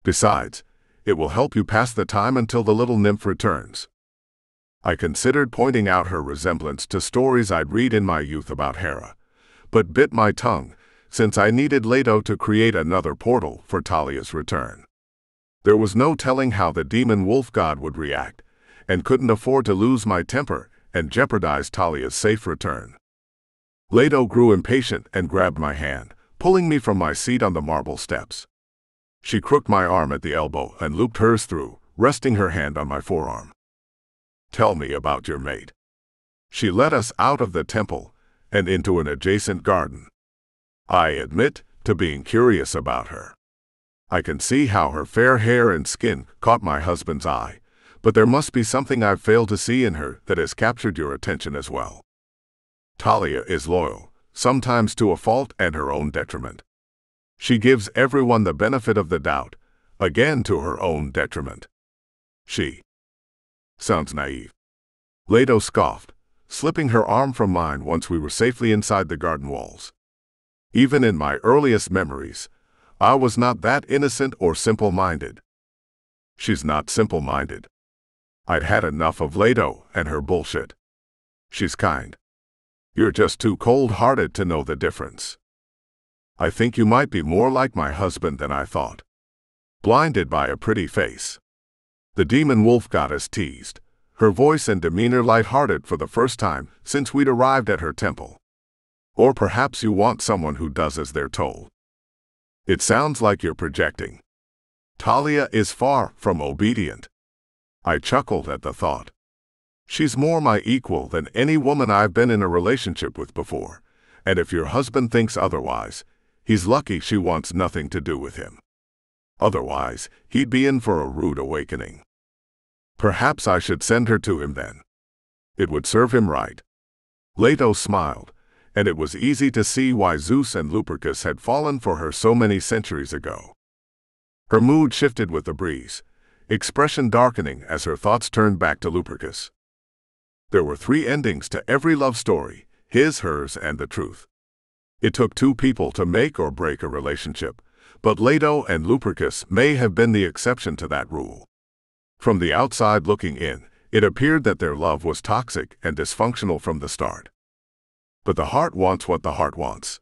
Besides, it will help you pass the time until the little nymph returns." I considered pointing out her resemblance to stories I'd read in my youth about Hera, but bit my tongue, since I needed Leto to create another portal for Talia's return. There was no telling how the demon wolf god would react, and couldn't afford to lose my temper and jeopardize Talia's safe return. Leto grew impatient and grabbed my hand, pulling me from my seat on the marble steps. She crooked my arm at the elbow and looped hers through, resting her hand on my forearm. "Tell me about your mate." She led us out of the temple and into an adjacent garden. I admit to being curious about her. I can see how her fair hair and skin caught my husband's eye, but there must be something I've failed to see in her that has captured your attention as well. Talia is loyal, sometimes to a fault and her own detriment. She gives everyone the benefit of the doubt, again to her own detriment. She sounds naive. Leto scoffed, slipping her arm from mine once we were safely inside the garden walls. Even in my earliest memories, I was not that innocent or simple-minded. She's not simple-minded. I'd had enough of Leto and her bullshit. She's kind. You're just too cold-hearted to know the difference. I think you might be more like my husband than I thought. Blinded by a pretty face. The demon wolf goddess teased, her voice and demeanor light-hearted for the first time since we'd arrived at her temple. Or perhaps you want someone who does as they're told. It sounds like you're projecting. Talia is far from obedient. I chuckled at the thought. She's more my equal than any woman I've been in a relationship with before, and if your husband thinks otherwise, he's lucky she wants nothing to do with him. Otherwise, he'd be in for a rude awakening. Perhaps I should send her to him then. It would serve him right. Leto smiled, and it was easy to see why Zeus and Lupercus had fallen for her so many centuries ago. Her mood shifted with the breeze, expression darkening as her thoughts turned back to Lupercus. There were 3 endings to every love story, his, hers, and the truth. It took 2 people to make or break a relationship, but Leto and Lupercus may have been the exception to that rule. From the outside looking in, it appeared that their love was toxic and dysfunctional from the start. But the heart wants what the heart wants.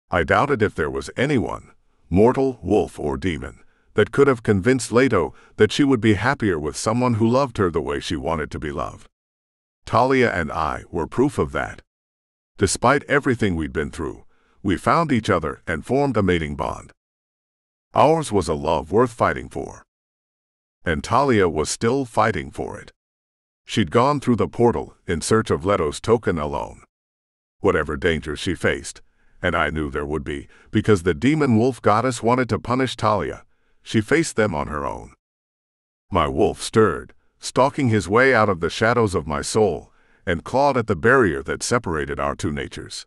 I doubted if there was anyone, mortal, wolf, or demon, that could have convinced Leto that she would be happier with someone who loved her the way she wanted to be loved. Talia and I were proof of that. Despite everything we'd been through, we found each other and formed a mating bond. Ours was a love worth fighting for. And Talia was still fighting for it. She'd gone through the portal in search of Leto's token alone. Whatever dangers she faced, and I knew there would be, because the demon wolf goddess wanted to punish Talia, she faced them on her own. My wolf stirred, stalking his way out of the shadows of my soul, and clawed at the barrier that separated our 2 natures.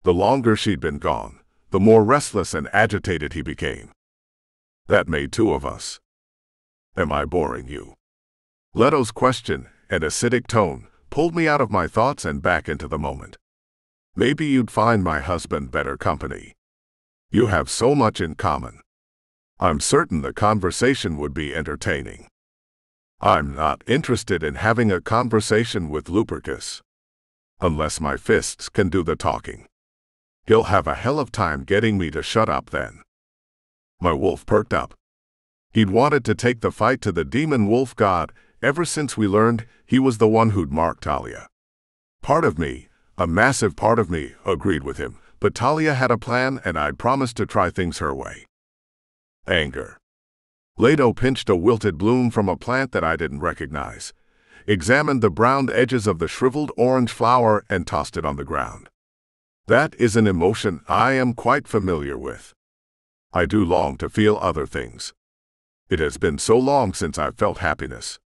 The longer she'd been gone, the more restless and agitated he became. That made 2 of us. Am I boring you? Leto's question and acidic tone pulled me out of my thoughts and back into the moment. Maybe you'd find my husband better company. You have so much in common. I'm certain the conversation would be entertaining. I'm not interested in having a conversation with Lupercus. Unless my fists can do the talking. He'll have a hell of time getting me to shut up then. My wolf perked up. He'd wanted to take the fight to the demon wolf god ever since we learned he was the one who'd marked Talia. Part of me, a massive part of me, agreed with him, but Talia had a plan and I'd promised to try things her way. Anger. Leto pinched a wilted bloom from a plant that I didn't recognize, examined the browned edges of the shriveled orange flower and tossed it on the ground. That is an emotion I am quite familiar with. I do long to feel other things. It has been so long since I've felt happiness.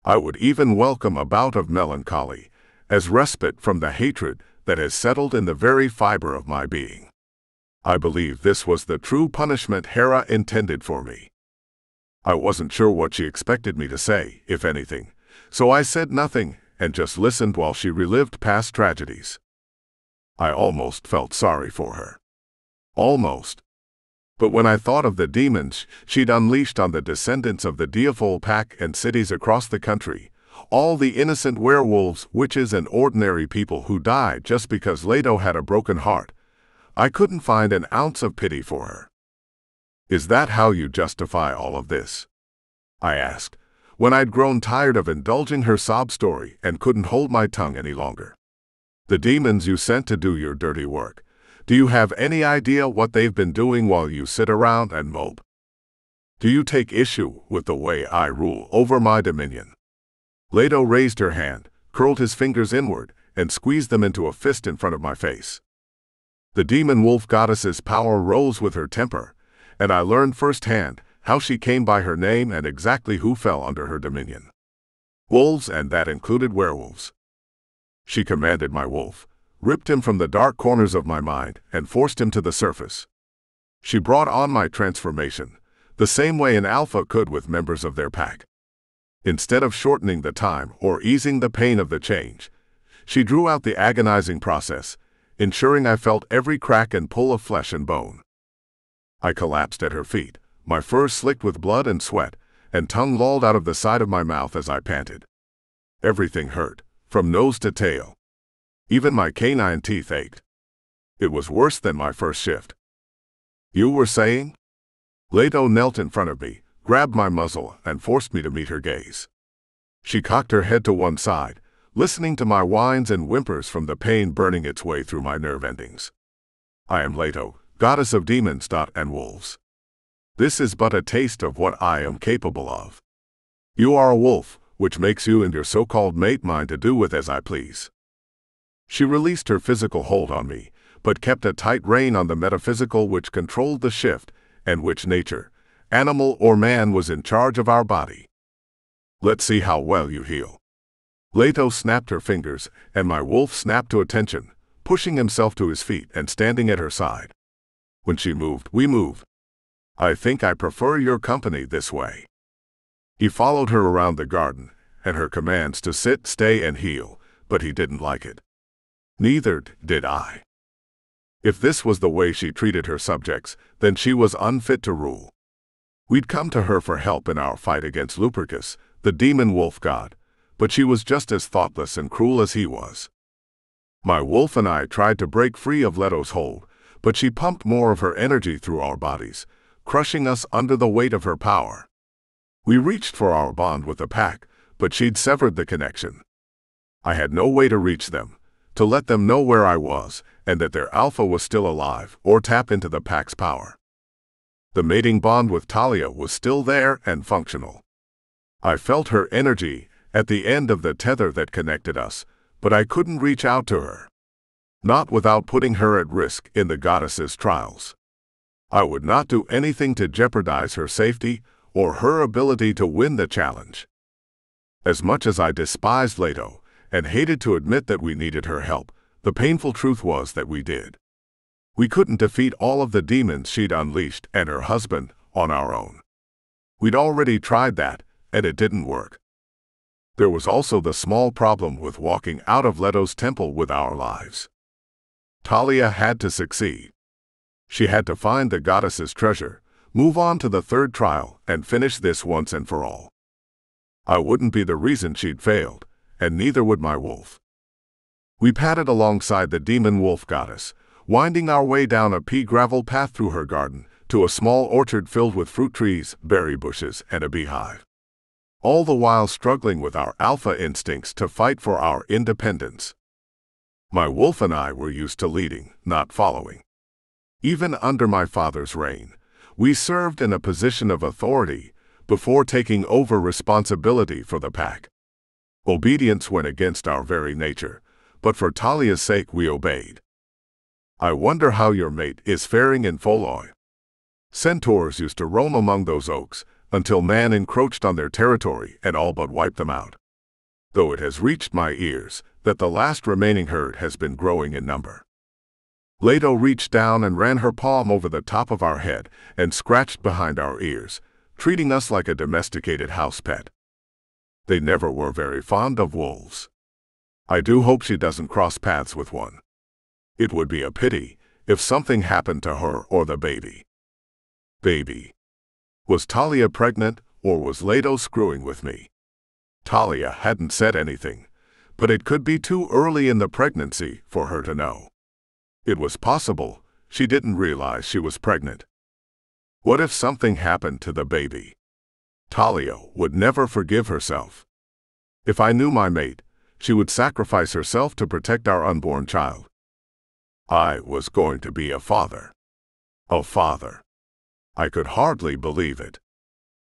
I would even welcome a bout of melancholy, as respite from the hatred that has settled in the very fiber of my being. I believe this was the true punishment Hera intended for me. I wasn't sure what she expected me to say, if anything, so I said nothing and just listened while she relived past tragedies. I almost felt sorry for her. Almost. But when I thought of the demons she'd unleashed on the descendants of the Deafol pack and cities across the country, all the innocent werewolves, witches, and ordinary people who died just because Leto had a broken heart, I couldn't find an ounce of pity for her. Is that how you justify all of this? I asked, when I'd grown tired of indulging her sob story and couldn't hold my tongue any longer. The demons you sent to do your dirty work. Do you have any idea what they've been doing while you sit around and mope? Do you take issue with the way I rule over my dominion? Leto raised her hand, curled his fingers inward, and squeezed them into a fist in front of my face. The demon wolf goddess's power rose with her temper, and I learned firsthand how she came by her name and exactly who fell under her dominion. Wolves, and that included werewolves. She commanded my wolf, ripped him from the dark corners of my mind, and forced him to the surface. She brought on my transformation, the same way an alpha could with members of their pack. Instead of shortening the time or easing the pain of the change, she drew out the agonizing process, ensuring I felt every crack and pull of flesh and bone. I collapsed at her feet, my fur slicked with blood and sweat, and tongue lolled out of the side of my mouth as I panted. Everything hurt, from nose to tail. Even my canine teeth ached. It was worse than my first shift. You were saying? Leto knelt in front of me, grabbed my muzzle, and forced me to meet her gaze. She cocked her head to one side, listening to my whines and whimpers from the pain burning its way through my nerve endings. I am Leto, goddess of demons and wolves. This is but a taste of what I am capable of. You are a wolf, which makes you and your so-called mate mine to do with as I please. She released her physical hold on me, but kept a tight rein on the metaphysical which controlled the shift, and which nature, animal or man, was in charge of our body. Let's see how well you heal. Leto snapped her fingers, and my wolf snapped to attention, pushing himself to his feet and standing at her side. When she moved, we moved. I think I prefer your company this way. He followed her around the garden, and her commands to sit, stay, and heal, but he didn't like it. Neither did I. If this was the way she treated her subjects, then she was unfit to rule. We'd come to her for help in our fight against Lupercus, the demon wolf god, but she was just as thoughtless and cruel as he was. My wolf and I tried to break free of Leto's hold, but she pumped more of her energy through our bodies, crushing us under the weight of her power. We reached for our bond with the pack, but she'd severed the connection. I had no way to reach them, to let them know where I was, and that their alpha was still alive, or tap into the pack's power. The mating bond with Talia was still there and functional. I felt her energy at the end of the tether that connected us, but I couldn't reach out to her. Not without putting her at risk in the goddess's trials. I would not do anything to jeopardize her safety or her ability to win the challenge. As much as I despised Leto and hated to admit that we needed her help, the painful truth was that we did. We couldn't defeat all of the demons she'd unleashed and her husband on our own. We'd already tried that, and it didn't work. There was also the small problem with walking out of Leto's temple with our lives. Talia had to succeed. She had to find the goddess's treasure, move on to the third trial, and finish this once and for all. I wouldn't be the reason she'd failed, and neither would my wolf. We padded alongside the demon wolf goddess, winding our way down a pea-gravel path through her garden to a small orchard filled with fruit trees, berry bushes, and a beehive. All the while struggling with our alpha instincts to fight for our independence. My wolf and I were used to leading, not following. Even under my father's reign, we served in a position of authority before taking over responsibility for the pack. Obedience went against our very nature, but for Talia's sake we obeyed. I wonder how your mate is faring in Foloi. Centaurs used to roam among those oaks until man encroached on their territory and all but wiped them out. Though it has reached my ears that the last remaining herd has been growing in number. Leto reached down and ran her palm over the top of our head and scratched behind our ears, treating us like a domesticated house pet. They never were very fond of wolves. I do hope she doesn't cross paths with one. It would be a pity if something happened to her or the baby. Baby. Was Talia pregnant, or was Leto screwing with me? Talia hadn't said anything, but it could be too early in the pregnancy for her to know. It was possible she didn't realize she was pregnant. What if something happened to the baby? Talia would never forgive herself. If I knew my mate, she would sacrifice herself to protect our unborn child. I was going to be a father. A father. I could hardly believe it.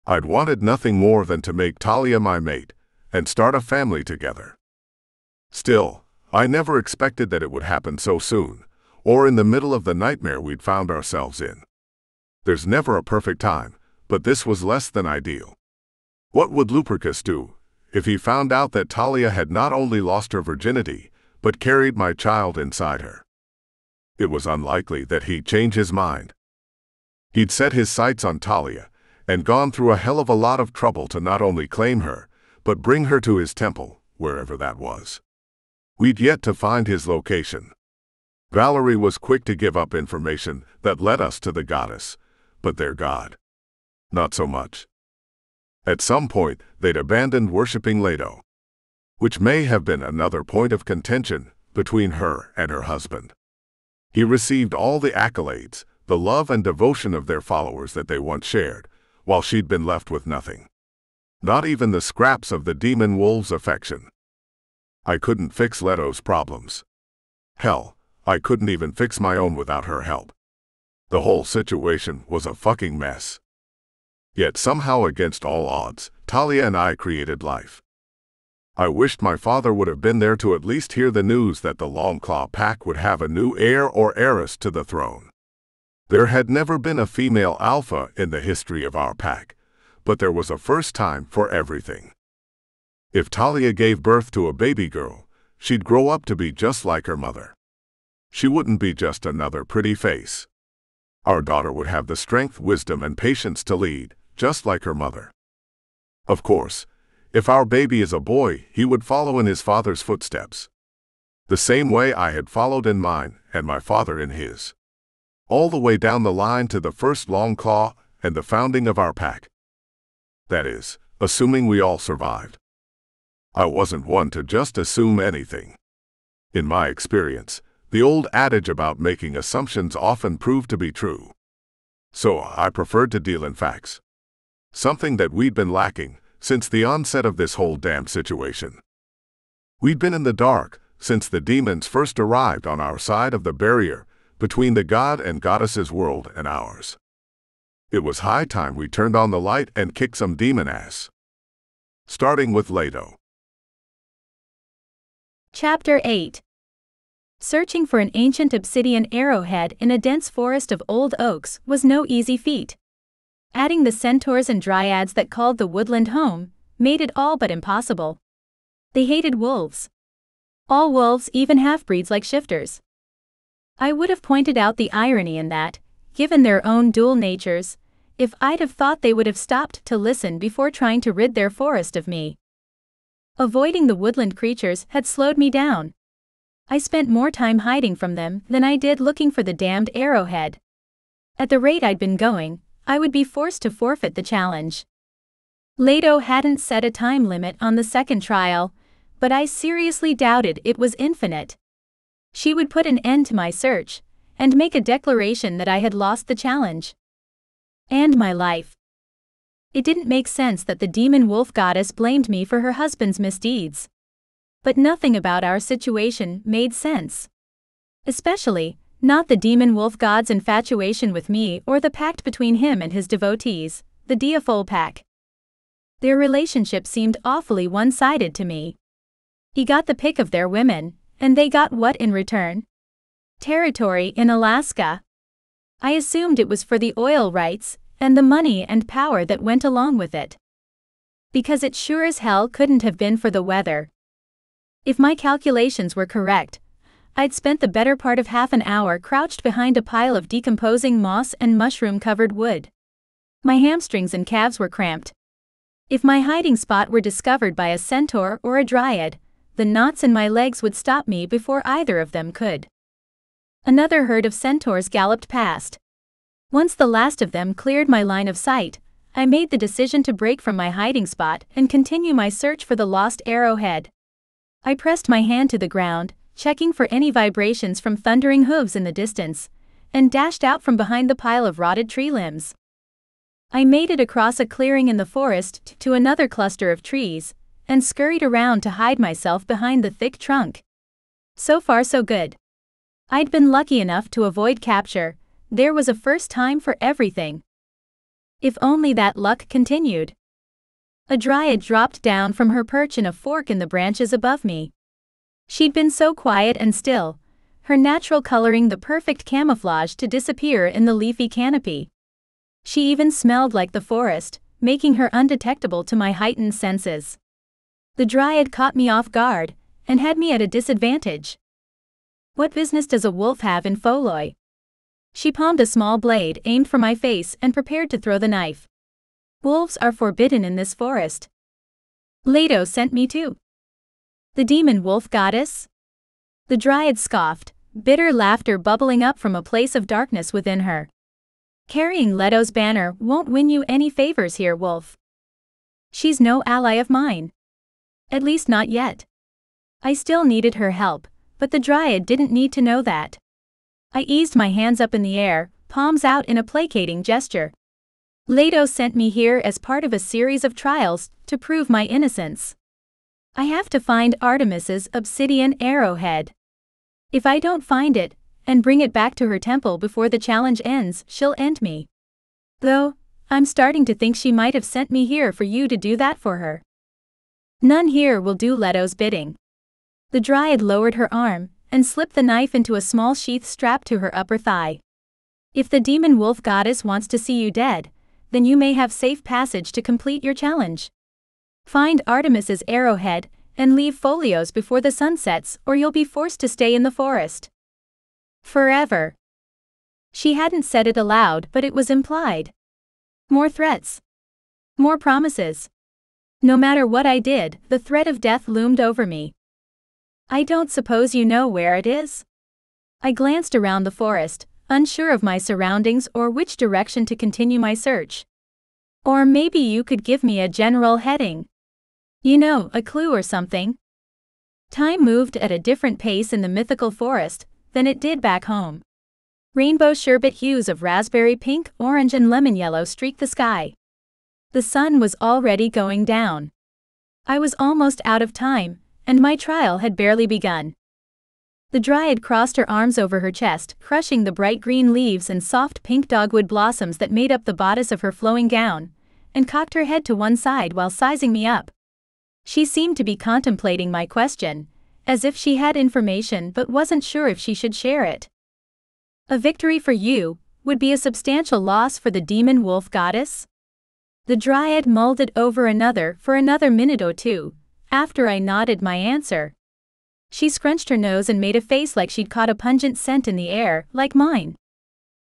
I'd wanted nothing more than to make Talia my mate and start a family together. Still, I never expected that it would happen so soon, or in the middle of the nightmare we'd found ourselves in. There's never a perfect time, but this was less than ideal. What would Lupercus do if he found out that Talia had not only lost her virginity, but carried my child inside her? It was unlikely that he'd change his mind. He'd set his sights on Talia and gone through a hell of a lot of trouble to not only claim her, but bring her to his temple, wherever that was. We'd yet to find his location. Valerie was quick to give up information that led us to the goddess, but their god, not so much. At some point, they'd abandoned worshipping Leto, which may have been another point of contention between her and her husband. He received all the accolades, the love and devotion of their followers that they once shared, while she'd been left with nothing. Not even the scraps of the demon wolf's affection. I couldn't fix Leto's problems. Hell, I couldn't even fix my own without her help. The whole situation was a fucking mess. Yet somehow, against all odds, Talia and I created life. I wished my father would have been there to at least hear the news that the Longclaw pack would have a new heir or heiress to the throne. There had never been a female alpha in the history of our pack, but there was a first time for everything. If Talia gave birth to a baby girl, she'd grow up to be just like her mother. She wouldn't be just another pretty face. Our daughter would have the strength, wisdom, and patience to lead, just like her mother. Of course, if our baby is a boy, he would follow in his father's footsteps. The same way I had followed in mine and my father in his. All the way down the line to the first Longclaw and the founding of our pack. That is, assuming we all survived. I wasn't one to just assume anything. In my experience, the old adage about making assumptions often proved to be true. So I preferred to deal in facts. Something that we'd been lacking since the onset of this whole damn situation. We'd been in the dark since the demons first arrived on our side of the barrier between the god and goddess's world and ours. It was high time we turned on the light and kicked some demon ass. Starting with Leto. Chapter 8. Searching for an ancient obsidian arrowhead in a dense forest of old oaks was no easy feat. Adding the centaurs and dryads that called the woodland home made it all but impossible. They hated wolves. All wolves, even half-breeds like shifters. I would have pointed out the irony in that, given their own dual natures, if I'd have thought they would have stopped to listen before trying to rid their forest of me. Avoiding the woodland creatures had slowed me down. I spent more time hiding from them than I did looking for the damned arrowhead. At the rate I'd been going, I would be forced to forfeit the challenge. Leto hadn't set a time limit on the second trial, but I seriously doubted it was infinite. She would put an end to my search, and make a declaration that I had lost the challenge. And my life. It didn't make sense that the demon wolf goddess blamed me for her husband's misdeeds. But nothing about our situation made sense. Especially, not the demon wolf god's infatuation with me or the pact between him and his devotees, the Deafol pack. Their relationship seemed awfully one-sided to me. He got the pick of their women, and they got what in return? Territory in Alaska. I assumed it was for the oil rights and the money and power that went along with it. Because it sure as hell couldn't have been for the weather. If my calculations were correct, I'd spent the better part of half an hour crouched behind a pile of decomposing moss and mushroom-covered wood. My hamstrings and calves were cramped. If my hiding spot were discovered by a centaur or a dryad, the knots in my legs would stop me before either of them could. Another herd of centaurs galloped past. Once the last of them cleared my line of sight, I made the decision to break from my hiding spot and continue my search for the lost arrowhead. I pressed my hand to the ground, checking for any vibrations from thundering hooves in the distance, and dashed out from behind the pile of rotted tree limbs. I made it across a clearing in the forest to another cluster of trees, and scurried around to hide myself behind the thick trunk. So far so good. I'd been lucky enough to avoid capture. There was a first time for everything. If only that luck continued. A dryad dropped down from her perch in a fork in the branches above me. She'd been so quiet and still, her natural coloring the perfect camouflage to disappear in the leafy canopy. She even smelled like the forest, making her undetectable to my heightened senses. The dryad caught me off guard, and had me at a disadvantage. What business does a wolf have in Foloi? She palmed a small blade aimed for my face and prepared to throw the knife. Wolves are forbidden in this forest. Leto sent me to. The demon wolf goddess? The dryad scoffed, bitter laughter bubbling up from a place of darkness within her. Carrying Leto's banner won't win you any favors here, wolf. She's no ally of mine. At least not yet. I still needed her help, but the dryad didn't need to know that. I eased my hands up in the air, palms out in a placating gesture. Leto sent me here as part of a series of trials to prove my innocence. I have to find Artemis's obsidian arrowhead. If I don't find it, and bring it back to her temple before the challenge ends, she'll end me. Though, I'm starting to think she might have sent me here for you to do that for her. None here will do Leto's bidding. The dryad lowered her arm, and slipped the knife into a small sheath strapped to her upper thigh. If the demon wolf goddess wants to see you dead, then you may have safe passage to complete your challenge. Find Artemis's arrowhead, and leave Folios before the sun sets, or you'll be forced to stay in the forest. Forever. She hadn't said it aloud, but it was implied. More threats. More promises. No matter what I did, the threat of death loomed over me. I don't suppose you know where it is? I glanced around the forest, unsure of my surroundings or which direction to continue my search. Or maybe you could give me a general heading. You know, a clue or something. Time moved at a different pace in the mythical forest than it did back home. Rainbow sherbet hues of raspberry pink, orange and lemon yellow streaked the sky. The sun was already going down. I was almost out of time, and my trial had barely begun. The dryad crossed her arms over her chest, crushing the bright green leaves and soft pink dogwood blossoms that made up the bodice of her flowing gown, and cocked her head to one side while sizing me up. She seemed to be contemplating my question, as if she had information but wasn't sure if she should share it. A victory for you would be a substantial loss for the demon wolf goddess? The dryad mulled it over for another minute or two, after I nodded my answer. She scrunched her nose and made a face like she'd caught a pungent scent in the air, like mine.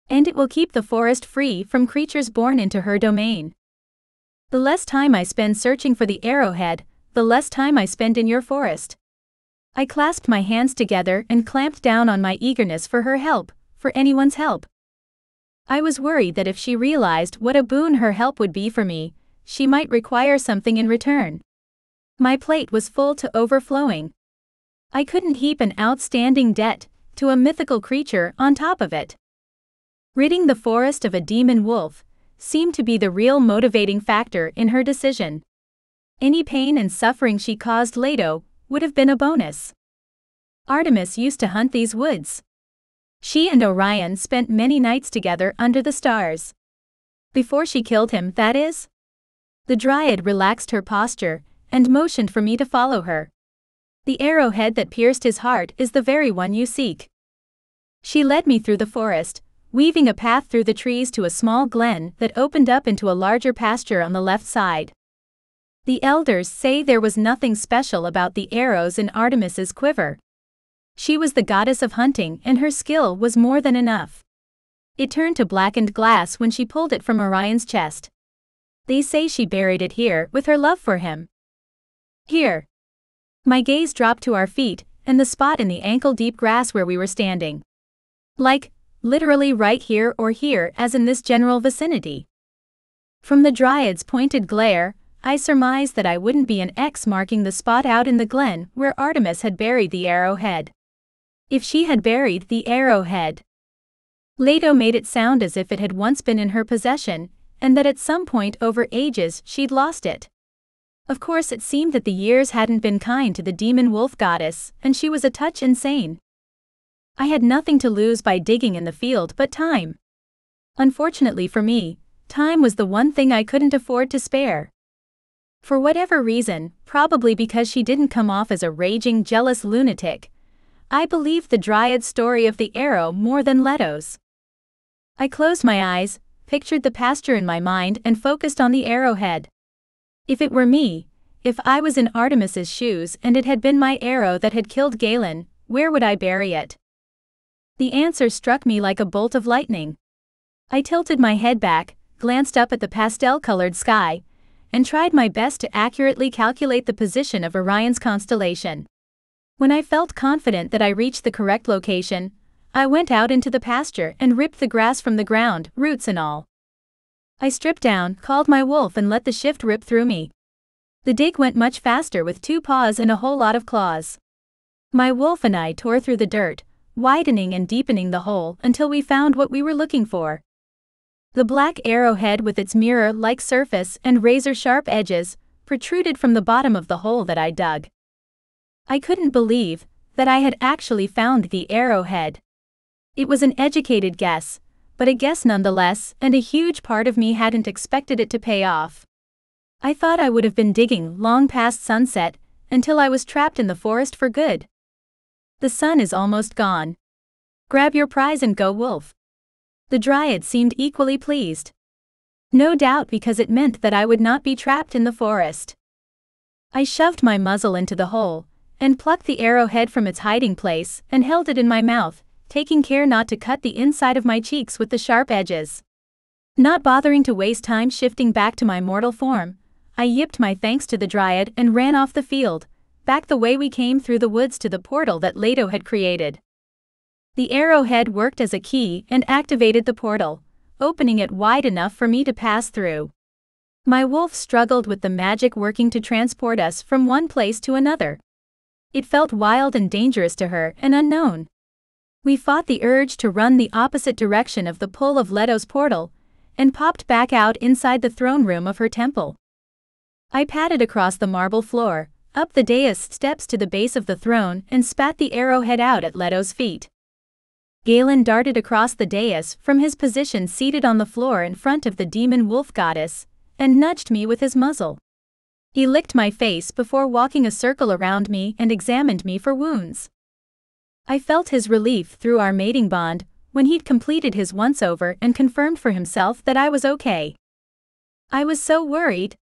And it will keep the forest free from creatures born into her domain. The less time I spend searching for the arrowhead, the less time I spend in your forest. I clasped my hands together and clamped down on my eagerness for her help, for anyone's help. I was worried that if she realized what a boon her help would be for me, she might require something in return. My plate was full to overflowing. I couldn't heap an outstanding debt to a mythical creature on top of it. Ridding the forest of a demon wolf seemed to be the real motivating factor in her decision. Any pain and suffering she caused Leto would have been a bonus. Artemis used to hunt these woods. She and Orion spent many nights together under the stars. Before she killed him, that is. The dryad relaxed her posture and motioned for me to follow her. The arrowhead that pierced his heart is the very one you seek. She led me through the forest, weaving a path through the trees to a small glen that opened up into a larger pasture on the left side. The elders say there was nothing special about the arrows in Artemis's quiver. She was the goddess of hunting and her skill was more than enough. It turned to blackened glass when she pulled it from Orion's chest. They say she buried it here with her love for him. Here. My gaze dropped to our feet and the spot in the ankle-deep grass where we were standing. Like, literally right here or here as in this general vicinity. From the dryad's pointed glare, I surmised that I wouldn't be an X marking the spot out in the glen where Artemis had buried the arrowhead. If she had buried the arrowhead. Leto made it sound as if it had once been in her possession, and that at some point over ages she'd lost it. Of course, it seemed that the years hadn't been kind to the demon wolf goddess, and she was a touch insane. I had nothing to lose by digging in the field but time. Unfortunately for me, time was the one thing I couldn't afford to spare. For whatever reason, probably because she didn't come off as a raging, jealous lunatic, I believed the Dryad's story of the arrow more than Leto's. I closed my eyes, pictured the pasture in my mind, and focused on the arrowhead. If it were me, if I was in Artemis's shoes and it had been my arrow that had killed Galen, where would I bury it? The answer struck me like a bolt of lightning. I tilted my head back, glanced up at the pastel-colored sky, and tried my best to accurately calculate the position of Orion's constellation. When I felt confident that I reached the correct location, I went out into the pasture and ripped the grass from the ground, roots and all. I stripped down, called my wolf, and let the shift rip through me. The dig went much faster with 2 paws and a whole lot of claws. My wolf and I tore through the dirt, widening and deepening the hole until we found what we were looking for. The black arrowhead with its mirror-like surface and razor-sharp edges protruded from the bottom of the hole that I dug. I couldn't believe that I had actually found the arrowhead. It was an educated guess, but a guess nonetheless, and a huge part of me hadn't expected it to pay off. I thought I would have been digging long past sunset, until I was trapped in the forest for good. The sun is almost gone. Grab your prize and go, wolf. The Dryad seemed equally pleased. No doubt because it meant that I would not be trapped in the forest. I shoved my muzzle into the hole, and plucked the arrowhead from its hiding place, and held it in my mouth, taking care not to cut the inside of my cheeks with the sharp edges. Not bothering to waste time shifting back to my mortal form, I yipped my thanks to the Dryad and ran off the field, back the way we came through the woods to the portal that Leto had created. The arrowhead worked as a key and activated the portal, opening it wide enough for me to pass through. My wolf struggled with the magic working to transport us from one place to another. It felt wild and dangerous to her and unknown. We fought the urge to run the opposite direction of the pull of Leto's portal, and popped back out inside the throne room of her temple. I padded across the marble floor, up the dais steps to the base of the throne, and spat the arrowhead out at Leto's feet. Galen darted across the dais from his position seated on the floor in front of the demon wolf goddess, and nudged me with his muzzle. He licked my face before walking a circle around me and examined me for wounds. I felt his relief through our mating bond when he'd completed his once-over and confirmed for himself that I was okay. I was so worried.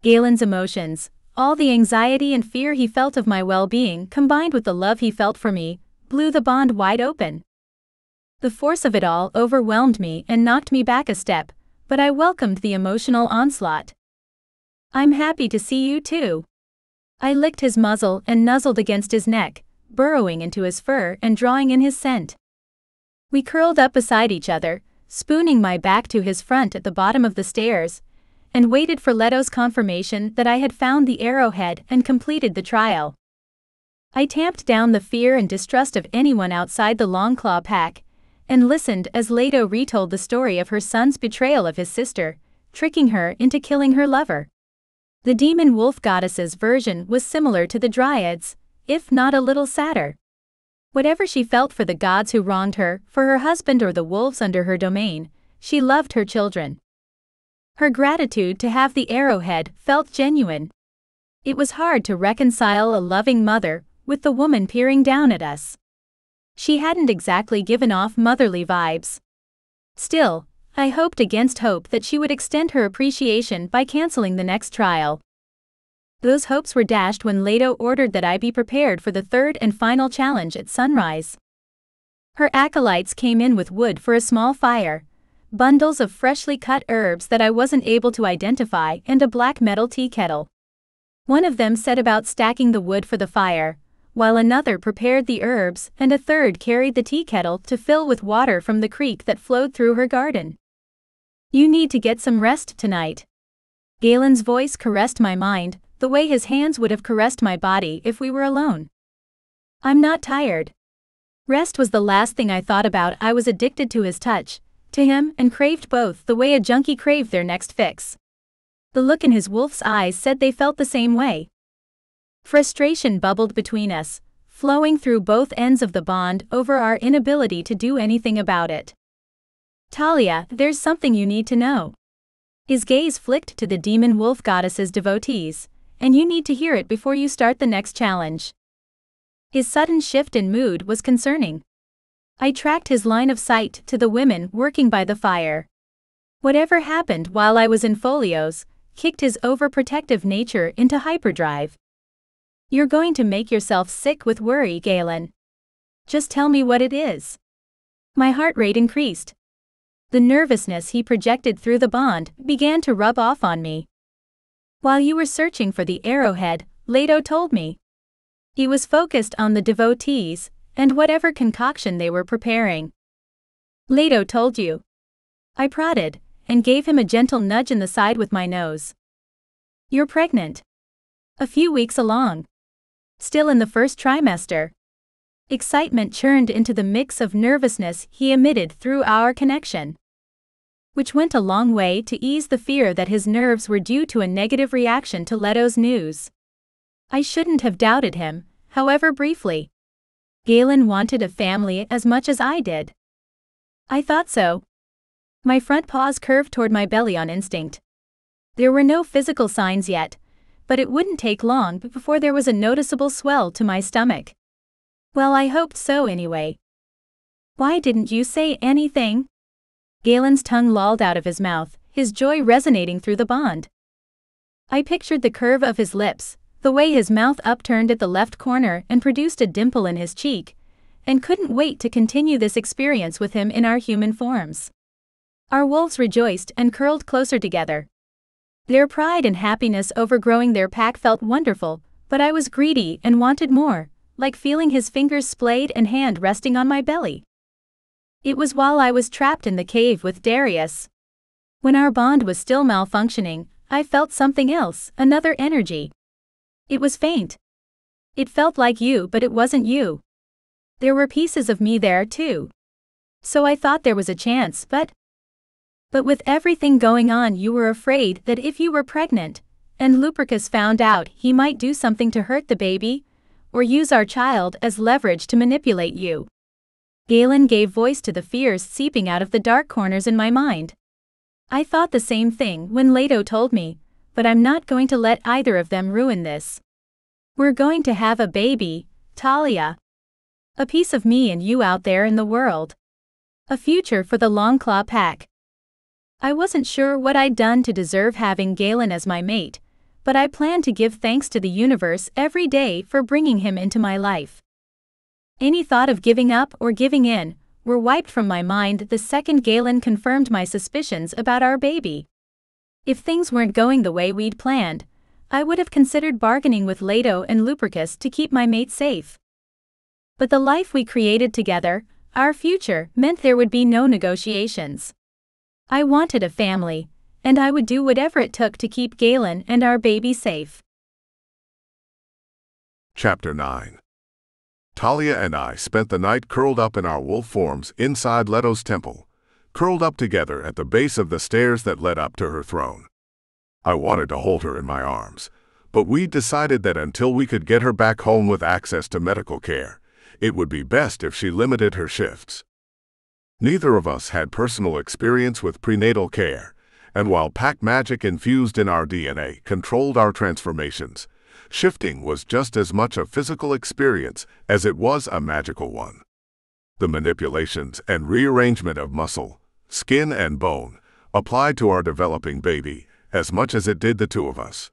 Galen's emotions, all the anxiety and fear he felt of my well-being combined with the love he felt for me, blew the bond wide open. The force of it all overwhelmed me and knocked me back a step, but I welcomed the emotional onslaught. I'm happy to see you too. I licked his muzzle and nuzzled against his neck, burrowing into his fur and drawing in his scent. We curled up beside each other, spooning my back to his front at the bottom of the stairs, and waited for Leto's confirmation that I had found the arrowhead and completed the trial. I tamped down the fear and distrust of anyone outside the Longclaw pack, and listened as Leto retold the story of her son's betrayal of his sister, tricking her into killing her lover. The demon wolf goddess's version was similar to the Dryad's, if not a little sadder. Whatever she felt for the gods who wronged her, for her husband or the wolves under her domain, she loved her children. Her gratitude to have the arrowhead felt genuine. It was hard to reconcile a loving mother with the woman peering down at us. She hadn't exactly given off motherly vibes. Still, I hoped against hope that she would extend her appreciation by canceling the next trial. Those hopes were dashed when Leto ordered that I be prepared for the third and final challenge at sunrise. Her acolytes came in with wood for a small fire, bundles of freshly cut herbs that I wasn't able to identify, and a black metal tea kettle. One of them set about stacking the wood for the fire, while another prepared the herbs and a third carried the tea kettle to fill with water from the creek that flowed through her garden. You need to get some rest tonight. Galen's voice caressed my mind, the way his hands would have caressed my body if we were alone. I'm not tired. Rest was the last thing I thought about. I was addicted to his touch, to him, and craved both the way a junkie craved their next fix. The look in his wolf's eyes said they felt the same way. Frustration bubbled between us, flowing through both ends of the bond over our inability to do anything about it. Talia, there's something you need to know. His gaze flicked to the demon wolf goddess's devotees, and you need to hear it before you start the next challenge. His sudden shift in mood was concerning. I tracked his line of sight to the women working by the fire. Whatever happened while I was in folios kicked his overprotective nature into hyperdrive. You're going to make yourself sick with worry, Galen. Just tell me what it is. My heart rate increased. The nervousness he projected through the bond began to rub off on me. While you were searching for the arrowhead, Leto told me. He was focused on the devotees and whatever concoction they were preparing. Leto told you. I prodded and gave him a gentle nudge in the side with my nose. You're pregnant. A few weeks along. Still in the first trimester. Excitement churned into the mix of nervousness he emitted through our connection, which went a long way to ease the fear that his nerves were due to a negative reaction to Leto's news. I shouldn't have doubted him, however briefly. Galen wanted a family as much as I did. I thought so. My front paws curved toward my belly on instinct. There were no physical signs yet, but it wouldn't take long before there was a noticeable swell to my stomach. Well, I hoped so anyway. Why didn't you say anything? Galen's tongue lolled out of his mouth, his joy resonating through the bond. I pictured the curve of his lips, the way his mouth upturned at the left corner and produced a dimple in his cheek, and couldn't wait to continue this experience with him in our human forms. Our wolves rejoiced and curled closer together. Their pride and happiness over growing their pack felt wonderful, but I was greedy and wanted more, like feeling his fingers splayed and hand resting on my belly. It was while I was trapped in the cave with Darius. When our bond was still malfunctioning, I felt something else, another energy. It was faint. It felt like you, but it wasn't you. There were pieces of me there too. So I thought there was a chance, but with everything going on, you were afraid that if you were pregnant, and Lupercus found out, he might do something to hurt the baby, or use our child as leverage to manipulate you. Galen gave voice to the fears seeping out of the dark corners in my mind. I thought the same thing when Leto told me, but I'm not going to let either of them ruin this. We're going to have a baby, Talia. A piece of me and you out there in the world. A future for the Longclaw pack. I wasn't sure what I'd done to deserve having Galen as my mate, but I planned to give thanks to the universe every day for bringing him into my life. Any thought of giving up or giving in were wiped from my mind the second Galen confirmed my suspicions about our baby. If things weren't going the way we'd planned, I would have considered bargaining with Leto and Lupercus to keep my mate safe. But the life we created together, our future, meant there would be no negotiations. I wanted a family, and I would do whatever it took to keep Galen and our baby safe. Chapter 9. Talia and I spent the night curled up in our wolf forms inside Leto's temple, curled up together at the base of the stairs that led up to her throne. I wanted to hold her in my arms, but we decided that until we could get her back home with access to medical care, it would be best if she limited her shifts. Neither of us had personal experience with prenatal care, and while pack magic infused in our DNA controlled our transformations, shifting was just as much a physical experience as it was a magical one. The manipulations and rearrangement of muscle, skin, and bone applied to our developing baby as much as it did the two of us.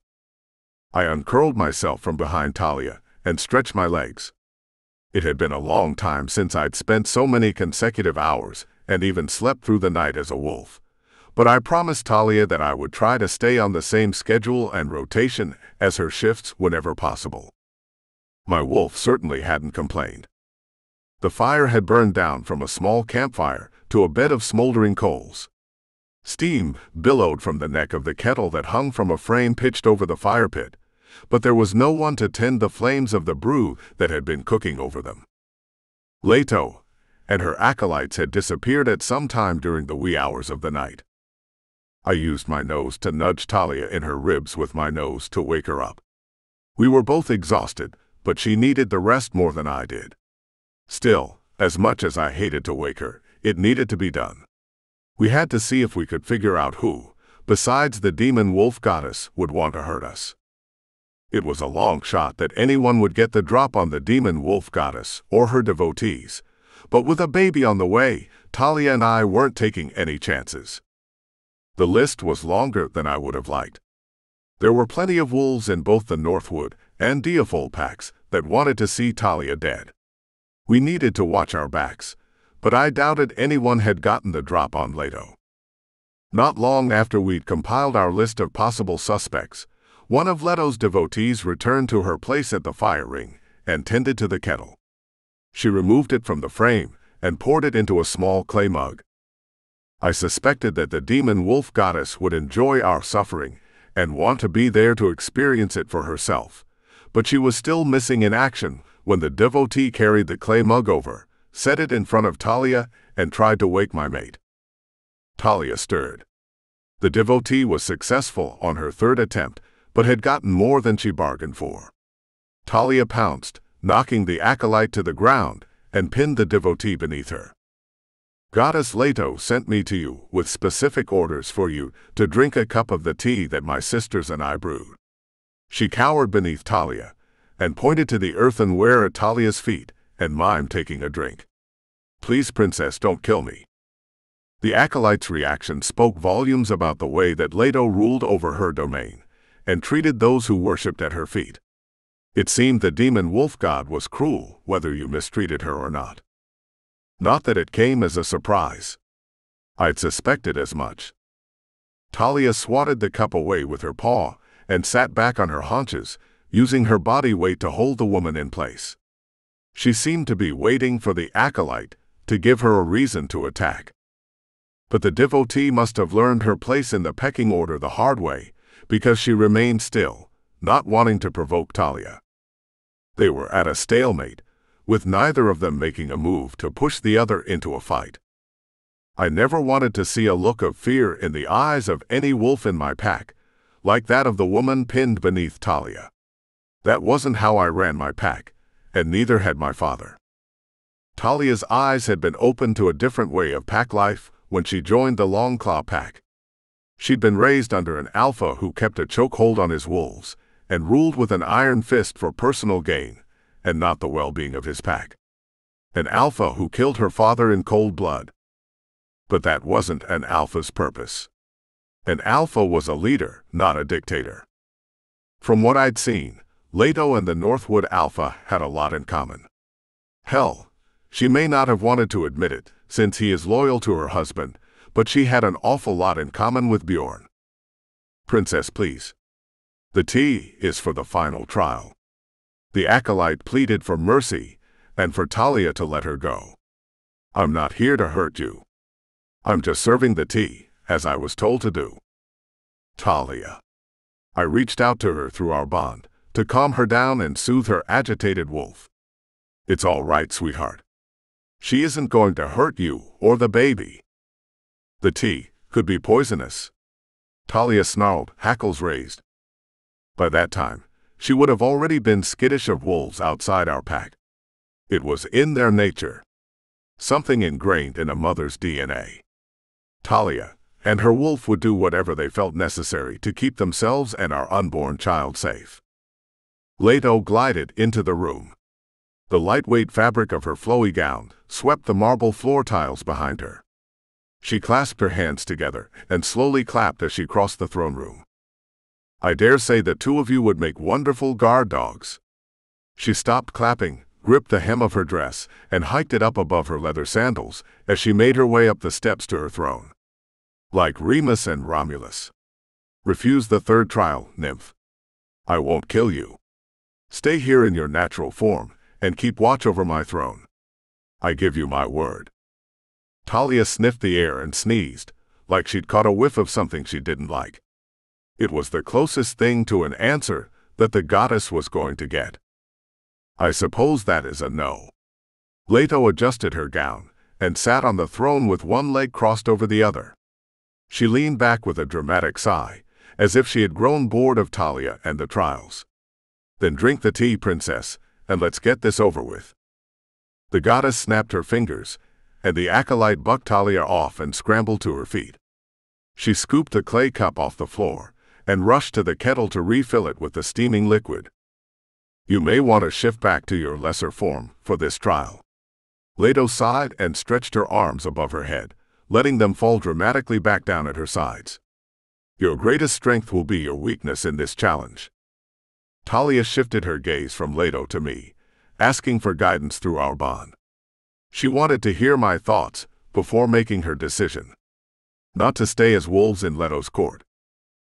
I uncurled myself from behind Talia and stretched my legs. It had been a long time since I'd spent so many consecutive hours and even slept through the night as a wolf, but I promised Talia that I would try to stay on the same schedule and rotation as her shifts whenever possible. My wolf certainly hadn't complained. The fire had burned down from a small campfire to a bed of smoldering coals. Steam billowed from the neck of the kettle that hung from a frame pitched over the fire pit, but there was no one to tend the flames of the brew that had been cooking over them. Leto and her acolytes had disappeared at some time during the wee hours of the night. I used my nose to nudge Talia in her ribs with my nose to wake her up. We were both exhausted, but she needed the rest more than I did. Still, as much as I hated to wake her, it needed to be done. We had to see if we could figure out who, besides the demon wolf goddess, would want to hurt us. It was a long shot that anyone would get the drop on the demon wolf goddess or her devotees, but with a baby on the way, Talia and I weren't taking any chances. The list was longer than I would have liked. There were plenty of wolves in both the Northwood and Deafold packs that wanted to see Talia dead. We needed to watch our backs, but I doubted anyone had gotten the drop on Leto. Not long after we'd compiled our list of possible suspects, one of Leto's devotees returned to her place at the fire ring and tended to the kettle. She removed it from the frame and poured it into a small clay mug. I suspected that the demon wolf goddess would enjoy our suffering and want to be there to experience it for herself, but she was still missing in action when the devotee carried the clay mug over, set it in front of Talia, and tried to wake my mate. Talia stirred. The devotee was successful on her third attempt, but had gotten more than she bargained for. Talia pounced, knocking the acolyte to the ground, and pinned the devotee beneath her. Goddess Leto sent me to you with specific orders for you to drink a cup of the tea that my sisters and I brewed. She cowered beneath Talia and pointed to the earthenware at Talia's feet and mimed taking a drink. Please, princess, don't kill me. The acolyte's reaction spoke volumes about the way that Leto ruled over her domain and treated those who worshipped at her feet. It seemed the demon wolf god was cruel whether you mistreated her or not. Not that it came as a surprise. I'd suspected as much. Talia swatted the cup away with her paw and sat back on her haunches, using her body weight to hold the woman in place. She seemed to be waiting for the acolyte to give her a reason to attack. But the devotee must have learned her place in the pecking order the hard way, because she remained still, not wanting to provoke Talia. They were at a stalemate, with neither of them making a move to push the other into a fight. I never wanted to see a look of fear in the eyes of any wolf in my pack, like that of the woman pinned beneath Talia. That wasn't how I ran my pack, and neither had my father. Talia's eyes had been opened to a different way of pack life when she joined the Longclaw pack. She'd been raised under an alpha who kept a chokehold on his wolves and ruled with an iron fist for personal gain and not the well-being of his pack. An alpha who killed her father in cold blood. But that wasn't an alpha's purpose. An alpha was a leader, not a dictator. From what I'd seen, Leto and the Northwood Alpha had a lot in common. Hell, she may not have wanted to admit it, since he is loyal to her husband, but she had an awful lot in common with Bjorn. Princess, please. The tea is for the final trial. The acolyte pleaded for mercy and for Talia to let her go. I'm not here to hurt you. I'm just serving the tea, as I was told to do. Talia. I reached out to her through our bond, to calm her down and soothe her agitated wolf. It's all right, sweetheart. She isn't going to hurt you or the baby. The tea could be poisonous. Talia snarled, hackles raised. By that time, she would have already been skittish of wolves outside our pack. It was in their nature. Something ingrained in a mother's DNA. Talia and her wolf would do whatever they felt necessary to keep themselves and our unborn child safe. Leto glided into the room. The lightweight fabric of her flowy gown swept the marble floor tiles behind her. She clasped her hands together and slowly clapped as she crossed the throne room. I dare say the two of you would make wonderful guard dogs. She stopped clapping, gripped the hem of her dress, and hiked it up above her leather sandals as she made her way up the steps to her throne. Like Remus and Romulus. Refuse the third trial, nymph. I won't kill you. Stay here in your natural form and keep watch over my throne. I give you my word. Talia sniffed the air and sneezed, like she'd caught a whiff of something she didn't like. It was the closest thing to an answer that the goddess was going to get. I suppose that is a no. Leto adjusted her gown and sat on the throne with one leg crossed over the other. She leaned back with a dramatic sigh, as if she had grown bored of Talia and the trials. "Then drink the tea, princess, and let's get this over with." The goddess snapped her fingers, and the acolyte bucked Talia off and scrambled to her feet. She scooped the clay cup off the floor and rushed to the kettle to refill it with the steaming liquid. "You may want to shift back to your lesser form for this trial." Leto sighed and stretched her arms above her head, letting them fall dramatically back down at her sides. "Your greatest strength will be your weakness in this challenge." Talia shifted her gaze from Leto to me, asking for guidance through our bond. She wanted to hear my thoughts before making her decision. Not to stay as wolves in Leto's court.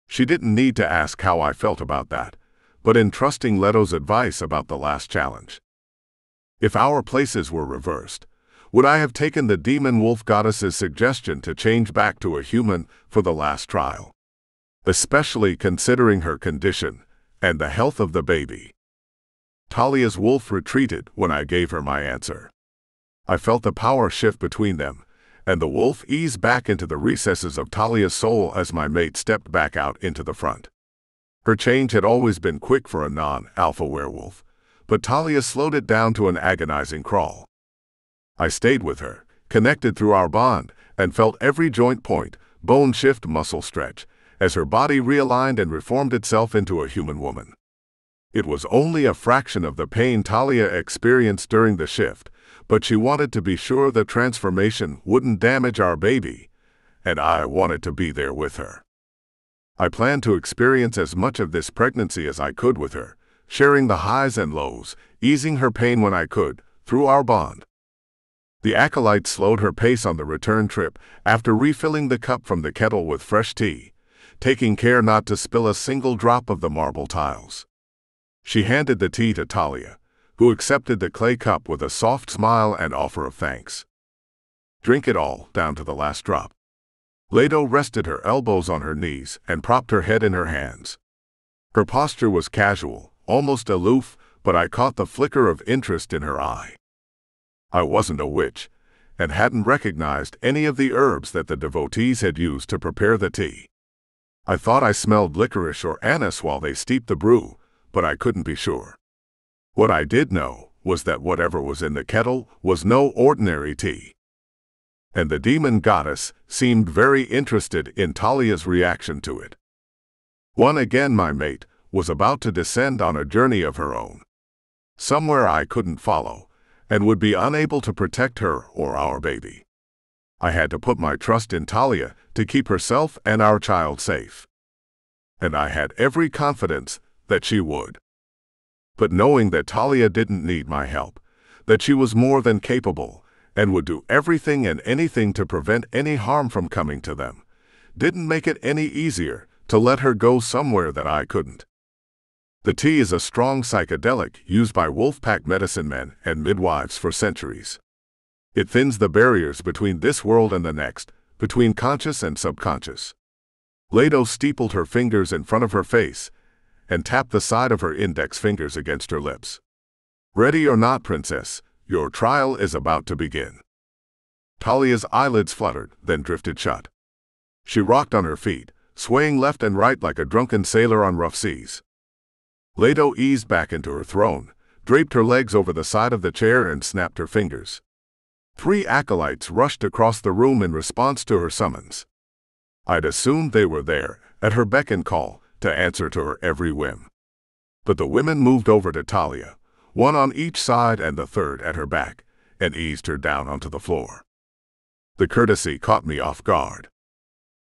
She didn't need to ask how I felt about that, but in trusting Leto's advice about the last challenge. If our places were reversed, would I have taken the demon wolf goddess's suggestion to change back to a human for the last trial? Especially considering her condition and the health of the baby. Talia's wolf retreated when I gave her my answer. I felt the power shift between them, and the wolf eased back into the recesses of Talia's soul as my mate stepped back out into the front. Her change had always been quick for a non-alpha werewolf, but Talia slowed it down to an agonizing crawl. I stayed with her, connected through our bond, and felt every joint point, bone shift, muscle stretch, as her body realigned and reformed itself into a human woman. It was only a fraction of the pain Talia experienced during the shift, but she wanted to be sure the transformation wouldn't damage our baby, and I wanted to be there with her. I planned to experience as much of this pregnancy as I could with her, sharing the highs and lows, easing her pain when I could, through our bond. The acolyte slowed her pace on the return trip after refilling the cup from the kettle with fresh tea, taking care not to spill a single drop of the marble tiles. She handed the tea to Talia, who accepted the clay cup with a soft smile and offer of thanks. "Drink it all, down to the last drop." Leto rested her elbows on her knees and propped her head in her hands. Her posture was casual, almost aloof, but I caught the flicker of interest in her eye. I wasn't a witch, and hadn't recognized any of the herbs that the devotees had used to prepare the tea. I thought I smelled licorice or anise while they steeped the brew, but I couldn't be sure. What I did know was that whatever was in the kettle was no ordinary tea. And the demon goddess seemed very interested in Talia's reaction to it. One again, my mate was about to descend on a journey of her own. Somewhere I couldn't follow, and would be unable to protect her or our baby. I had to put my trust in Talia to keep herself and our child safe. And I had every confidence that she would. But knowing that Talia didn't need my help, that she was more than capable, and would do everything and anything to prevent any harm from coming to them, didn't make it any easier to let her go somewhere that I couldn't. The tea is a strong psychedelic used by wolfpack medicine men and midwives for centuries. It thins the barriers between this world and the next, between conscious and subconscious. Leto steepled her fingers in front of her face and tapped the side of her index fingers against her lips. "Ready or not, princess, your trial is about to begin." Talia's eyelids fluttered, then drifted shut. She rocked on her feet, swaying left and right like a drunken sailor on rough seas. Leto eased back into her throne, draped her legs over the side of the chair and snapped her fingers. 3 acolytes rushed across the room in response to her summons. I'd assumed they were there, at her beck and call, to answer to her every whim. But the women moved over to Talia, one on each side and the third at her back, and eased her down onto the floor. The courtesy caught me off guard.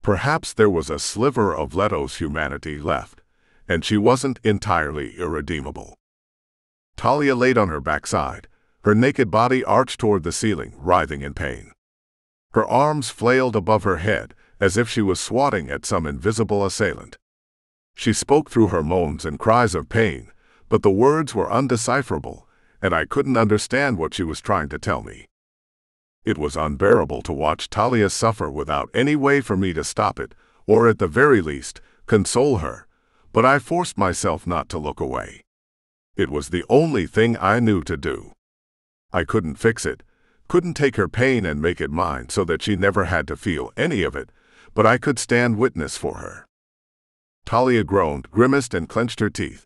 Perhaps there was a sliver of Leto's humanity left, and she wasn't entirely irredeemable. Talia laid on her backside, her naked body arched toward the ceiling, writhing in pain. Her arms flailed above her head, as if she was swatting at some invisible assailant. She spoke through her moans and cries of pain, but the words were undecipherable, and I couldn't understand what she was trying to tell me. It was unbearable to watch Talia suffer without any way for me to stop it, or at the very least, console her, but I forced myself not to look away. It was the only thing I knew to do. I couldn't fix it, couldn't take her pain and make it mine so that she never had to feel any of it, but I could stand witness for her. Talia groaned, grimaced, and clenched her teeth.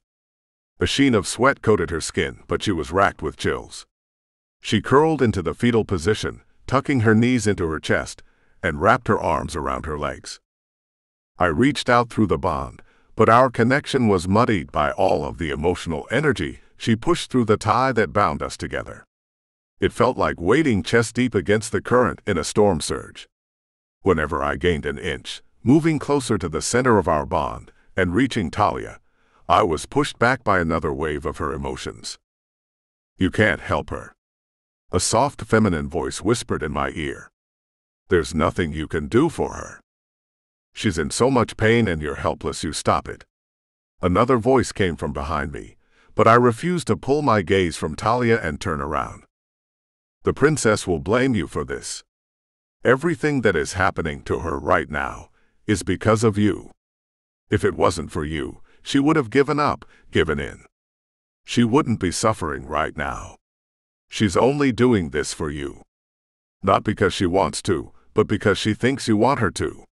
A sheen of sweat coated her skin, but she was racked with chills. She curled into the fetal position, tucking her knees into her chest, and wrapped her arms around her legs. I reached out through the bond, but our connection was muddied by all of the emotional energy she pushed through the tie that bound us together. It felt like wading chest-deep against the current in a storm surge. Whenever I gained an inch, moving closer to the center of our bond and reaching Talia, I was pushed back by another wave of her emotions. "You can't help her," a soft feminine voice whispered in my ear. "There's nothing you can do for her. She's in so much pain and you're helpless, you stop it." Another voice came from behind me, but I refused to pull my gaze from Talia and turn around. "The princess will blame you for this. Everything that is happening to her right now is because of you. If it wasn't for you, she would have given up, given in. She wouldn't be suffering right now. She's only doing this for you. Not because she wants to, but because she thinks you want her to."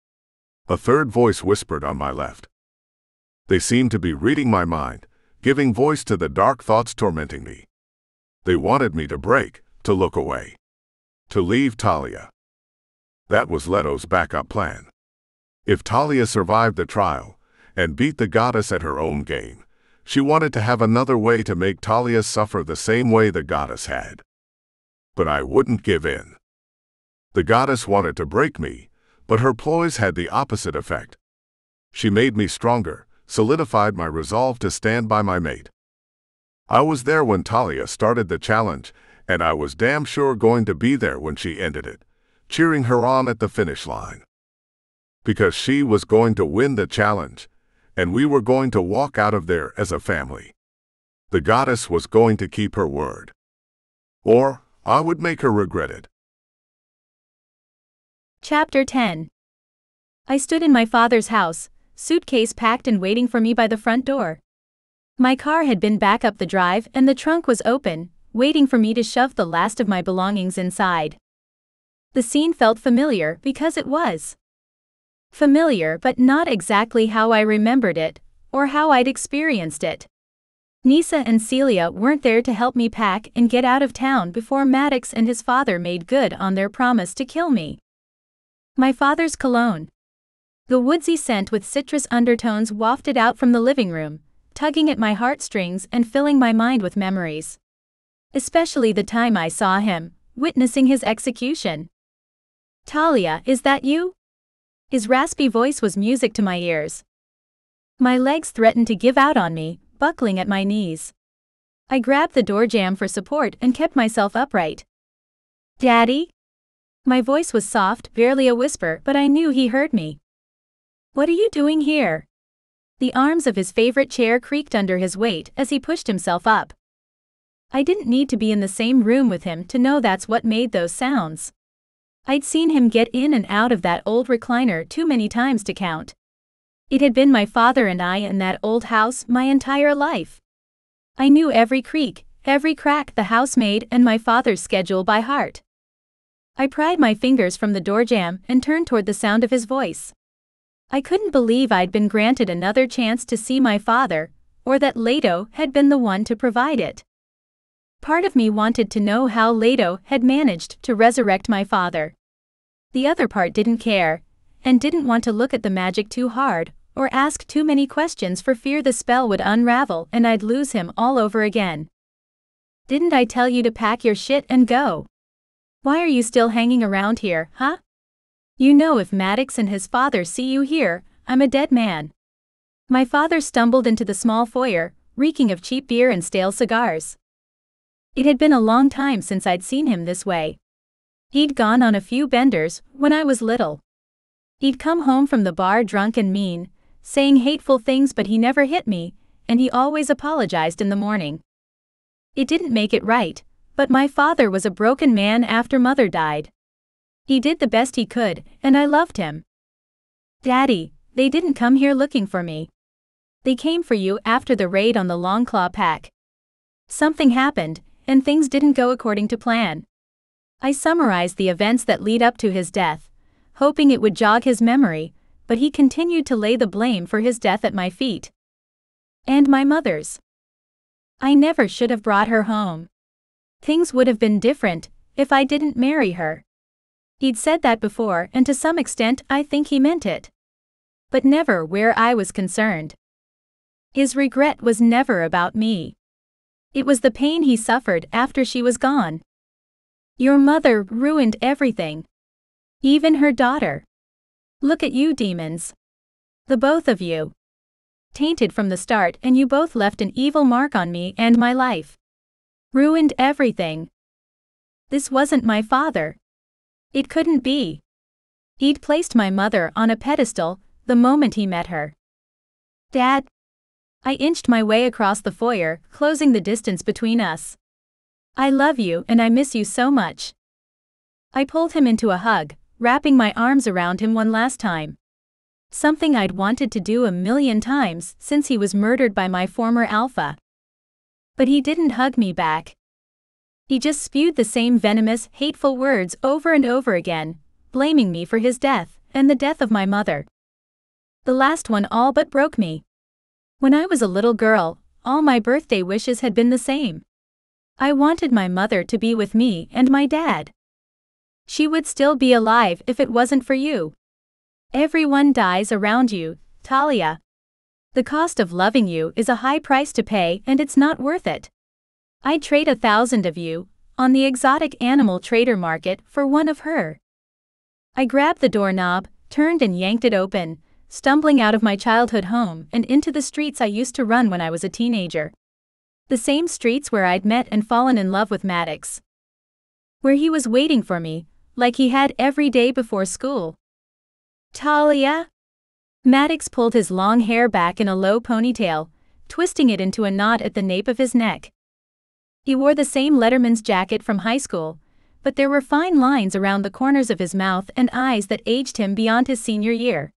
A third voice whispered on my left. They seemed to be reading my mind, giving voice to the dark thoughts tormenting me. They wanted me to break, to look away, to leave Talia. That was Leto's backup plan. If Talia survived the trial and beat the goddess at her own game, she wanted to have another way to make Talia suffer the same way the goddess had. But I wouldn't give in. The goddess wanted to break me, but her ploys had the opposite effect. She made me stronger, solidified my resolve to stand by my mate. I was there when Talia started the challenge, and I was damn sure going to be there when she ended it, cheering her on at the finish line. Because she was going to win the challenge, and we were going to walk out of there as a family. The goddess was going to keep her word. Or I would make her regret it. Chapter 10. I stood in my father's house, suitcase packed and waiting for me by the front door. My car had been back up the drive and the trunk was open, waiting for me to shove the last of my belongings inside. The scene felt familiar because it was. Familiar, but not exactly how I remembered it, or how I'd experienced it. Nisa and Celia weren't there to help me pack and get out of town before Maddox and his father made good on their promise to kill me. My father's cologne. The woodsy scent with citrus undertones wafted out from the living room, tugging at my heartstrings and filling my mind with memories. Especially the time I saw him, witnessing his execution. "Talia, is that you?" His raspy voice was music to my ears. My legs threatened to give out on me, buckling at my knees. I grabbed the door jamb for support and kept myself upright. "Daddy?" My voice was soft, barely a whisper, but I knew he heard me. "What are you doing here?" The arms of his favorite chair creaked under his weight as he pushed himself up. I didn't need to be in the same room with him to know that's what made those sounds. I'd seen him get in and out of that old recliner too many times to count. It had been my father and I in that old house my entire life. I knew every creak, every crack the house made and my father's schedule by heart. I pried my fingers from the door jamb and turned toward the sound of his voice. I couldn't believe I'd been granted another chance to see my father, or that Leto had been the one to provide it. Part of me wanted to know how Leto had managed to resurrect my father. The other part didn't care, and didn't want to look at the magic too hard, or ask too many questions for fear the spell would unravel and I'd lose him all over again. "Didn't I tell you to pack your shit and go? Why are you still hanging around here, huh? You know if Maddox and his father see you here, I'm a dead man." My father stumbled into the small foyer, reeking of cheap beer and stale cigars. It had been a long time since I'd seen him this way. He'd gone on a few benders when I was little. He'd come home from the bar drunk and mean, saying hateful things, but he never hit me, and he always apologized in the morning. It didn't make it right, but my father was a broken man after Mother died. He did the best he could, and I loved him. "Daddy, they didn't come here looking for me. They came for you after the raid on the Longclaw Pack. Something happened, and things didn't go according to plan." I summarized the events that lead up to his death, hoping it would jog his memory, but he continued to lay the blame for his death at my feet. And my mother's. I never should have brought her home. Things would have been different if I didn't marry her. He'd said that before, and to some extent I think he meant it. But never where I was concerned. His regret was never about me. It was the pain he suffered after she was gone. Your mother ruined everything. Even her daughter. Look at you demons. The both of you. Tainted from the start, and you both left an evil mark on me and my life. Ruined everything. This wasn't my father. It couldn't be. He'd placed my mother on a pedestal the moment he met her. Dad. I inched my way across the foyer, closing the distance between us. I love you and I miss you so much. I pulled him into a hug, wrapping my arms around him one last time. Something I'd wanted to do a million times since he was murdered by my former alpha. But he didn't hug me back. He just spewed the same venomous, hateful words over and over again, blaming me for his death and the death of my mother. The last one all but broke me. When I was a little girl, all my birthday wishes had been the same. I wanted my mother to be with me and my dad. She would still be alive if it wasn't for you. Everyone dies around you, Talia. The cost of loving you is a high price to pay, and it's not worth it. I'd trade 1,000 of you, on the exotic animal trader market, for one of her. I grabbed the doorknob, turned and yanked it open, stumbling out of my childhood home and into the streets I used to run when I was a teenager. The same streets where I'd met and fallen in love with Maddox. Where he was waiting for me, like he had every day before school. Talia? Maddox pulled his long hair back in a low ponytail, twisting it into a knot at the nape of his neck. He wore the same letterman's jacket from high school, but there were fine lines around the corners of his mouth and eyes that aged him beyond his senior year.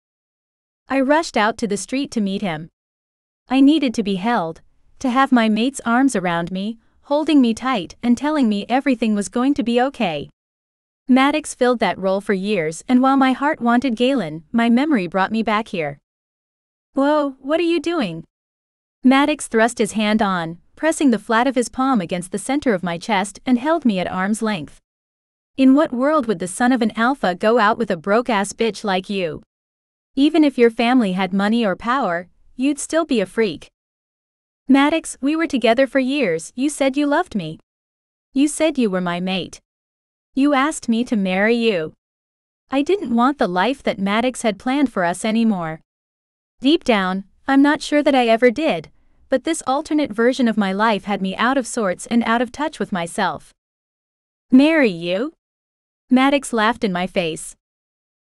I rushed out to the street to meet him. I needed to be held, to have my mate's arms around me, holding me tight and telling me everything was going to be okay. Maddox filled that role for years, and while my heart wanted Galen, my memory brought me back here. Whoa, what are you doing? Maddox thrust his hand on, pressing the flat of his palm against the center of my chest, and held me at arm's length. In what world would the son of an alpha go out with a broke-ass bitch like you? Even if your family had money or power, you'd still be a freak. Maddox, we were together for years. You said you loved me. You said you were my mate. You asked me to marry you. I didn't want the life that Maddox had planned for us anymore. Deep down, I'm not sure that I ever did, but this alternate version of my life had me out of sorts and out of touch with myself. Marry you? Maddox laughed in my face.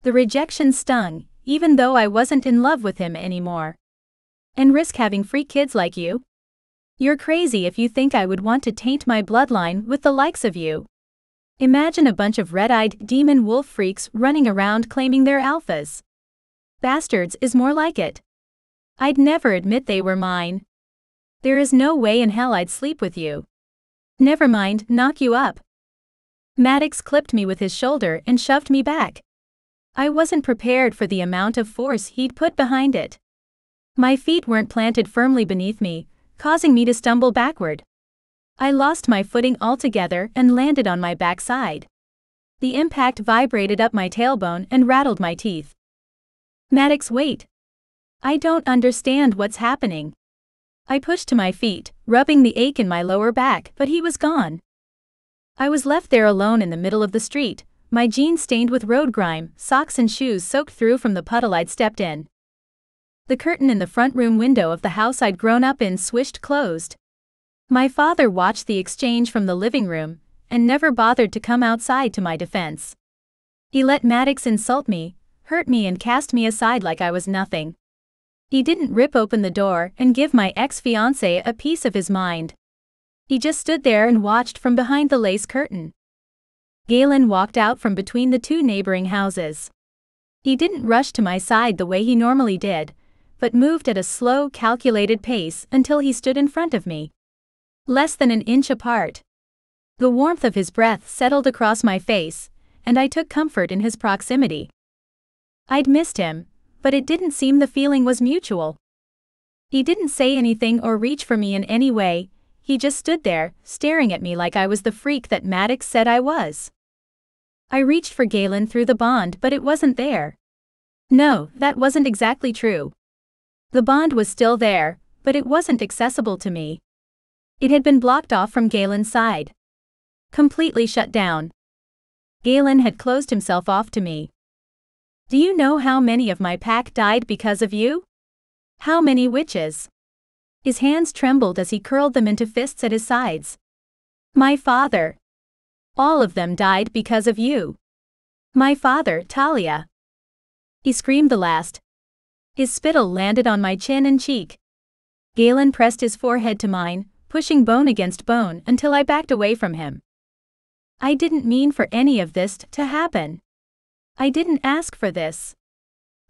The rejection stung, even though I wasn't in love with him anymore. And risk having free kids like you? You're crazy if you think I would want to taint my bloodline with the likes of you. Imagine a bunch of red-eyed demon wolf freaks running around claiming they're alphas. Bastards is more like it. I'd never admit they were mine. There is no way in hell I'd sleep with you. Never mind, knock you up. Maddox clipped me with his shoulder and shoved me back. I wasn't prepared for the amount of force he'd put behind it. My feet weren't planted firmly beneath me, causing me to stumble backward. I lost my footing altogether and landed on my backside. The impact vibrated up my tailbone and rattled my teeth. Maddox, wait. I don't understand what's happening. I pushed to my feet, rubbing the ache in my lower back, but he was gone. I was left there alone in the middle of the street, my jeans stained with road grime, socks and shoes soaked through from the puddle I'd stepped in. The curtain in the front room window of the house I'd grown up in swished closed. My father watched the exchange from the living room, and never bothered to come outside to my defense. He let Maddox insult me, hurt me and cast me aside like I was nothing. He didn't rip open the door and give my ex-fiancée a piece of his mind. He just stood there and watched from behind the lace curtain. Galen walked out from between the two neighboring houses. He didn't rush to my side the way he normally did, but moved at a slow, calculated pace until he stood in front of me. Less than an inch apart. The warmth of his breath settled across my face, and I took comfort in his proximity. I'd missed him, but it didn't seem the feeling was mutual. He didn't say anything or reach for me in any way, he just stood there, staring at me like I was the freak that Maddox said I was. I reached for Galen through the bond, but it wasn't there. No, that wasn't exactly true. The bond was still there, but it wasn't accessible to me. It had been blocked off from Galen's side. Completely shut down. Galen had closed himself off to me. Do you know how many of my pack died because of you? How many witches? His hands trembled as he curled them into fists at his sides. My father. All of them died because of you. My father, Talia. He screamed the last. His spittle landed on my chin and cheek. Galen pressed his forehead to mine, pushing bone against bone until I backed away from him. I didn't mean for any of this to happen. I didn't ask for this.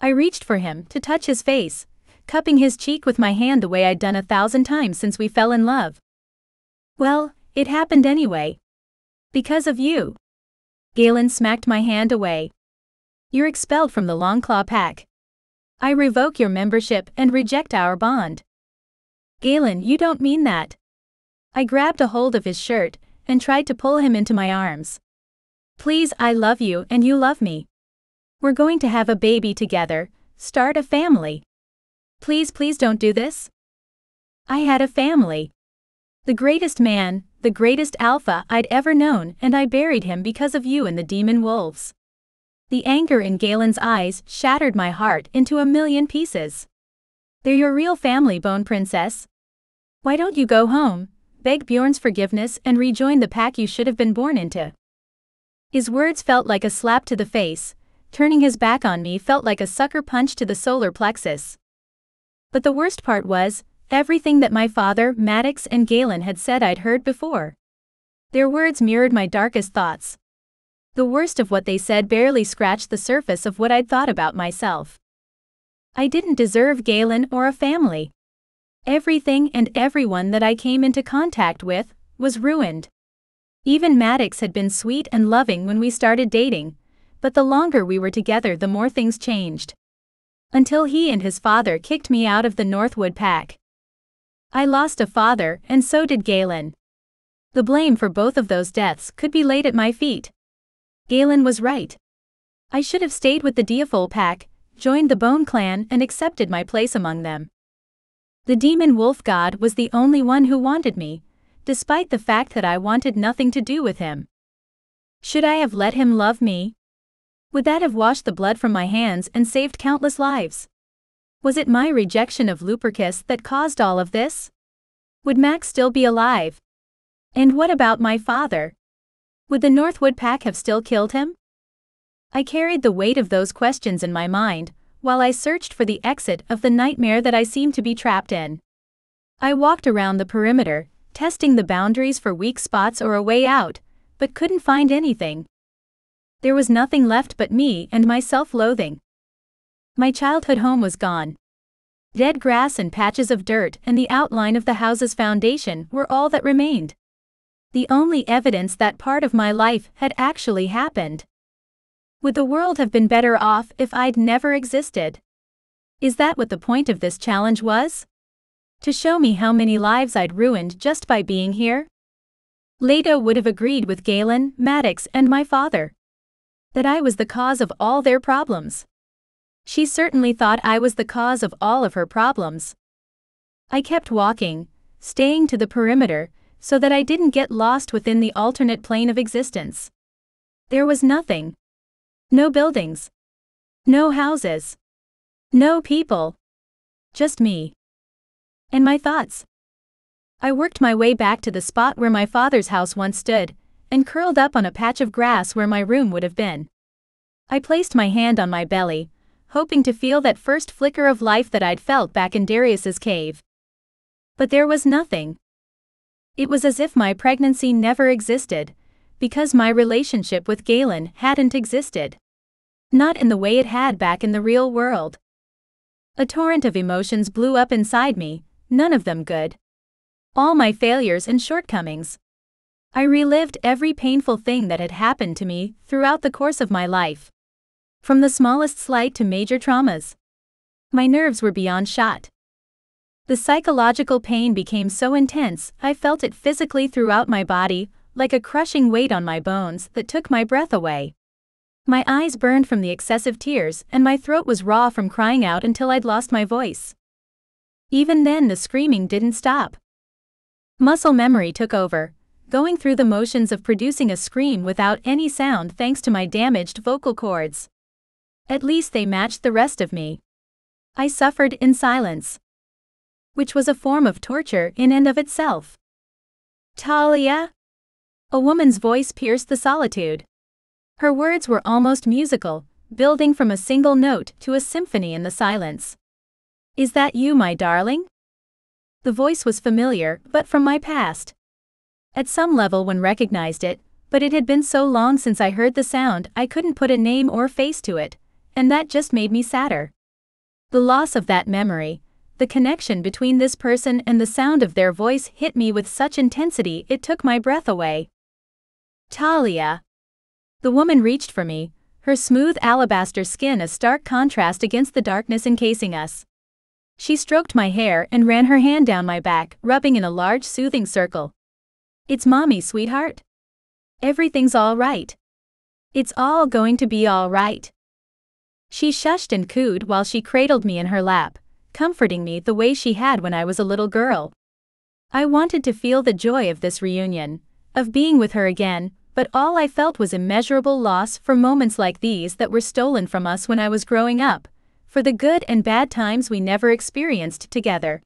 I reached for him to touch his face, cupping his cheek with my hand the way I'd done 1,000 times since we fell in love. Well, it happened anyway. Because of you. Galen smacked my hand away. You're expelled from the Longclaw Pack. I revoke your membership and reject our bond. Galen, you don't mean that. I grabbed a hold of his shirt and tried to pull him into my arms. Please, I love you and you love me. We're going to have a baby together, start a family. Please, please don't do this. I had a family. The greatest man, the greatest alpha I'd ever known, and I buried him because of you and the demon wolves. The anger in Galen's eyes shattered my heart into 1,000,000 pieces. They're your real family, Bone Princess. Why don't you go home, beg Bjorn's forgiveness and rejoin the pack you should have been born into? His words felt like a slap to the face. Turning his back on me felt like a sucker punch to the solar plexus. But the worst part was, everything that my father, Maddox and Galen had said I'd heard before. Their words mirrored my darkest thoughts. The worst of what they said barely scratched the surface of what I'd thought about myself. I didn't deserve Galen or a family. Everything and everyone that I came into contact with was ruined. Even Maddox had been sweet and loving when we started dating, but the longer we were together the more things changed. Until he and his father kicked me out of the Northwood Pack. I lost a father, and so did Galen. The blame for both of those deaths could be laid at my feet. Galen was right. I should have stayed with the Deafol Pack, joined the Bone Clan and accepted my place among them. The demon wolf god was the only one who wanted me, despite the fact that I wanted nothing to do with him. Should I have let him love me? Would that have washed the blood from my hands and saved countless lives? Was it my rejection of Lupercus that caused all of this? Would Max still be alive? And what about my father? Would the Northwood Pack have still killed him? I carried the weight of those questions in my mind, while I searched for the exit of the nightmare that I seemed to be trapped in. I walked around the perimeter, testing the boundaries for weak spots or a way out, but couldn't find anything. There was nothing left but me and my self-loathing. My childhood home was gone. Dead grass and patches of dirt and the outline of the house's foundation were all that remained. The only evidence that part of my life had actually happened. Would the world have been better off if I'd never existed? Is that what the point of this challenge was? To show me how many lives I'd ruined just by being here? Leto would have agreed with Galen, Maddox and my father. That I was the cause of all their problems. She certainly thought I was the cause of all of her problems. I kept walking, staying to the perimeter, so that I didn't get lost within the alternate plane of existence. There was nothing. No buildings. No houses. No people. Just me. And my thoughts. I worked my way back to the spot where my father's house once stood, and curled up on a patch of grass where my room would have been. I placed my hand on my belly, hoping to feel that first flicker of life that I'd felt back in Darius's cave. But there was nothing. It was as if my pregnancy never existed, because my relationship with Galen hadn't existed. Not in the way it had back in the real world. A torrent of emotions blew up inside me, none of them good. All my failures and shortcomings. I relived every painful thing that had happened to me throughout the course of my life. From the smallest slight to major traumas. My nerves were beyond shot. The psychological pain became so intense, I felt it physically throughout my body, like a crushing weight on my bones that took my breath away. My eyes burned from the excessive tears, and my throat was raw from crying out until I'd lost my voice. Even then, the screaming didn't stop. Muscle memory took over, going through the motions of producing a scream without any sound thanks to my damaged vocal cords. At least they matched the rest of me. I suffered in silence, which was a form of torture in and of itself. Talia? A woman's voice pierced the solitude. Her words were almost musical, building from a single note to a symphony in the silence. Is that you, my darling? The voice was familiar, but from my past. At some level one recognized it, but it had been so long since I heard the sound I couldn't put a name or face to it, and that just made me sadder. The loss of that memory, the connection between this person and the sound of their voice hit me with such intensity it took my breath away. Talia. The woman reached for me, her smooth alabaster skin a stark contrast against the darkness encasing us. She stroked my hair and ran her hand down my back, rubbing in a large soothing circle. It's Mommy, sweetheart. Everything's all right. It's all going to be all right. She shushed and cooed while she cradled me in her lap, comforting me the way she had when I was a little girl. I wanted to feel the joy of this reunion, of being with her again, but all I felt was immeasurable loss for moments like these that were stolen from us when I was growing up, for the good and bad times we never experienced together.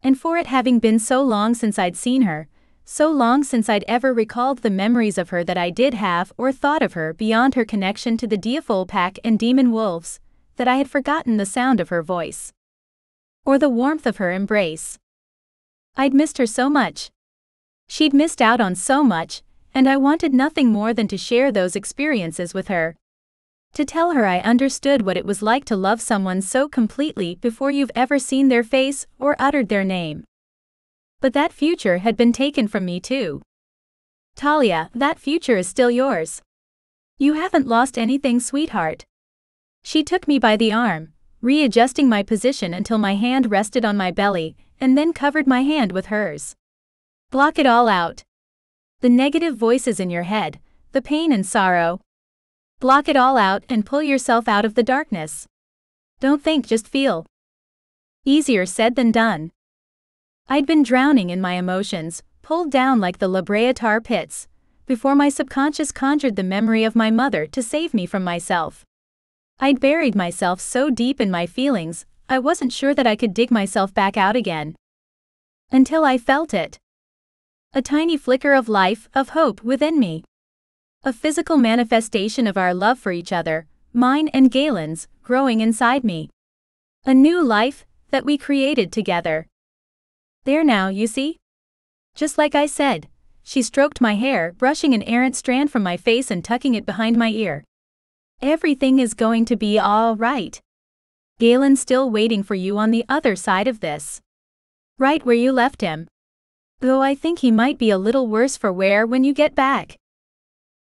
And for it having been so long since I'd seen her, so long since I'd ever recalled the memories of her that I did have or thought of her beyond her connection to the Deafol pack and demon wolves, that I had forgotten the sound of her voice. Or the warmth of her embrace. I'd missed her so much. She'd missed out on so much, and I wanted nothing more than to share those experiences with her. To tell her I understood what it was like to love someone so completely before you've ever seen their face or uttered their name. But that future had been taken from me too. Talia, that future is still yours. You haven't lost anything, sweetheart. She took me by the arm, readjusting my position until my hand rested on my belly, and then covered my hand with hers. Block it all out. The negative voices in your head, the pain and sorrow. Block it all out and pull yourself out of the darkness. Don't think, just feel. Easier said than done. I'd been drowning in my emotions, pulled down like the La Brea tar pits, before my subconscious conjured the memory of my mother to save me from myself. I'd buried myself so deep in my feelings, I wasn't sure that I could dig myself back out again. Until I felt it. A tiny flicker of life, of hope within me. A physical manifestation of our love for each other, mine and Galen's, growing inside me. A new life that we created together. There now, you see? Just like I said, she stroked my hair, brushing an errant strand from my face and tucking it behind my ear. Everything is going to be all right. Galen's still waiting for you on the other side of this. Right where you left him. Though I think he might be a little worse for wear when you get back.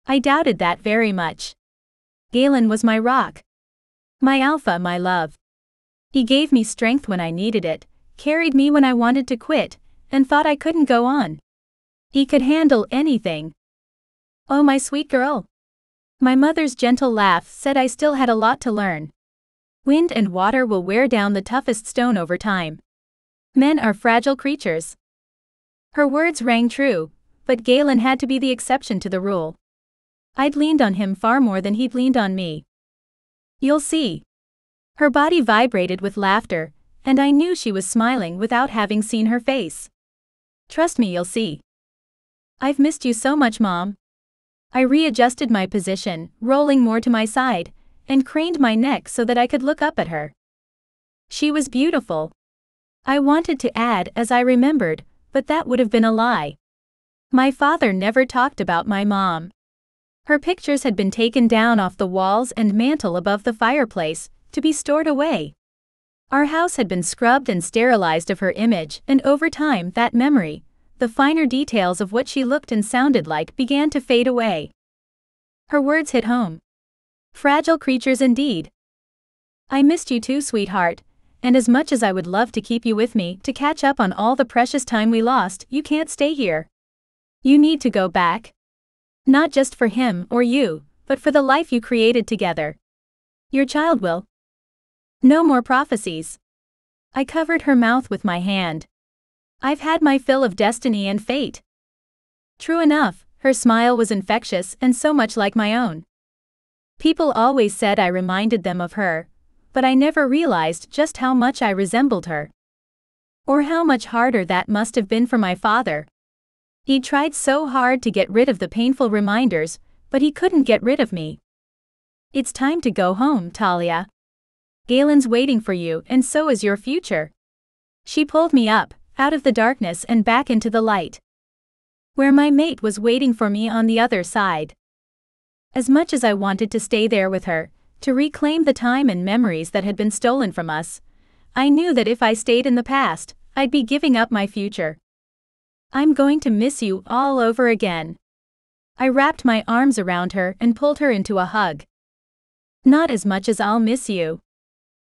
I doubted that very much. Galen was my rock. My alpha, my love. He gave me strength when I needed it, carried me when I wanted to quit, and thought I couldn't go on. He could handle anything. Oh, my sweet girl. My mother's gentle laugh said I still had a lot to learn. Wind and water will wear down the toughest stone over time. Men are fragile creatures. Her words rang true, but Galen had to be the exception to the rule. I'd leaned on him far more than he'd leaned on me. You'll see. Her body vibrated with laughter, and I knew she was smiling without having seen her face. Trust me, you'll see. I've missed you so much, Mom. I readjusted my position, rolling more to my side, and craned my neck so that I could look up at her. She was beautiful. I wanted to add as I remembered, but that would have been a lie. My father never talked about my mom. Her pictures had been taken down off the walls and mantel above the fireplace, to be stored away. Our house had been scrubbed and sterilized of her image, and over time that memory, the finer details of what she looked and sounded like, began to fade away. Her words hit home. Fragile creatures indeed. I missed you too, sweetheart, and as much as I would love to keep you with me to catch up on all the precious time we lost, you can't stay here. You need to go back. Not just for him or you, but for the life you created together. Your child will. No more prophecies. I covered her mouth with my hand. I've had my fill of destiny and fate. True enough, her smile was infectious and so much like my own. People always said I reminded them of her, but I never realized just how much I resembled her. Or how much harder that must have been for my father. He tried so hard to get rid of the painful reminders, but he couldn't get rid of me. It's time to go home, Talia. Galen's waiting for you, and so is your future. She pulled me up, out of the darkness and back into the light, where my mate was waiting for me on the other side. As much as I wanted to stay there with her, to reclaim the time and memories that had been stolen from us, I knew that if I stayed in the past, I'd be giving up my future. I'm going to miss you all over again. I wrapped my arms around her and pulled her into a hug. Not as much as I'll miss you.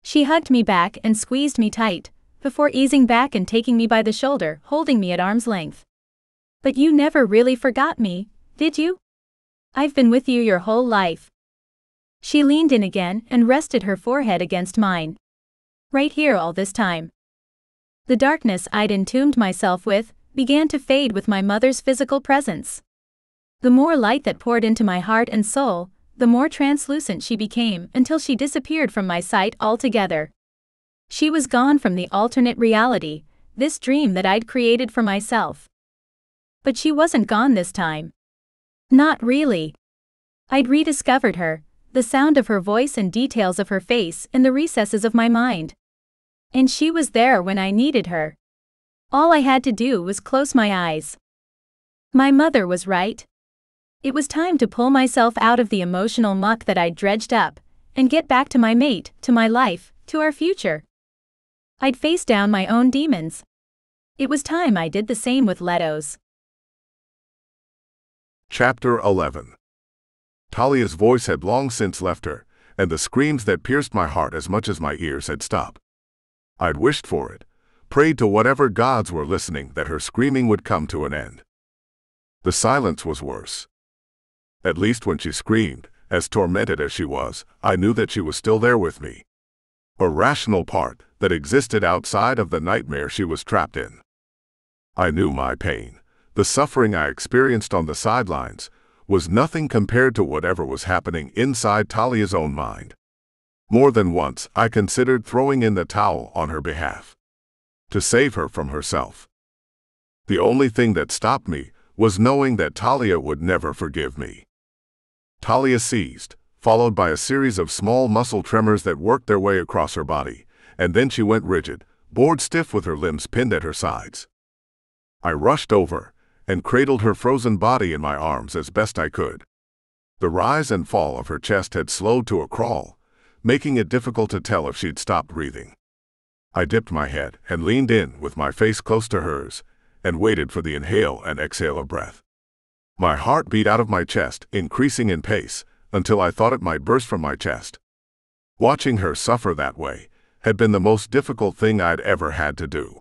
She hugged me back and squeezed me tight, before easing back and taking me by the shoulder, holding me at arm's length. But you never really forgot me, did you? I've been with you your whole life. She leaned in again and rested her forehead against mine. Right here all this time. The darkness I'd entombed myself with began to fade with my mother's physical presence. The more light that poured into my heart and soul, the more translucent she became until she disappeared from my sight altogether. She was gone from the alternate reality, this dream that I'd created for myself. But she wasn't gone this time. Not really. I'd rediscovered her, the sound of her voice and details of her face in the recesses of my mind. And she was there when I needed her. All I had to do was close my eyes. My mother was right. It was time to pull myself out of the emotional muck that I'd dredged up, and get back to my mate, to my life, to our future. I'd face down my own demons. It was time I did the same with Leto's. Chapter 11. Talia's voice had long since left her, and the screams that pierced my heart as much as my ears had stopped. I'd wished for it, prayed to whatever gods were listening that her screaming would come to an end. The silence was worse. At least when she screamed, as tormented as she was, I knew that she was still there with me. A rational part that existed outside of the nightmare she was trapped in. I knew my pain, the suffering I experienced on the sidelines, was nothing compared to whatever was happening inside Talia's own mind. More than once, I considered throwing in the towel on her behalf, to save her from herself. The only thing that stopped me was knowing that Talia would never forgive me. Talia seized, followed by a series of small muscle tremors that worked their way across her body, and then she went rigid, bored stiff with her limbs pinned at her sides. I rushed over and cradled her frozen body in my arms as best I could. The rise and fall of her chest had slowed to a crawl, making it difficult to tell if she'd stopped breathing. I dipped my head and leaned in with my face close to hers, and waited for the inhale and exhale of breath. My heart beat out of my chest, increasing in pace, until I thought it might burst from my chest. Watching her suffer that way had been the most difficult thing I'd ever had to do.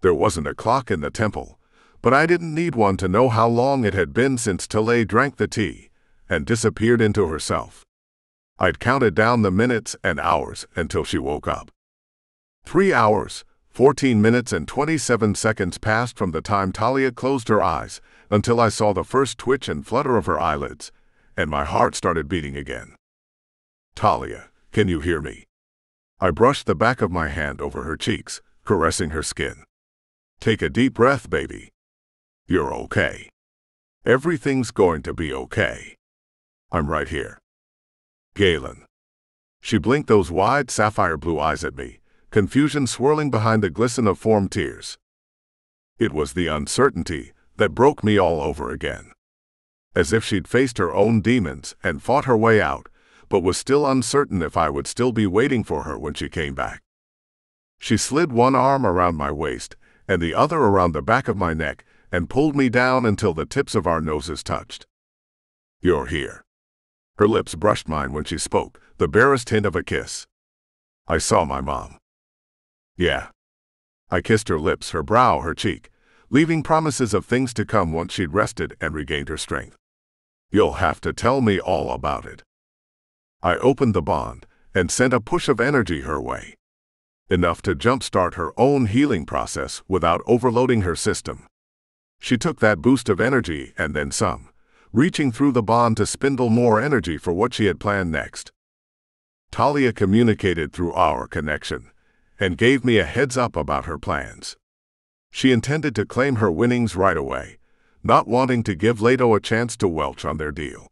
There wasn't a clock in the temple, but I didn't need one to know how long it had been since Talia drank the tea and disappeared into herself. I'd counted down the minutes and hours until she woke up. 3 hours, 14 minutes and 27 seconds passed from the time Talia closed her eyes until I saw the first twitch and flutter of her eyelids, and my heart started beating again. Talia, can you hear me? I brushed the back of my hand over her cheeks, caressing her skin. Take a deep breath, baby. You're okay. Everything's going to be okay. I'm right here. Galen. She blinked those wide sapphire blue eyes at me, confusion swirling behind the glisten of formed tears. It was the uncertainty that broke me all over again. As if she'd faced her own demons and fought her way out, but was still uncertain if I would still be waiting for her when she came back. She slid one arm around my waist and the other around the back of my neck and pulled me down until the tips of our noses touched. You're here. Her lips brushed mine when she spoke, the barest hint of a kiss. I saw my mom. Yeah. I kissed her lips, her brow, her cheek, leaving promises of things to come once she'd rested and regained her strength. You'll have to tell me all about it. I opened the bond and sent a push of energy her way. Enough to jumpstart her own healing process without overloading her system. She took that boost of energy and then some, reaching through the bond to spindle more energy for what she had planned next. Talia communicated through our connection and gave me a heads up about her plans. She intended to claim her winnings right away, not wanting to give Leto a chance to welch on their deal.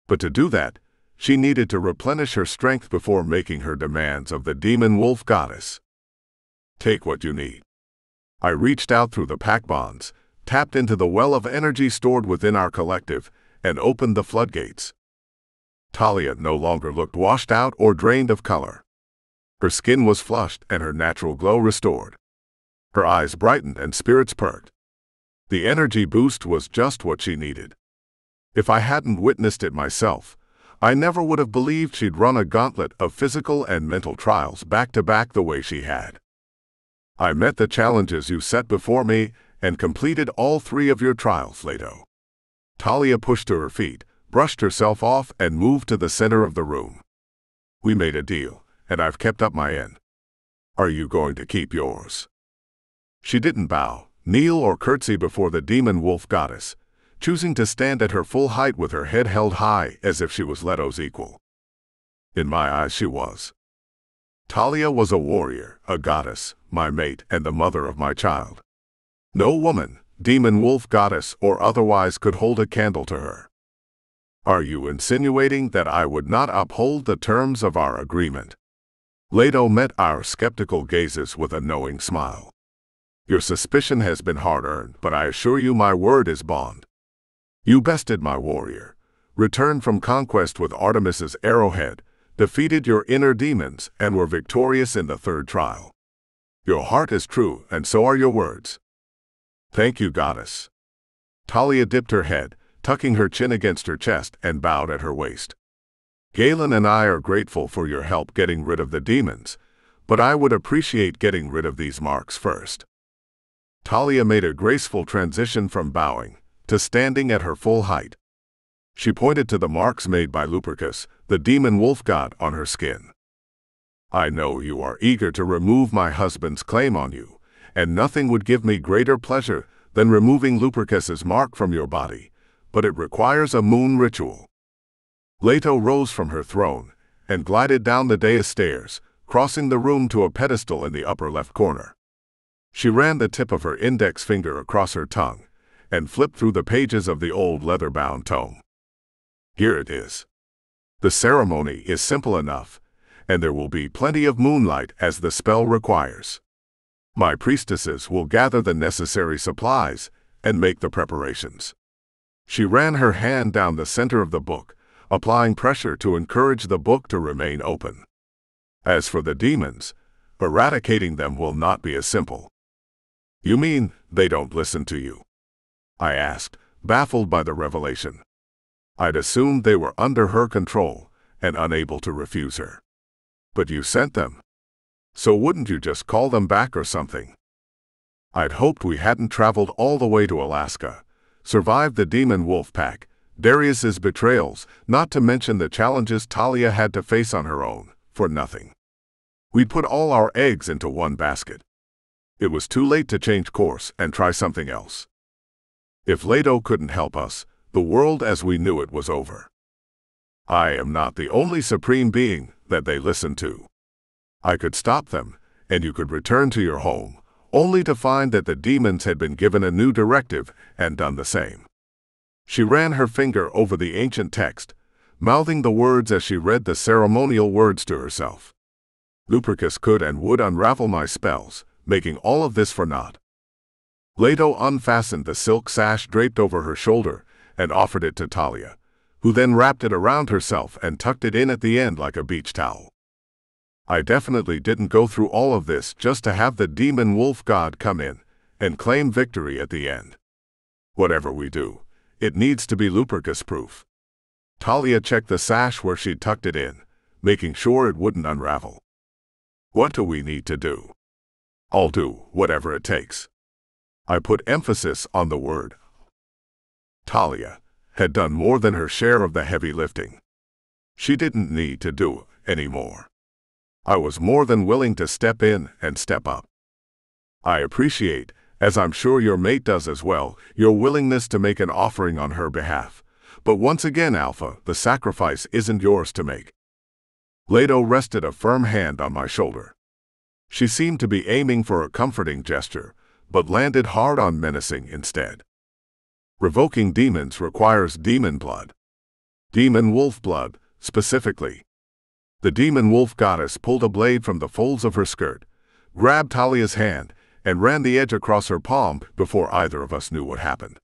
But to do that, she needed to replenish her strength before making her demands of the demon wolf goddess. Take what you need. I reached out through the pack bonds, tapped into the well of energy stored within our collective, and opened the floodgates. Talia no longer looked washed out or drained of color. Her skin was flushed and her natural glow restored. Her eyes brightened and spirits perked. The energy boost was just what she needed. If I hadn't witnessed it myself, I never would have believed she'd run a gauntlet of physical and mental trials back to back the way she had. I met the challenges you set before me and completed all 3 of your trials, Leto. Talia pushed to her feet, brushed herself off, and moved to the center of the room. We made a deal, and I've kept up my end. Are you going to keep yours? She didn't bow, kneel, or curtsy before the demon wolf goddess, choosing to stand at her full height with her head held high as if she was Leto's equal. In my eyes she was. Talia was a warrior, a goddess, my mate, and the mother of my child. No woman, demon wolf goddess or otherwise, could hold a candle to her. Are you insinuating that I would not uphold the terms of our agreement? Leto met our skeptical gazes with a knowing smile. Your suspicion has been hard-earned, but I assure you my word is bond. You bested my warrior, returned from conquest with Artemis's arrowhead, defeated your inner demons, and were victorious in the 3rd trial. Your heart is true, and so are your words. Thank you, goddess. Talia dipped her head, tucking her chin against her chest, and bowed at her waist. Galen and I are grateful for your help getting rid of the demons, but I would appreciate getting rid of these marks first. Talia made a graceful transition from bowing to standing at her full height. She pointed to the marks made by Lupercus, the demon wolf god, on her skin. I know you are eager to remove my husband's claim on you, and nothing would give me greater pleasure than removing Lupercus's mark from your body, but it requires a moon ritual. Leto rose from her throne and glided down the dais stairs, crossing the room to a pedestal in the upper left corner. She ran the tip of her index finger across her tongue and flipped through the pages of the old leather-bound tome. Here it is. The ceremony is simple enough, and there will be plenty of moonlight as the spell requires. My priestesses will gather the necessary supplies and make the preparations. She ran her hand down the center of the book, applying pressure to encourage the book to remain open. As for the demons, eradicating them will not be as simple. You mean they don't listen to you? I asked, baffled by the revelation. I'd assumed they were under her control and unable to refuse her. But you sent them. So wouldn't you just call them back or something? I'd hoped we hadn't traveled all the way to Alaska, survived the demon wolf pack, Darius's betrayals, not to mention the challenges Talia had to face on her own, for nothing. We'd put all our eggs into one basket. It was too late to change course and try something else. If Leto couldn't help us, the world as we knew it was over. I am not the only supreme being that they listen to. I could stop them, and you could return to your home, only to find that the demons had been given a new directive and done the same. She ran her finger over the ancient text, mouthing the words as she read the ceremonial words to herself. Lupercus could and would unravel my spells, making all of this for naught. Leto unfastened the silk sash draped over her shoulder and offered it to Talia, who then wrapped it around herself and tucked it in at the end like a beach towel. I definitely didn't go through all of this just to have the demon wolf god come in and claim victory at the end. Whatever we do, it needs to be Lupercus proof. Talia checked the sash where she'd tucked it in, making sure it wouldn't unravel. What do we need to do? I'll do whatever it takes. I put emphasis on the word. Talia had done more than her share of the heavy lifting. She didn't need to do any more. I was more than willing to step in and step up. I appreciate, as I'm sure your mate does as well, your willingness to make an offering on her behalf. But once again, Alpha, the sacrifice isn't yours to make. Leto rested a firm hand on my shoulder. She seemed to be aiming for a comforting gesture, but landed hard on menacing instead. Revoking demons requires demon blood. Demon wolf blood, specifically. The demon wolf goddess pulled a blade from the folds of her skirt, grabbed Talia's hand, and ran the edge across her palm before either of us knew what happened.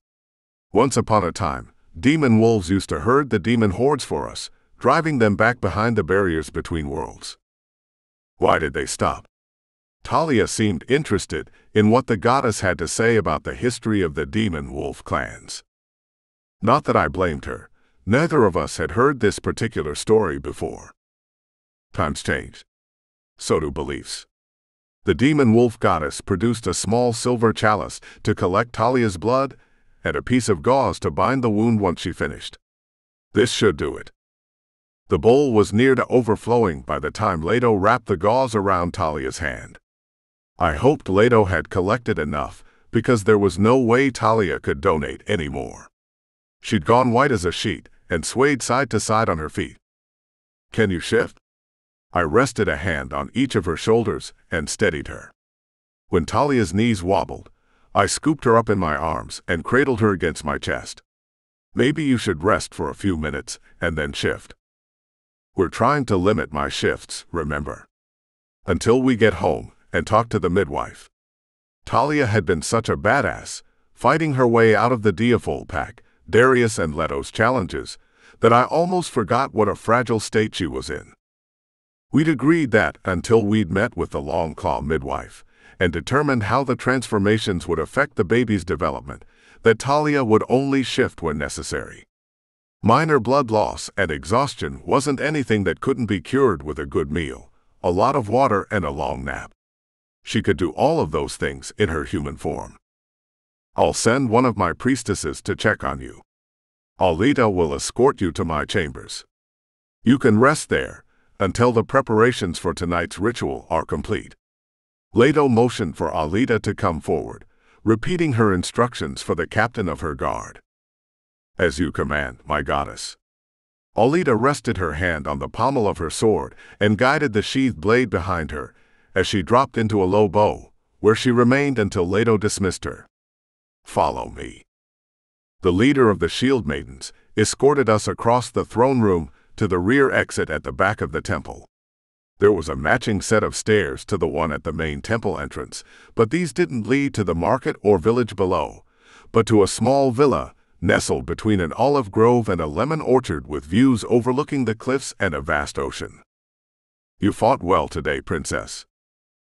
Once upon a time, demon wolves used to herd the demon hordes for us, driving them back behind the barriers between worlds. Why did they stop? Talia seemed interested in what the goddess had to say about the history of the demon wolf clans. Not that I blamed her. Neither of us had heard this particular story before. Times change. So do beliefs. The demon wolf goddess produced a small silver chalice to collect Talia's blood and a piece of gauze to bind the wound once she finished. This should do it. The bowl was near to overflowing by the time Leto wrapped the gauze around Talia's hand. I hoped Leto had collected enough, because there was no way Talia could donate any more. She'd gone white as a sheet and swayed side to side on her feet. Can you shift? I rested a hand on each of her shoulders and steadied her. When Talia's knees wobbled, I scooped her up in my arms and cradled her against my chest. Maybe you should rest for a few minutes and then shift. We're trying to limit my shifts, remember? Until we get home and talk to the midwife. Talia had been such a badass, fighting her way out of the Diafold pack, Darius and Leto's challenges, that I almost forgot what a fragile state she was in. We'd agreed that, until we'd met with the Longclaw midwife and determined how the transformations would affect the baby's development, that Talia would only shift when necessary. Minor blood loss and exhaustion wasn't anything that couldn't be cured with a good meal, a lot of water, and a long nap. She could do all of those things in her human form. I'll send one of my priestesses to check on you. Alita will escort you to my chambers. You can rest there until the preparations for tonight's ritual are complete. Leto motioned for Alita to come forward, repeating her instructions for the captain of her guard. As you command, my goddess. Alita rested her hand on the pommel of her sword and guided the sheathed blade behind her as she dropped into a low bow, where she remained until Leto dismissed her. Follow me. The leader of the Shield Maidens escorted us across the throne room to the rear exit at the back of the temple. There was a matching set of stairs to the one at the main temple entrance, but these didn't lead to the market or village below, but to a small villa nestled between an olive grove and a lemon orchard with views overlooking the cliffs and a vast ocean. You fought well today, princess.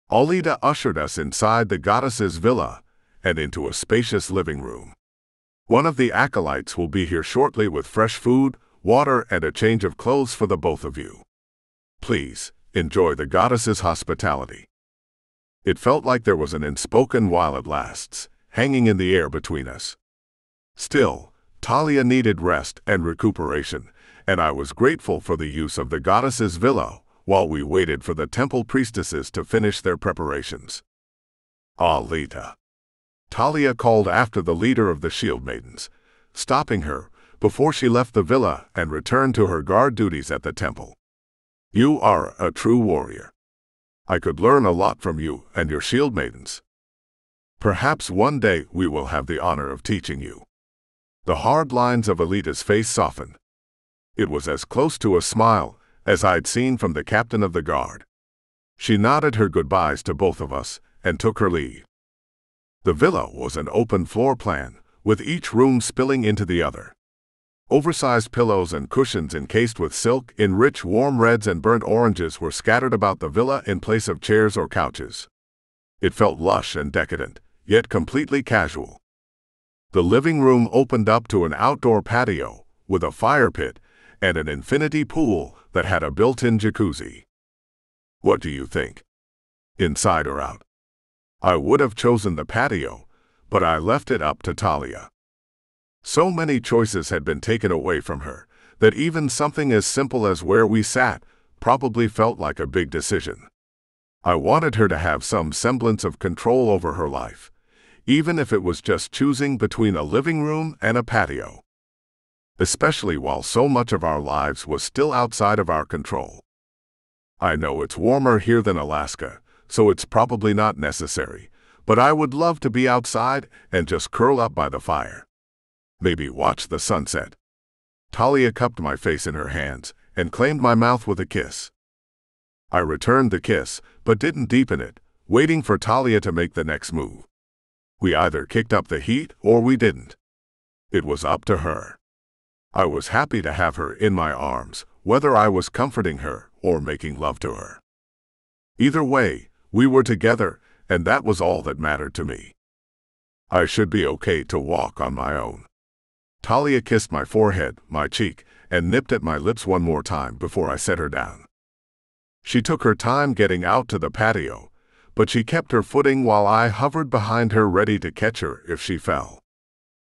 Alita ushered us inside the goddess's villa and into a spacious living room. One of the acolytes will be here shortly with fresh food, water, and a change of clothes for the both of you. Please, enjoy the goddess's hospitality. It felt like there was an unspoken while it lasts, hanging in the air between us. Still, Talia needed rest and recuperation, and I was grateful for the use of the goddess's villa while we waited for the temple priestesses to finish their preparations. Alita. Talia called after the leader of the Shield Maidens, stopping her before she left the villa and returned to her guard duties at the temple. You are a true warrior. I could learn a lot from you and your Shield Maidens. Perhaps one day we will have the honor of teaching you. The hard lines of Alita's face softened. It was as close to a smile as I'd seen from the captain of the guard. She nodded her goodbyes to both of us and took her leave. The villa was an open floor plan, with each room spilling into the other. Oversized pillows and cushions encased with silk in rich warm reds and burnt oranges were scattered about the villa in place of chairs or couches. It felt lush and decadent, yet completely casual. The living room opened up to an outdoor patio, with a fire pit and an infinity pool that had a built-in jacuzzi. What do you think? Inside or out? I would have chosen the patio, but I left it up to Talia. So many choices had been taken away from her that even something as simple as where we sat probably felt like a big decision. I wanted her to have some semblance of control over her life, even if it was just choosing between a living room and a patio. Especially while so much of our lives was still outside of our control. I know it's warmer here than Alaska, so it's probably not necessary, but I would love to be outside and just curl up by the fire. Maybe watch the sunset. Talia cupped my face in her hands and claimed my mouth with a kiss. I returned the kiss, but didn't deepen it, waiting for Talia to make the next move. We either kicked up the heat or we didn't. It was up to her. I was happy to have her in my arms, whether I was comforting her or making love to her. Either way, we were together, and that was all that mattered to me. I should be okay to walk on my own. Talia kissed my forehead, my cheek, and nipped at my lips one more time before I set her down. She took her time getting out to the patio, but she kept her footing while I hovered behind her ready to catch her if she fell.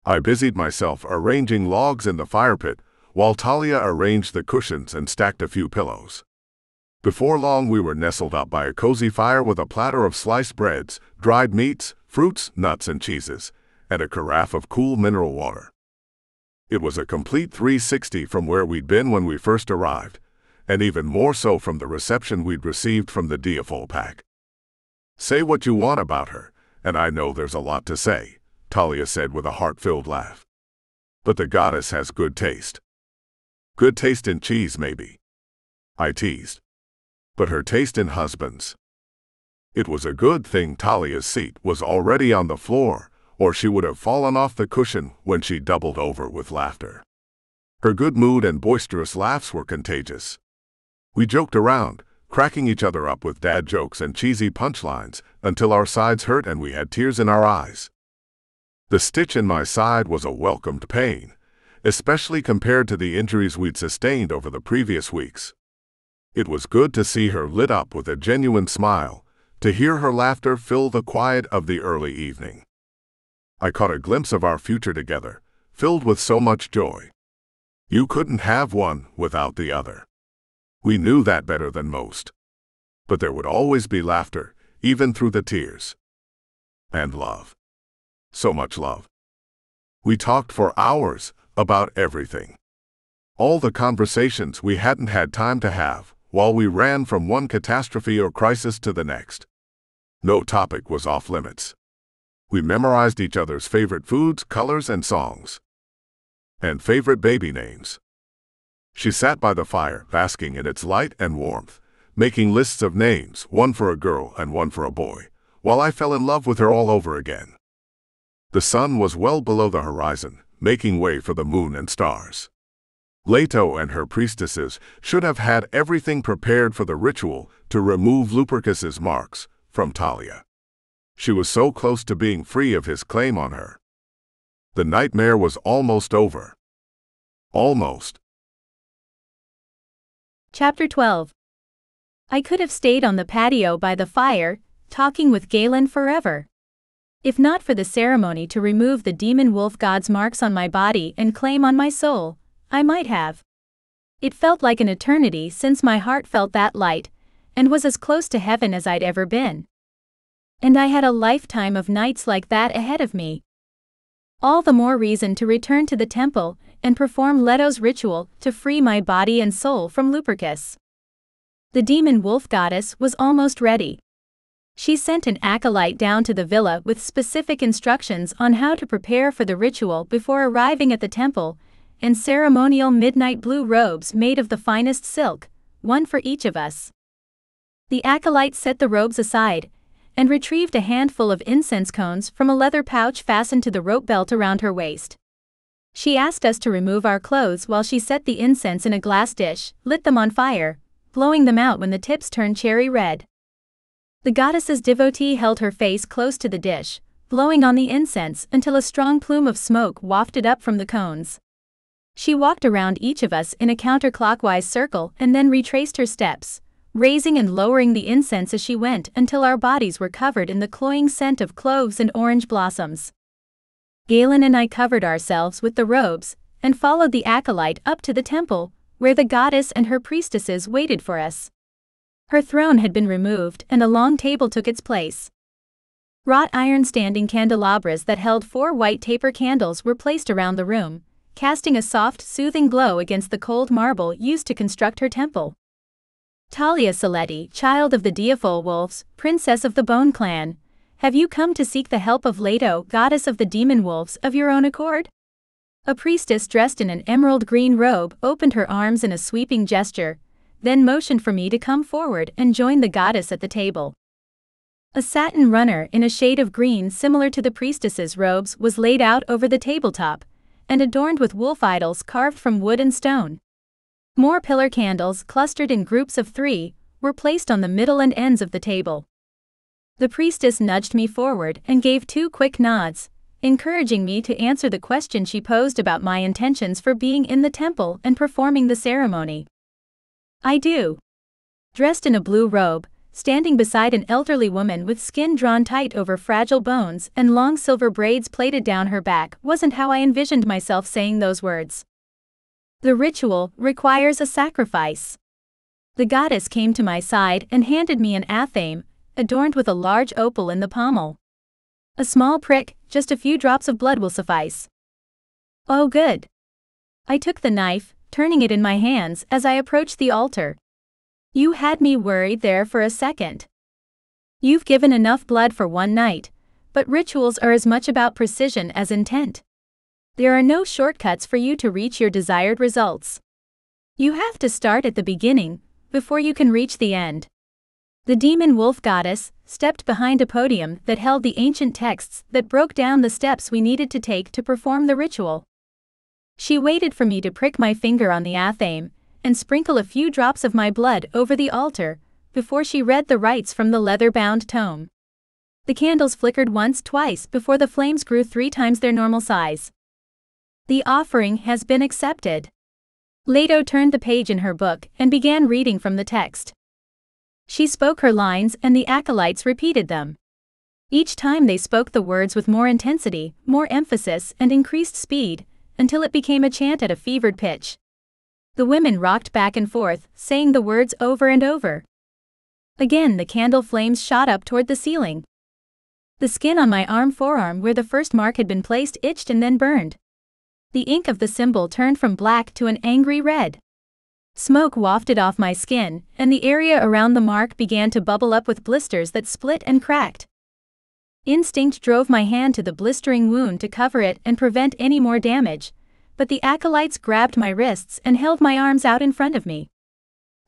I busied myself arranging logs in the fire pit, while Talia arranged the cushions and stacked a few pillows. Before long we were nestled up by a cozy fire with a platter of sliced breads, dried meats, fruits, nuts and cheeses, and a carafe of cool mineral water. It was a complete 360 from where we'd been when we first arrived, and even more so from the reception we'd received from the DFO pack. Say what you want about her, and I know there's a lot to say, Talia said with a heart-filled laugh. But the goddess has good taste. Good taste in cheese, maybe. I teased. But her taste in husbands. It was a good thing Talia's seat was already on the floor, or she would have fallen off the cushion when she doubled over with laughter. Her good mood and boisterous laughs were contagious. We joked around, cracking each other up with dad jokes and cheesy punchlines until our sides hurt and we had tears in our eyes. The stitch in my side was a welcomed pain, especially compared to the injuries we'd sustained over the previous weeks. It was good to see her lit up with a genuine smile, to hear her laughter fill the quiet of the early evening. I caught a glimpse of our future together, filled with so much joy. You couldn't have one without the other. We knew that better than most. But there would always be laughter, even through the tears. And love. So much love. We talked for hours about everything. All the conversations we hadn't had time to have while we ran from one catastrophe or crisis to the next. No topic was off limits. We memorized each other's favorite foods, colors, and songs. And favorite baby names. She sat by the fire, basking in its light and warmth, making lists of names, one for a girl and one for a boy, while I fell in love with her all over again. The sun was well below the horizon, making way for the moon and stars. Leto and her priestesses should have had everything prepared for the ritual to remove Lupercus's marks from Talia. She was so close to being free of his claim on her. The nightmare was almost over. Almost. Chapter 12. I could have stayed on the patio by the fire, talking with Galen forever. If not for the ceremony to remove the demon wolf god's marks on my body and claim on my soul, I might have. It felt like an eternity since my heart felt that light, and was as close to heaven as I'd ever been. And I had a lifetime of nights like that ahead of me. All the more reason to return to the temple and perform Leto's ritual to free my body and soul from Lupercus. The demon wolf goddess was almost ready. She sent an acolyte down to the villa with specific instructions on how to prepare for the ritual before arriving at the temple, and ceremonial midnight blue robes made of the finest silk, one for each of us. The acolyte set the robes aside, and retrieved a handful of incense cones from a leather pouch fastened to the rope belt around her waist. She asked us to remove our clothes while she set the incense in a glass dish, lit them on fire, blowing them out when the tips turned cherry red. The goddess's devotee held her face close to the dish, blowing on the incense until a strong plume of smoke wafted up from the cones. She walked around each of us in a counterclockwise circle and then retraced her steps, raising and lowering the incense as she went until our bodies were covered in the cloying scent of cloves and orange blossoms. Galen and I covered ourselves with the robes and followed the acolyte up to the temple, where the goddess and her priestesses waited for us. Her throne had been removed and a long table took its place. Wrought iron standing candelabras that held 4 white taper candles were placed around the room, casting a soft, soothing glow against the cold marble used to construct her temple. Talia Saletti, child of the Diafol wolves, princess of the Bone clan, have you come to seek the help of Leto, goddess of the demon wolves, of your own accord? A priestess dressed in an emerald green robe opened her arms in a sweeping gesture, then motioned for me to come forward and join the goddess at the table. A satin runner in a shade of green similar to the priestess's robes was laid out over the tabletop, and adorned with wolf idols carved from wood and stone. More pillar candles, clustered in groups of 3, were placed on the middle and ends of the table. The priestess nudged me forward and gave 2 quick nods, encouraging me to answer the question she posed about my intentions for being in the temple and performing the ceremony. I do. Dressed in a blue robe, standing beside an elderly woman with skin drawn tight over fragile bones and long silver braids plaited down her back wasn't how I envisioned myself saying those words. The ritual requires a sacrifice. The goddess came to my side and handed me an athame, adorned with a large opal in the pommel. A small prick, just a few drops of blood will suffice. Oh good. I took the knife, turning it in my hands as I approached the altar. You had me worried there for a second. You've given enough blood for one night, but rituals are as much about precision as intent. There are no shortcuts for you to reach your desired results. You have to start at the beginning, before you can reach the end. The demon wolf goddess stepped behind a podium that held the ancient texts that broke down the steps we needed to take to perform the ritual. She waited for me to prick my finger on the athame and sprinkle a few drops of my blood over the altar before she read the rites from the leather-bound tome. The candles flickered once, twice before the flames grew 3 times their normal size. The offering has been accepted. Leto turned the page in her book and began reading from the text. She spoke her lines and the acolytes repeated them. Each time they spoke the words with more intensity, more emphasis, and increased speed, until it became a chant at a fevered pitch. The women rocked back and forth, saying the words over and over. Again the candle flames shot up toward the ceiling. The skin on my forearm where the first mark had been placed itched and then burned. The ink of the symbol turned from black to an angry red. Smoke wafted off my skin, and the area around the mark began to bubble up with blisters that split and cracked. Instinct drove my hand to the blistering wound to cover it and prevent any more damage, but the acolytes grabbed my wrists and held my arms out in front of me.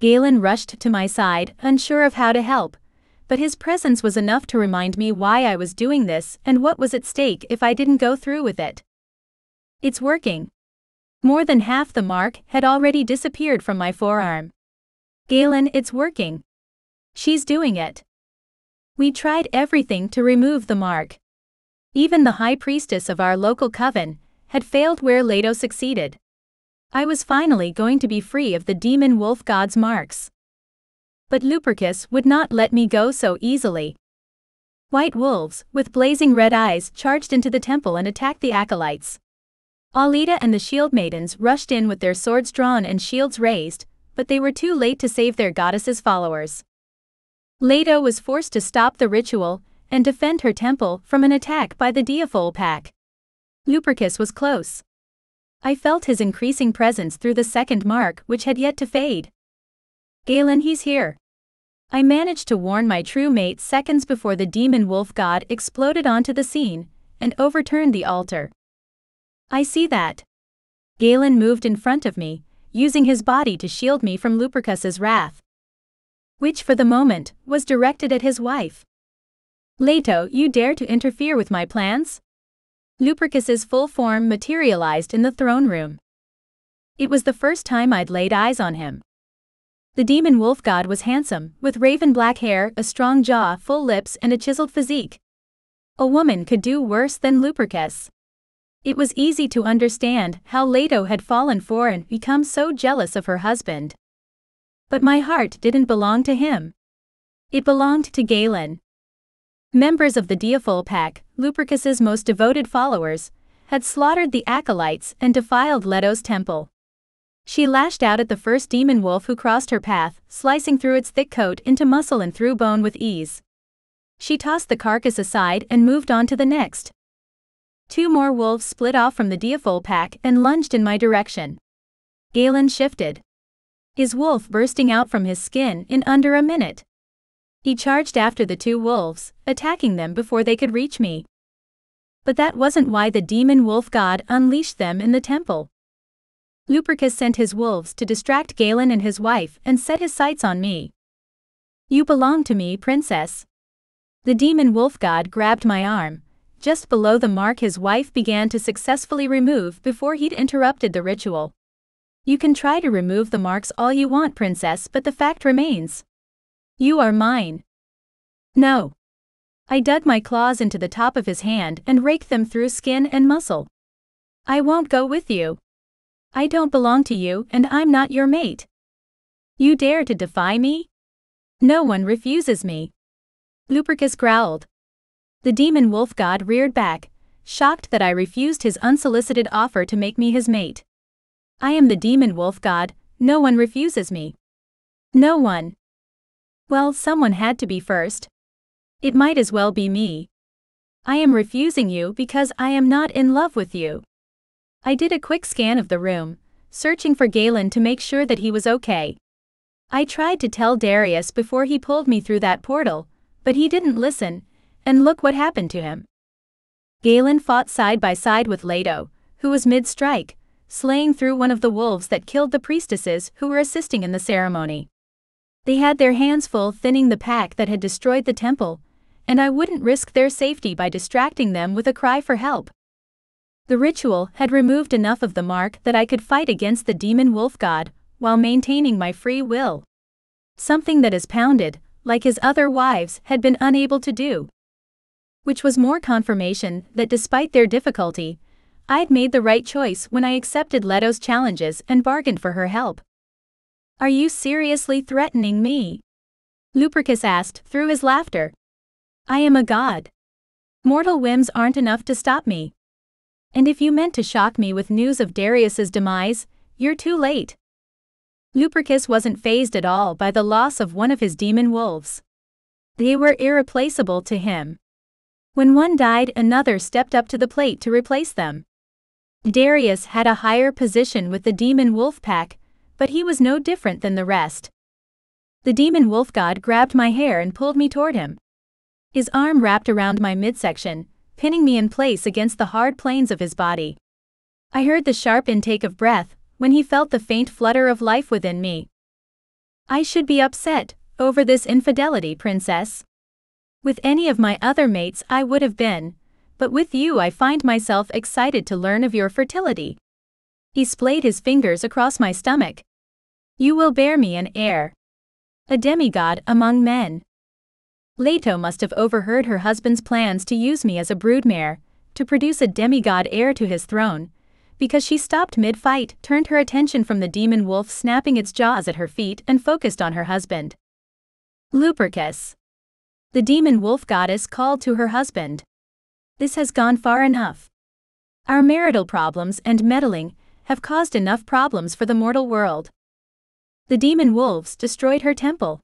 Galen rushed to my side, unsure of how to help, but his presence was enough to remind me why I was doing this and what was at stake if I didn't go through with it. It's working. More than half the mark had already disappeared from my forearm. Galen, it's working. She's doing it. We tried everything to remove the mark. Even the high priestess of our local coven had failed where Leto succeeded. I was finally going to be free of the demon wolf god's marks. But Lupercus would not let me go so easily. White wolves, with blazing red eyes, charged into the temple and attacked the acolytes. Alida and the shield maidens rushed in with their swords drawn and shields raised, but they were too late to save their goddess's followers. Leto was forced to stop the ritual and defend her temple from an attack by the Diafol pack. Lupercus was close. I felt his increasing presence through the second mark, which had yet to fade. Galen, he's here. I managed to warn my true mate seconds before the demon wolf god exploded onto the scene and overturned the altar. I see that. Galen moved in front of me, using his body to shield me from Lupercus's wrath, which for the moment was directed at his wife. Leto, you dare to interfere with my plans? Lupercus's full form materialized in the throne room. It was the first time I'd laid eyes on him. The demon wolf god was handsome, with raven black hair, a strong jaw, full lips, and a chiseled physique. A woman could do worse than Lupercus. It was easy to understand how Leto had fallen for and become so jealous of her husband. But my heart didn't belong to him. It belonged to Galen. Members of the Deathful Pack, Lupercus's most devoted followers, had slaughtered the acolytes and defiled Leto's temple. She lashed out at the first demon wolf who crossed her path, slicing through its thick coat into muscle and through bone with ease. She tossed the carcass aside and moved on to the next. 2 more wolves split off from the Deathful Pack and lunged in my direction. Galen shifted, his wolf bursting out from his skin in under a minute. He charged after the 2 wolves, attacking them before they could reach me. But that wasn't why the demon wolf god unleashed them in the temple. Lupercus sent his wolves to distract Galen and his wife and set his sights on me. "You belong to me, princess." The demon wolf god grabbed my arm, just below the mark his wife began to successfully remove before he'd interrupted the ritual. "You can try to remove the marks all you want, princess, but the fact remains. You are mine." "No." I dug my claws into the top of his hand and raked them through skin and muscle. "I won't go with you. I don't belong to you and I'm not your mate. You dare to defy me? No one refuses me." Lupercus growled. The demon wolf god reared back, shocked that I refused his unsolicited offer to make me his mate. "I am the demon wolf god, no one refuses me." "No one." Well, someone had to be first. It might as well be me. "I am refusing you because I am not in love with you." I did a quick scan of the room, searching for Galen to make sure that he was okay. I tried to tell Darius before he pulled me through that portal, but he didn't listen, and look what happened to him. Galen fought side by side with Leto, who was mid-strike, slaying through one of the wolves that killed the priestesses who were assisting in the ceremony. They had their hands full thinning the pack that had destroyed the temple, and I wouldn't risk their safety by distracting them with a cry for help. The ritual had removed enough of the mark that I could fight against the demon wolf god while maintaining my free will. Something that his Pounded, like his other wives, had been unable to do. Which was more confirmation that despite their difficulty, I'd made the right choice when I accepted Leto's challenges and bargained for her help. "Are you seriously threatening me?" Lupercus asked through his laughter. "I am a god. Mortal whims aren't enough to stop me. And if you meant to shock me with news of Darius's demise, you're too late." Lupercus wasn't fazed at all by the loss of one of his demon wolves. They were irreplaceable to him. When one died, another stepped up to the plate to replace them. Darius had a higher position with the demon wolf pack, but he was no different than the rest. The demon wolf god grabbed my hair and pulled me toward him. His arm wrapped around my midsection, pinning me in place against the hard planes of his body. I heard the sharp intake of breath when he felt the faint flutter of life within me. "I should be upset over this infidelity, princess. With any of my other mates I would have been, but with you I find myself excited to learn of your fertility." He splayed his fingers across my stomach. "You will bear me an heir. A demigod among men." Leto must have overheard her husband's plans to use me as a broodmare, to produce a demigod heir to his throne, because she stopped mid-fight, turned her attention from the demon wolf snapping its jaws at her feet and focused on her husband. "Lupercus." The demon wolf goddess called to her husband. "This has gone far enough. Our marital problems and meddling have caused enough problems for the mortal world." The demon wolves destroyed her temple.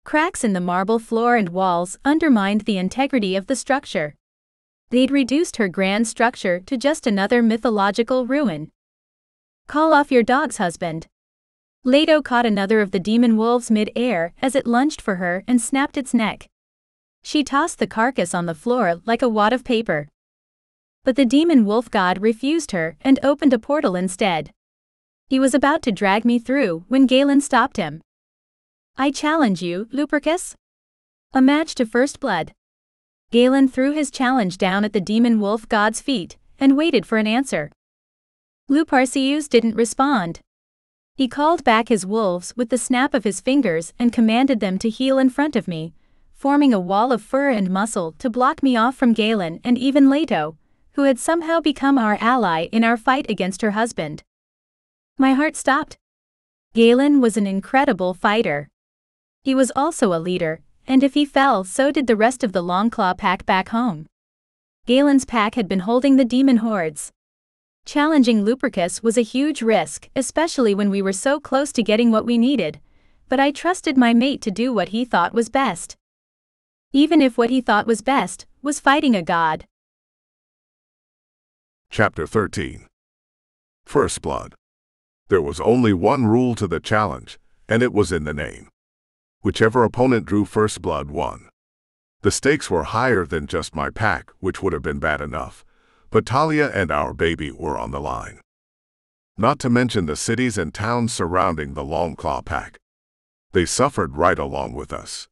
Cracks in the marble floor and walls undermined the integrity of the structure. They'd reduced her grand structure to just another mythological ruin. "Call off your dogs, husband." Leto caught another of the demon wolves mid-air as it lunged for her and snapped its neck. She tossed the carcass on the floor like a wad of paper. But the demon wolf god refused her and opened a portal instead. He was about to drag me through when Galen stopped him. "I challenge you, Lupercus. A match to first blood." Galen threw his challenge down at the demon wolf god's feet and waited for an answer. Lupercus didn't respond. He called back his wolves with the snap of his fingers and commanded them to heel in front of me, forming a wall of fur and muscle to block me off from Galen and even Leto, who had somehow become our ally in our fight against her husband. My heart stopped. Galen was an incredible fighter. He was also a leader, and if he fell, so did the rest of the Longclaw pack back home. Galen's pack had been holding the demon hordes. Challenging Lupercus was a huge risk, especially when we were so close to getting what we needed, but I trusted my mate to do what he thought was best. Even if what he thought was best was fighting a god. Chapter 13. First Blood. There was only one rule to the challenge, and it was in the name. Whichever opponent drew first blood won. The stakes were higher than just my pack, which would have been bad enough, but Talia and our baby were on the line. Not to mention the cities and towns surrounding the Longclaw pack. They suffered right along with us.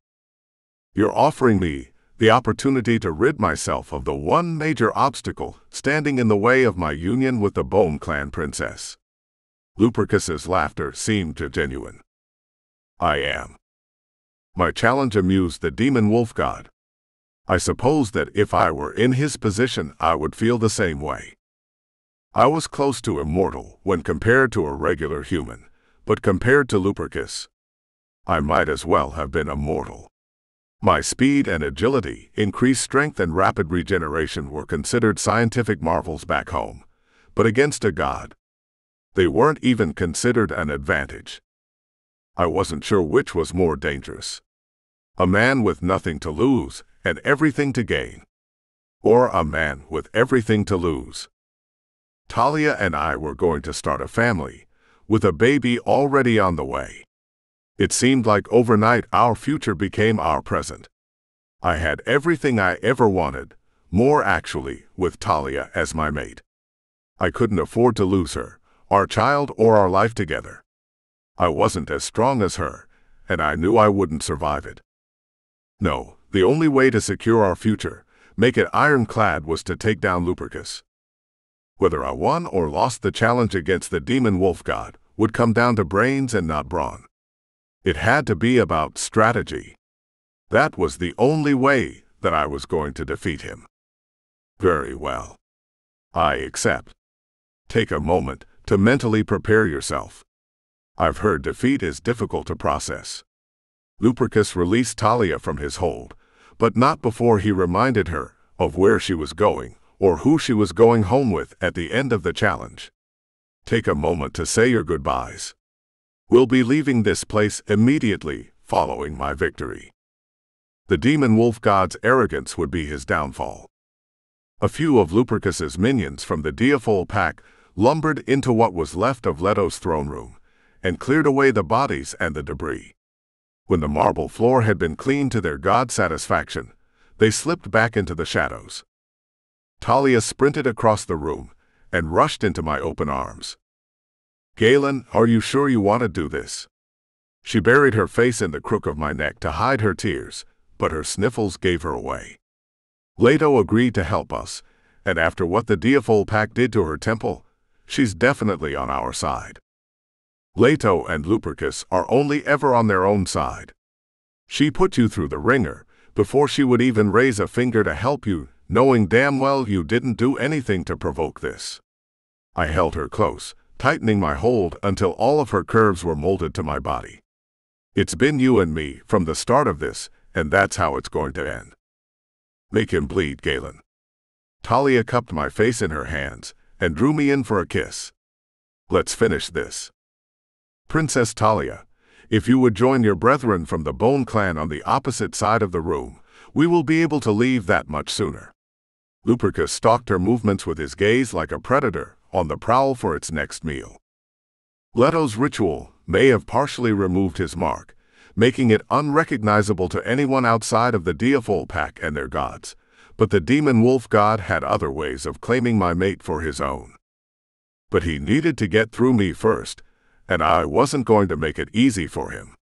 You're offering me the opportunity to rid myself of the one major obstacle standing in the way of my union with the Bone Clan princess. Lupercus's laughter seemed genuine. I am. My challenge amused the demon wolf god. I suppose that if I were in his position, I would feel the same way. I was close to immortal when compared to a regular human, but compared to Lupercus, I might as well have been immortal. My speed and agility, increased strength and rapid regeneration were considered scientific marvels back home, but against a god, they weren't even considered an advantage. I wasn't sure which was more dangerous. A man with nothing to lose and everything to gain, or a man with everything to lose. Talia and I were going to start a family, with a baby already on the way. It seemed like overnight our future became our present. I had everything I ever wanted, more actually, with Talia as my mate. I couldn't afford to lose her, our child, or our life together. I wasn't as strong as her, and I knew I wouldn't survive it. No, the only way to secure our future, make it ironclad, was to take down Lupercus. Whether I won or lost the challenge against the demon wolf god would come down to brains and not brawn. It had to be about strategy. That was the only way that I was going to defeat him. Very well. I accept. Take a moment to mentally prepare yourself. I've heard defeat is difficult to process. Lupercus released Talia from his hold, but not before he reminded her of where she was going, or who she was going home with at the end of the challenge. Take a moment to say your goodbyes. We'll be leaving this place immediately following my victory. The demon wolf god's arrogance would be his downfall. A few of Lupercus's minions from the Diaphole pack lumbered into what was left of Leto's throne room, and cleared away the bodies and the debris. When the marble floor had been cleaned to their god's satisfaction, they slipped back into the shadows. Talia sprinted across the room and rushed into my open arms. Galen, are you sure you want to do this? She buried her face in the crook of my neck to hide her tears, but her sniffles gave her away. Leto agreed to help us, and after what the Diaphole pack did to her temple, she's definitely on our side. Leto and Lupercus are only ever on their own side. She put you through the ringer before she would even raise a finger to help you, knowing damn well you didn't do anything to provoke this. I held her close, tightening my hold until all of her curves were molded to my body. It's been you and me from the start of this, and that's how it's going to end. Make him bleed, Galen. Talia cupped my face in her hands and drew me in for a kiss. Let's finish this. Princess Talia, if you would join your brethren from the Bone Clan on the opposite side of the room, we will be able to leave that much sooner. Lupercus stalked her movements with his gaze like a predator on the prowl for its next meal. Leto's ritual may have partially removed his mark, making it unrecognizable to anyone outside of the Diaphole pack and their gods, but the demon wolf god had other ways of claiming my mate for his own. But he needed to get through me first, and I wasn't going to make it easy for him.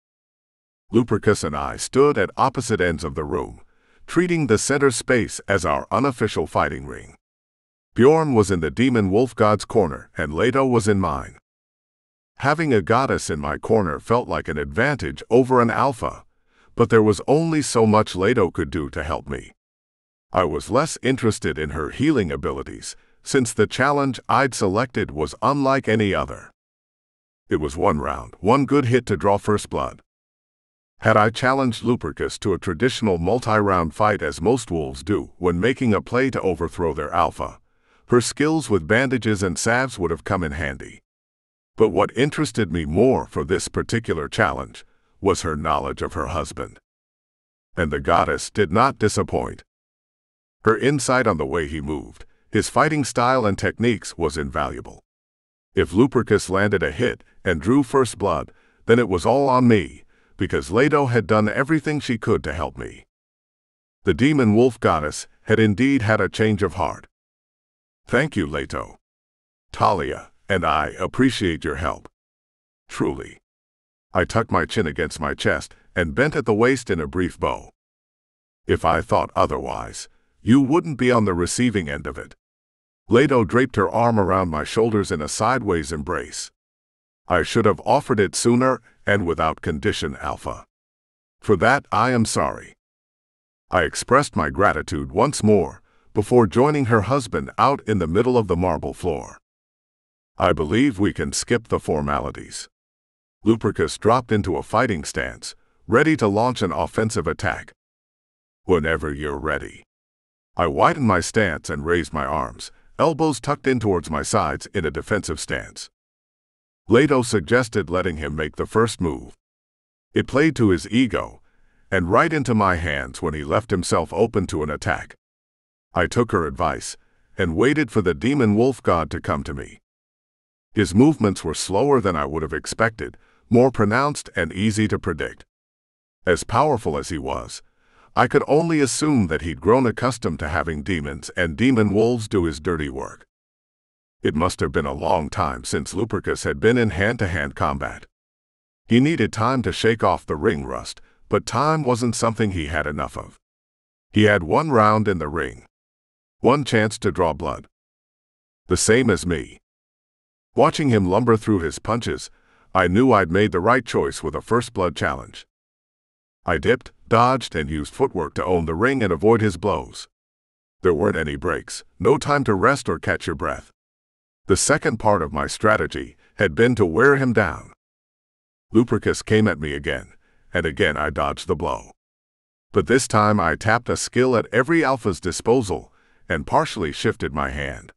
Lupercus and I stood at opposite ends of the room, treating the center space as our unofficial fighting ring. Bjorn was in the demon wolf god's corner, and Leto was in mine. Having a goddess in my corner felt like an advantage over an alpha, but there was only so much Leto could do to help me. I was less interested in her healing abilities, since the challenge I'd selected was unlike any other. It was one round, one good hit to draw first blood. Had I challenged Lupercus to a traditional multi-round fight as most wolves do when making a play to overthrow their alpha, her skills with bandages and salves would have come in handy. But what interested me more for this particular challenge was her knowledge of her husband. And the goddess did not disappoint. Her insight on the way he moved, his fighting style and techniques was invaluable. If Lupercus landed a hit and drew first blood, then it was all on me, because Leto had done everything she could to help me. The demon wolf goddess had indeed had a change of heart. Thank you, Leto. Talia and I appreciate your help. Truly. I tucked my chin against my chest and bent at the waist in a brief bow. If I thought otherwise, you wouldn't be on the receiving end of it. Leto draped her arm around my shoulders in a sideways embrace. I should have offered it sooner and without condition, Alpha. For that, I am sorry. I expressed my gratitude once more before joining her husband out in the middle of the marble floor. I believe we can skip the formalities. Lupercus dropped into a fighting stance, ready to launch an offensive attack. Whenever you're ready. I widened my stance and raised my arms, elbows tucked in towards my sides in a defensive stance. Leto suggested letting him make the first move. It played to his ego, and right into my hands when he left himself open to an attack. I took her advice, and waited for the demon wolf god to come to me. His movements were slower than I would have expected, more pronounced and easy to predict. As powerful as he was, I could only assume that he'd grown accustomed to having demons and demon wolves do his dirty work. It must have been a long time since Lupercus had been in hand-to-hand combat. He needed time to shake off the ring rust, but time wasn't something he had enough of. He had one round in the ring. One chance to draw blood. The same as me. Watching him lumber through his punches, I knew I'd made the right choice with a first blood challenge. I dipped, dodged, and used footwork to own the ring and avoid his blows. There weren't any breaks, no time to rest or catch your breath. The second part of my strategy had been to wear him down. Lupercus came at me again, and again I dodged the blow. But this time I tapped a skill at every alpha's disposal and partially shifted my hand.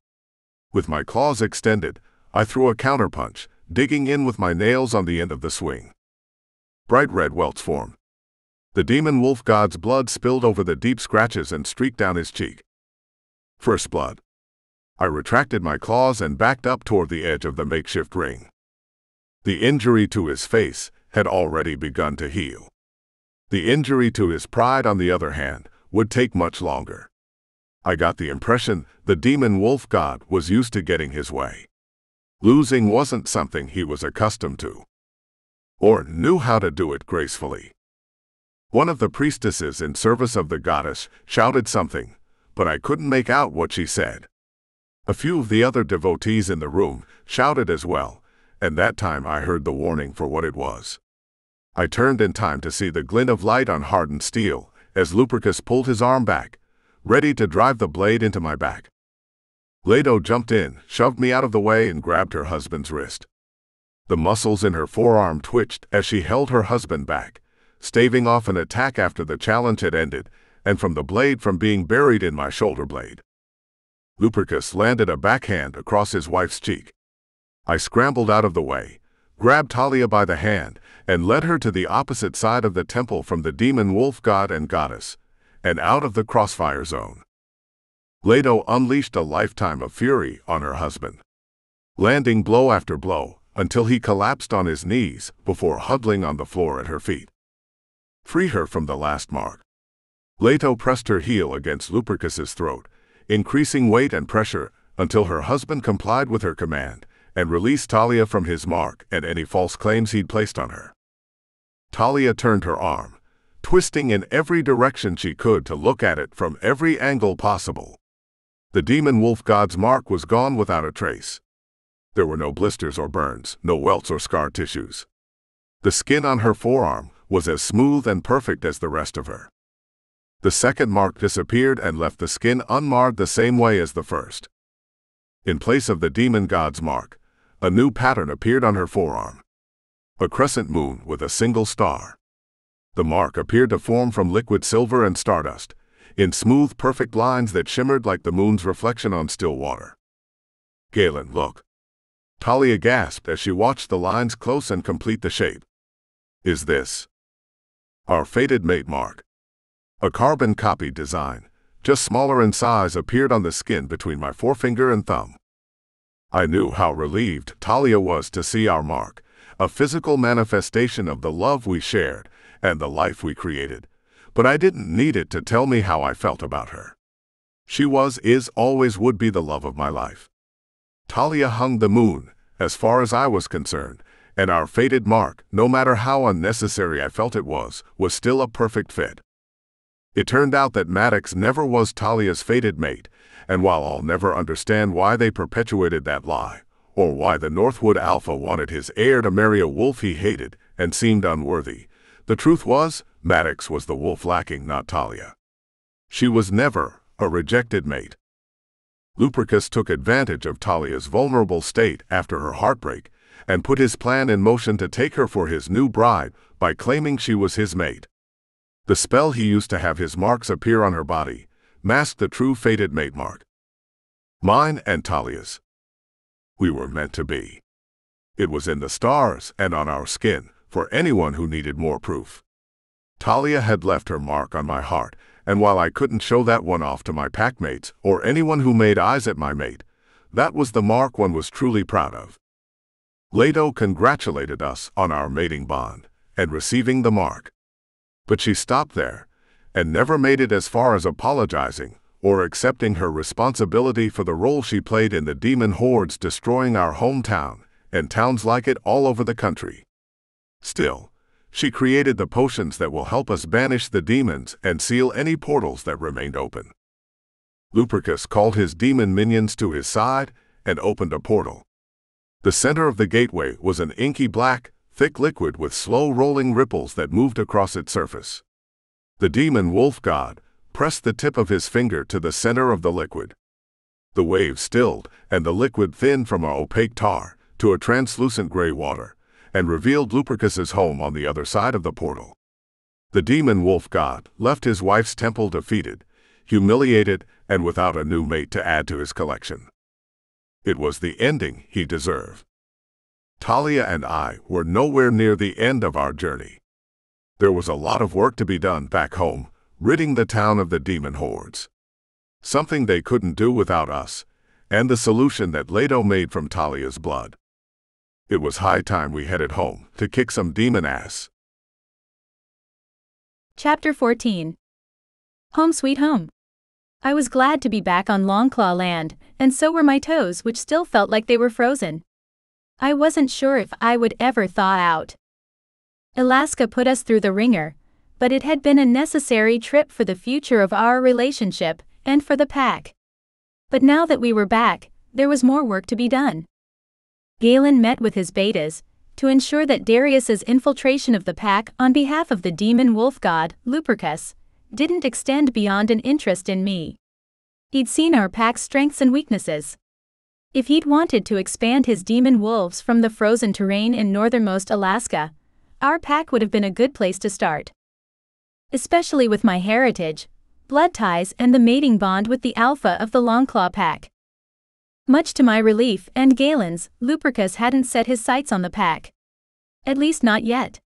With my claws extended, I threw a counterpunch, digging in with my nails on the end of the swing. Bright red welts formed. The demon wolf god's blood spilled over the deep scratches and streaked down his cheek. First blood. I retracted my claws and backed up toward the edge of the makeshift ring. The injury to his face had already begun to heal. The injury to his pride, on the other hand, would take much longer. I got the impression the demon wolf god was used to getting his way. Losing wasn't something he was accustomed to, or knew how to do it gracefully. One of the priestesses in service of the goddess shouted something, but I couldn't make out what she said. A few of the other devotees in the room shouted as well, and that time I heard the warning for what it was. I turned in time to see the glint of light on hardened steel as Lupercus pulled his arm back, ready to drive the blade into my back. Leto jumped in, shoved me out of the way, and grabbed her husband's wrist. The muscles in her forearm twitched as she held her husband back, staving off an attack after the challenge had ended, and from the blade from being buried in my shoulder blade. Lupercus landed a backhand across his wife's cheek. I scrambled out of the way, grabbed Talia by the hand, and led her to the opposite side of the temple from the demon wolf god and goddess, and out of the crossfire zone. Leto unleashed a lifetime of fury on her husband, landing blow after blow until he collapsed on his knees before huddling on the floor at her feet. Free her from the last mark. Leto pressed her heel against Lupercus's throat, increasing weight and pressure until her husband complied with her command and released Talia from his mark and any false claims he'd placed on her. Talia turned her arm, twisting in every direction she could to look at it from every angle possible. The demon wolf god's mark was gone without a trace. There were no blisters or burns, no welts or scar tissues. The skin on her forearm was as smooth and perfect as the rest of her. The second mark disappeared and left the skin unmarred the same way as the first. In place of the demon god's mark, a new pattern appeared on her forearm. A crescent moon with a single star. The mark appeared to form from liquid silver and stardust, in smooth, perfect lines that shimmered like the moon's reflection on still water. "Galen, look." Talia gasped as she watched the lines close and complete the shape. "Is this our fated mate mark?" A carbon copy design, just smaller in size, appeared on the skin between my forefinger and thumb. I knew how relieved Talia was to see our mark, a physical manifestation of the love we shared and the life we created, but I didn't need it to tell me how I felt about her. She was, is, always would be the love of my life. Talia hung the moon, as far as I was concerned, and our fated mark, no matter how unnecessary I felt it was still a perfect fit. It turned out that Maddox never was Talia's fated mate, and while I'll never understand why they perpetuated that lie, or why the Northwood Alpha wanted his heir to marry a wolf he hated and seemed unworthy, the truth was, Maddox was the wolf lacking, not Talia. She was never a rejected mate. Lupercus took advantage of Talia's vulnerable state after her heartbreak and put his plan in motion to take her for his new bride by claiming she was his mate. The spell he used to have his marks appear on her body masked the true fated mate mark. Mine and Talia's. We were meant to be. It was in the stars and on our skin for anyone who needed more proof. Talia had left her mark on my heart, and while I couldn't show that one off to my packmates or anyone who made eyes at my mate, that was the mark one was truly proud of. Leto congratulated us on our mating bond and receiving the mark. But she stopped there and never made it as far as apologizing or accepting her responsibility for the role she played in the demon hordes destroying our hometown and towns like it all over the country. Still, she created the potions that will help us banish the demons and seal any portals that remained open. Lupercus called his demon minions to his side and opened a portal. The center of the gateway was an inky black, thick liquid with slow rolling ripples that moved across its surface. The demon wolf god pressed the tip of his finger to the center of the liquid. The waves stilled, and the liquid thinned from an opaque tar to a translucent gray water, and revealed Lupercus's home on the other side of the portal. The demon wolf god left his wife's temple defeated, humiliated, and without a new mate to add to his collection. It was the ending he deserved. Talia and I were nowhere near the end of our journey. There was a lot of work to be done back home, ridding the town of the demon hordes. Something they couldn't do without us, and the solution that Leto made from Talia's blood. It was high time we headed home to kick some demon ass. Chapter 14. Home Sweet Home. I was glad to be back on Longclaw Land, and so were my toes, which still felt like they were frozen. I wasn't sure if I would ever thaw out. Alaska put us through the ringer, but it had been a necessary trip for the future of our relationship and for the pack. But now that we were back, there was more work to be done. Galen met with his betas to ensure that Darius's infiltration of the pack on behalf of the demon wolf god, Lupercus, didn't extend beyond an interest in me. He'd seen our pack's strengths and weaknesses. If he'd wanted to expand his demon wolves from the frozen terrain in northernmost Alaska, our pack would have been a good place to start. Especially with my heritage, blood ties, and the mating bond with the alpha of the Longclaw pack. Much to my relief and Galen's, Lupercus hadn't set his sights on the pack. At least not yet.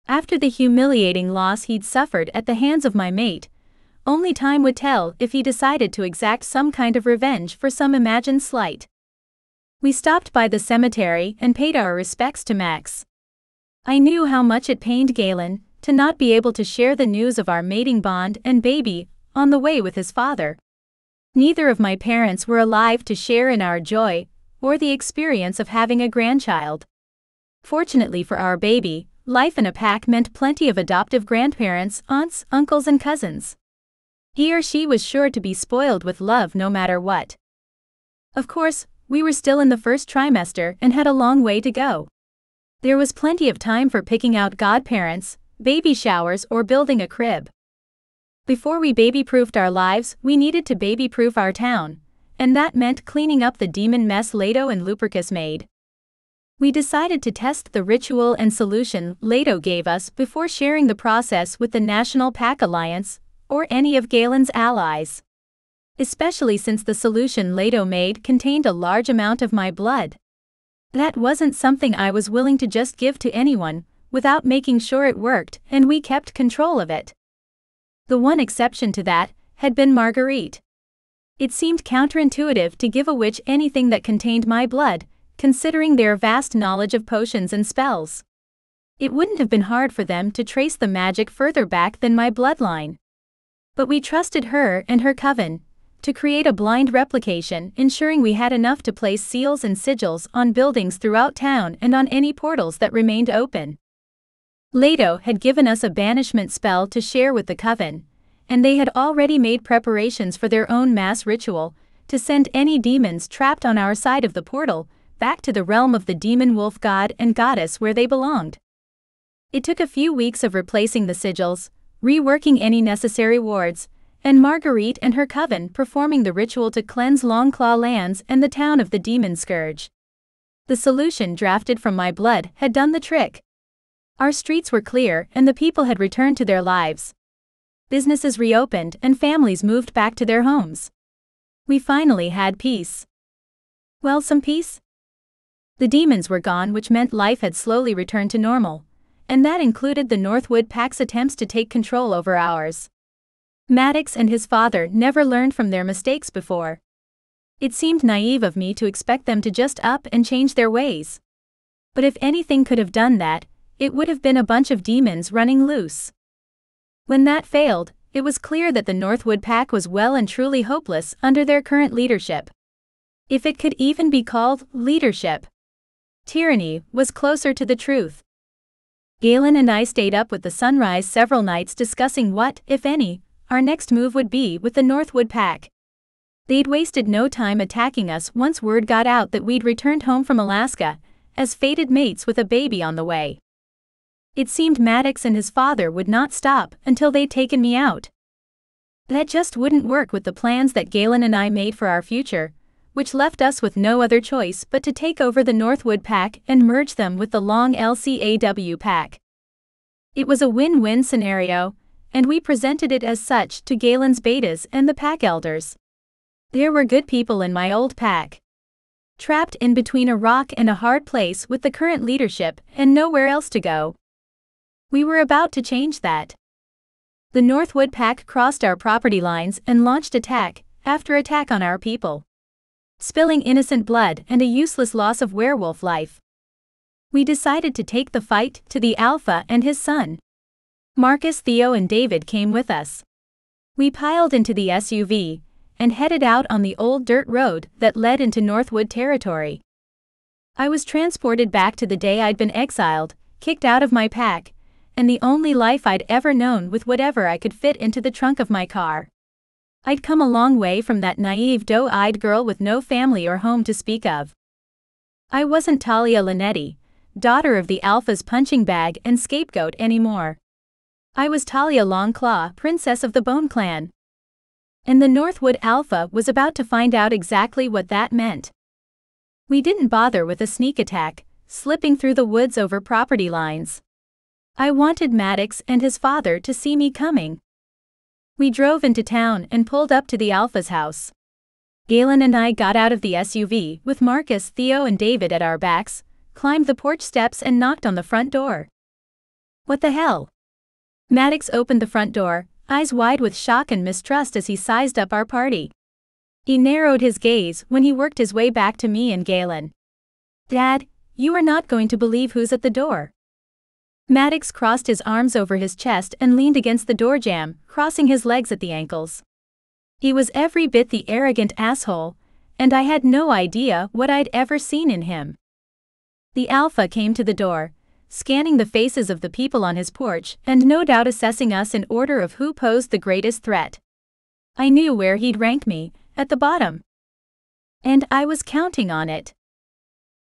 After the humiliating loss he'd suffered at the hands of my mate, only time would tell if he decided to exact some kind of revenge for some imagined slight. We stopped by the cemetery and paid our respects to Max. I knew how much it pained Galen to not be able to share the news of our mating bond and baby on the way with his father. Neither of my parents were alive to share in our joy or the experience of having a grandchild. Fortunately for our baby, life in a pack meant plenty of adoptive grandparents, aunts, uncles, and cousins. He or she was sure to be spoiled with love no matter what. Of course, we were still in the first trimester and had a long way to go. There was plenty of time for picking out godparents, baby showers, or building a crib. Before we baby-proofed our lives, we needed to baby-proof our town, and that meant cleaning up the demon mess Leto and Lupercus made. We decided to test the ritual and solution Leto gave us before sharing the process with the National Pack Alliance, or any of Galen's allies. Especially since the solution Leto made contained a large amount of my blood. That wasn't something I was willing to just give to anyone, without making sure it worked and we kept control of it. The one exception to that had been Marguerite. It seemed counterintuitive to give a witch anything that contained my blood, considering their vast knowledge of potions and spells. It wouldn't have been hard for them to trace the magic further back than my bloodline. But we trusted her and her coven to create a blind replication, ensuring we had enough to place seals and sigils on buildings throughout town and on any portals that remained open. Leto had given us a banishment spell to share with the coven, and they had already made preparations for their own mass ritual to send any demons trapped on our side of the portal back to the realm of the demon wolf god and goddess where they belonged. It took a few weeks of replacing the sigils, reworking any necessary wards, and Marguerite and her coven performing the ritual to cleanse Longclaw lands and the town of the demon scourge. The solution drafted from my blood had done the trick. Our streets were clear and the people had returned to their lives. Businesses reopened and families moved back to their homes. We finally had peace. Well, some peace? The demons were gone, which meant life had slowly returned to normal, and that included the Northwood Pack's attempts to take control over ours. Maddox and his father never learned from their mistakes before. It seemed naive of me to expect them to just up and change their ways. But if anything could have done that, it would have been a bunch of demons running loose. When that failed, it was clear that the Northwood Pack was well and truly hopeless under their current leadership. If it could even be called leadership. Tyranny was closer to the truth. Galen and I stayed up with the sunrise several nights discussing what, if any, our next move would be with the Northwood Pack. They'd wasted no time attacking us once word got out that we'd returned home from Alaska, as fated mates with a baby on the way. It seemed Maddox and his father would not stop until they'd taken me out. That just wouldn't work with the plans that Galen and I made for our future, which left us with no other choice but to take over the Northwood Pack and merge them with the Long LCAW Pack. It was a win-win scenario, and we presented it as such to Galen's betas and the pack elders. There were good people in my old pack, trapped in between a rock and a hard place with the current leadership and nowhere else to go. We were about to change that. The Northwood Pack crossed our property lines and launched attack after attack on our people, spilling innocent blood and a useless loss of werewolf life. We decided to take the fight to the Alpha and his son. Marcus, Theo and David came with us. We piled into the SUV and headed out on the old dirt road that led into Northwood territory. I was transported back to the day I'd been exiled, kicked out of my pack, and the only life I'd ever known with whatever I could fit into the trunk of my car. I'd come a long way from that naive doe-eyed girl with no family or home to speak of. I wasn't Talia Linetti, daughter of the Alpha's punching bag and scapegoat anymore. I was Talia Longclaw, princess of the Bone Clan. And the Northwood Alpha was about to find out exactly what that meant. We didn't bother with a sneak attack, slipping through the woods over property lines. I wanted Maddox and his father to see me coming. We drove into town and pulled up to the Alpha's house. Galen and I got out of the SUV with Marcus, Theo and David at our backs, climbed the porch steps and knocked on the front door. What the hell? Maddox opened the front door, eyes wide with shock and mistrust as he sized up our party. He narrowed his gaze when he worked his way back to me and Galen. Dad, you are not going to believe who's at the door. Maddox crossed his arms over his chest and leaned against the door jamb, crossing his legs at the ankles. He was every bit the arrogant asshole, and I had no idea what I'd ever seen in him. The Alpha came to the door, scanning the faces of the people on his porch and no doubt assessing us in order of who posed the greatest threat. I knew where he'd rank me, at the bottom. And I was counting on it.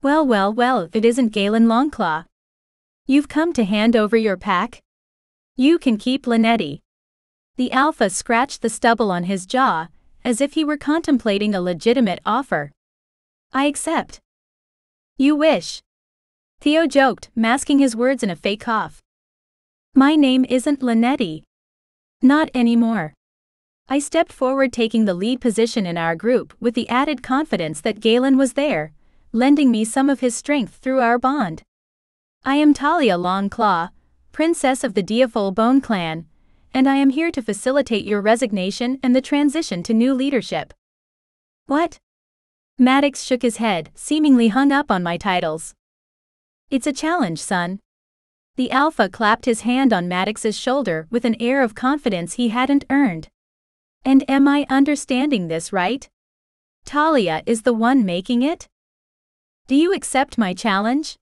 Well, it isn't Galen Longclaw. You've come to hand over your pack? You can keep Linetti. The alpha scratched the stubble on his jaw, as if he were contemplating a legitimate offer. I accept. You wish. Theo joked, masking his words in a fake cough. My name isn't Linetti. Not anymore. I stepped forward, taking the lead position in our group with the added confidence that Galen was there, lending me some of his strength through our bond. I am Talia Longclaw, princess of the Diafol Bone clan, and I am here to facilitate your resignation and the transition to new leadership. What? Maddox shook his head, seemingly hung up on my titles. It's a challenge, son. The alpha clapped his hand on Maddox's shoulder with an air of confidence he hadn't earned. And am I understanding this right? Talia is the one making it? Do you accept my challenge?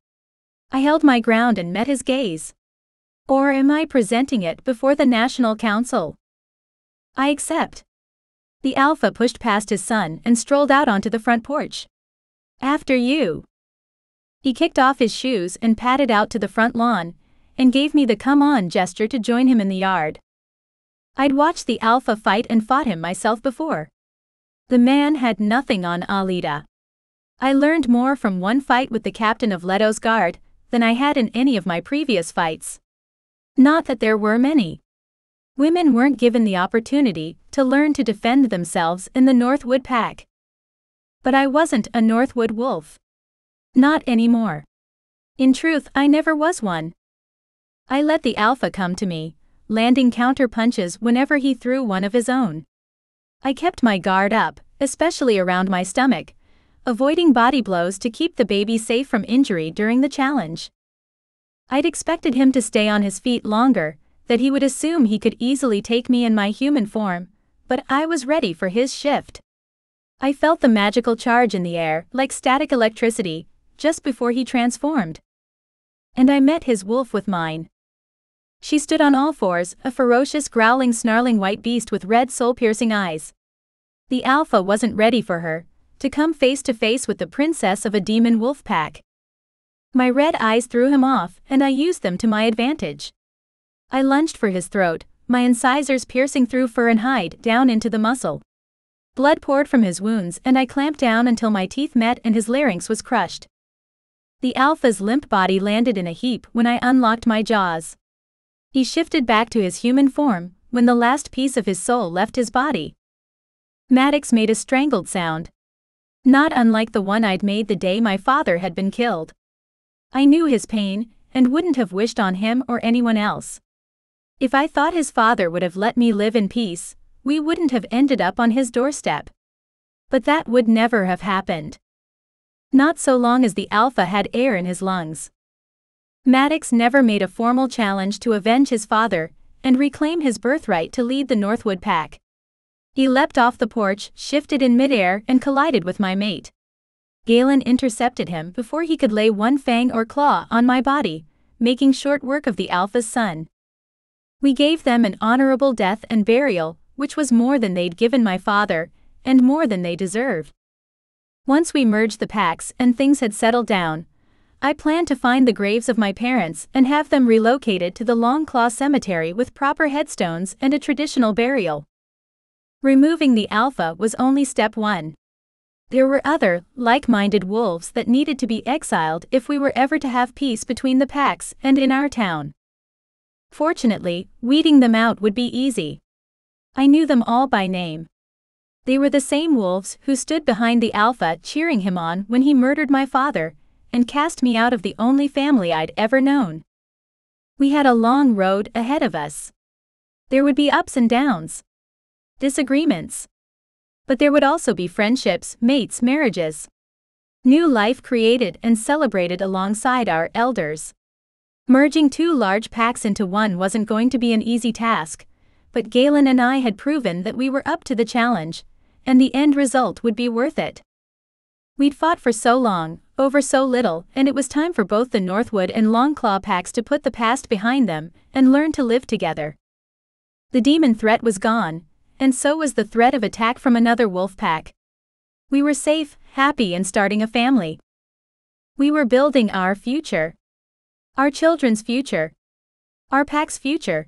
I held my ground and met his gaze. Or am I presenting it before the National Council? I accept. The alpha pushed past his son and strolled out onto the front porch. After you. He kicked off his shoes and padded out to the front lawn, and gave me the come-on gesture to join him in the yard. I'd watched the alpha fight and fought him myself before. The man had nothing on Alida. I learned more from one fight with the captain of Leto's guard than I had in any of my previous fights. Not that there were many. Women weren't given the opportunity to learn to defend themselves in the Northwood pack. But I wasn't a Northwood wolf. Not anymore. In truth, I never was one. I let the alpha come to me, landing counter punches whenever he threw one of his own. I kept my guard up, especially around my stomach, avoiding body blows to keep the baby safe from injury during the challenge. I'd expected him to stay on his feet longer, that he would assume he could easily take me in my human form, but I was ready for his shift. I felt the magical charge in the air, like static electricity, just before he transformed. And I met his wolf with mine. She stood on all fours, a ferocious, growling, snarling white beast with red soul-piercing eyes. The alpha wasn't ready for her to come face to face with the princess of a demon wolf pack. My red eyes threw him off, and I used them to my advantage. I lunged for his throat, my incisors piercing through fur and hide down into the muscle. Blood poured from his wounds, and I clamped down until my teeth met and his larynx was crushed. The alpha's limp body landed in a heap when I unlocked my jaws. He shifted back to his human form when the last piece of his soul left his body. Maddox made a strangled sound. Not unlike the one I'd made the day my father had been killed. I knew his pain, and wouldn't have wished on him or anyone else. If I thought his father would have let me live in peace, we wouldn't have ended up on his doorstep. But that would never have happened. Not so long as the alpha had air in his lungs. Maddox never made a formal challenge to avenge his father and reclaim his birthright to lead the Northwood pack. He leapt off the porch, shifted in midair, and collided with my mate. Galen intercepted him before he could lay one fang or claw on my body, making short work of the alpha's son. We gave them an honorable death and burial, which was more than they'd given my father, and more than they deserved. Once we merged the packs and things had settled down, I planned to find the graves of my parents and have them relocated to the Longclaw Cemetery with proper headstones and a traditional burial. Removing the alpha was only step one. There were other, like-minded wolves that needed to be exiled if we were ever to have peace between the packs and in our town. Fortunately, weeding them out would be easy. I knew them all by name. They were the same wolves who stood behind the alpha cheering him on when he murdered my father and cast me out of the only family I'd ever known. We had a long road ahead of us. There would be ups and downs. Disagreements. But there would also be friendships, mates, marriages. New life created and celebrated alongside our elders. Merging two large packs into one wasn't going to be an easy task, but Galen and I had proven that we were up to the challenge, and the end result would be worth it. We'd fought for so long, over so little, and it was time for both the Northwood and Longclaw packs to put the past behind them and learn to live together. The demon threat was gone, and so was the threat of attack from another wolf pack. We were safe, happy, and starting a family. We were building our future. Our children's future. Our pack's future.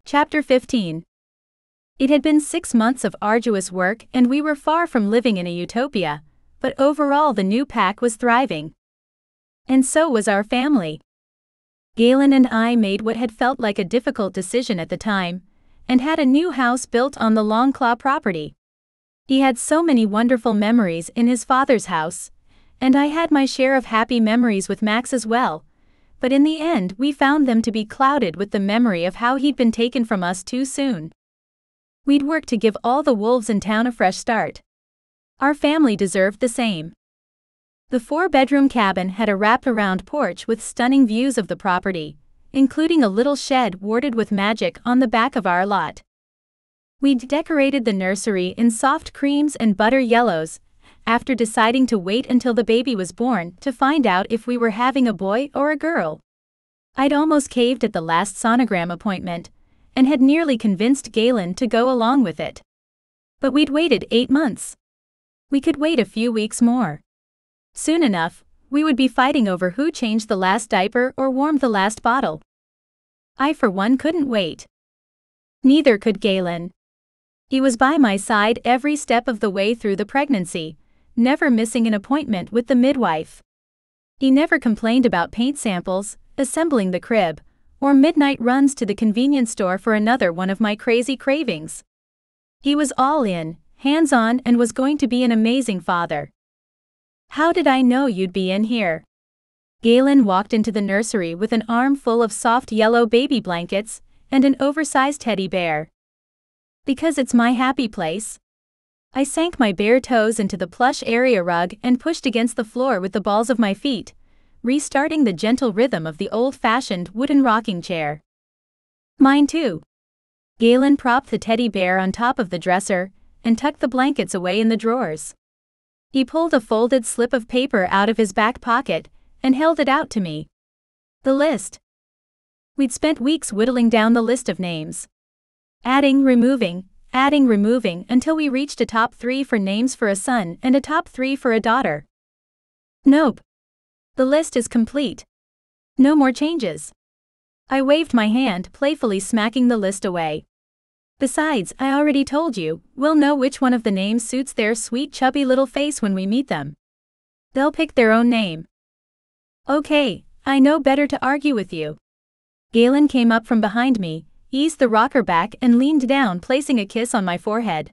Chapter 15. It had been 6 months of arduous work and we were far from living in a utopia, but overall the new pack was thriving. And so was our family. Galen and I made what had felt like a difficult decision at the time, and had a new house built on the Longclaw property. He had so many wonderful memories in his father's house, and I had my share of happy memories with Max as well, but in the end we found them to be clouded with the memory of how he'd been taken from us too soon. We'd worked to give all the wolves in town a fresh start. Our family deserved the same. The 4-bedroom cabin had a wrapped-around porch with stunning views of the property, including a little shed warded with magic on the back of our lot. We'd decorated the nursery in soft creams and butter yellows, after deciding to wait until the baby was born to find out if we were having a boy or a girl. I'd almost caved at the last sonogram appointment, and had nearly convinced Galen to go along with it. But we'd waited 8 months. We could wait a few weeks more. Soon enough, we would be fighting over who changed the last diaper or warmed the last bottle. I for one couldn't wait. Neither could Galen. He was by my side every step of the way through the pregnancy, never missing an appointment with the midwife. He never complained about paint samples, assembling the crib, or midnight runs to the convenience store for another one of my crazy cravings. He was all in, hands-on, and was going to be an amazing father. How did I know you'd be in here? Galen walked into the nursery with an arm full of soft yellow baby blankets and an oversized teddy bear. Because it's my happy place. I sank my bare toes into the plush area rug and pushed against the floor with the balls of my feet, restarting the gentle rhythm of the old-fashioned wooden rocking chair. Mine too. Galen propped the teddy bear on top of the dresser and tucked the blankets away in the drawers. He pulled a folded slip of paper out of his back pocket and held it out to me. The list. We'd spent weeks whittling down the list of names. Adding, removing, until we reached a top 3 for names for a son and a top 3 for a daughter. Nope. The list is complete. No more changes. I waved my hand, playfully smacking the list away. Besides, I already told you, we'll know which one of the names suits their sweet chubby little face when we meet them. They'll pick their own name. Okay, I know better to argue with you. Galen came up from behind me, eased the rocker back and leaned down, placing a kiss on my forehead.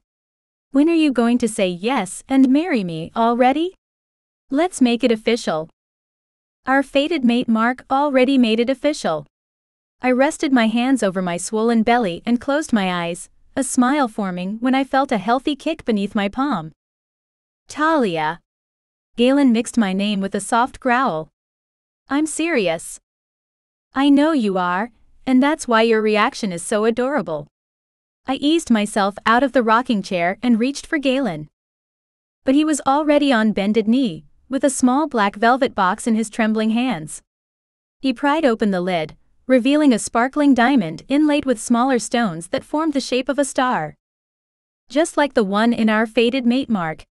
When are you going to say yes and marry me already? Let's make it official. Our fated mate Mark already made it official. I rested my hands over my swollen belly and closed my eyes, a smile forming when I felt a healthy kick beneath my palm. Talia. Galen mixed my name with a soft growl. I'm serious. I know you are, and that's why your reaction is so adorable. I eased myself out of the rocking chair and reached for Galen. But he was already on bended knee, with a small black velvet box in his trembling hands. He pried open the lid, revealing a sparkling diamond inlaid with smaller stones that formed the shape of a star. Just like the one in our fated mate Mark.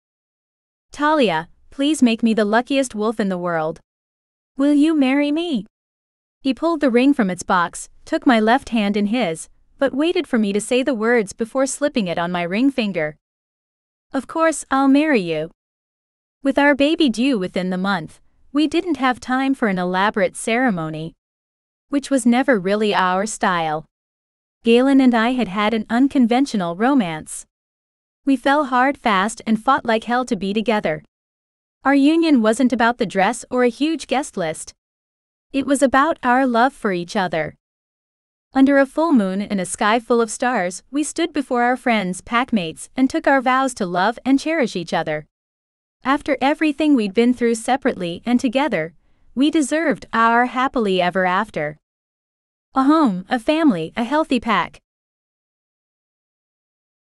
Talia, please make me the luckiest wolf in the world. Will you marry me? He pulled the ring from its box, took my left hand in his, but waited for me to say the words before slipping it on my ring finger. Of course, I'll marry you. With our baby due within the month, we didn't have time for an elaborate ceremony, which was never really our style. Galen and I had had an unconventional romance. We fell hard fast and fought like hell to be together. Our union wasn't about the dress or a huge guest list. It was about our love for each other. Under a full moon and a sky full of stars, we stood before our friends, packmates, and took our vows to love and cherish each other. After everything we'd been through separately and together, we deserved our happily ever after. A home, a family, a healthy pack.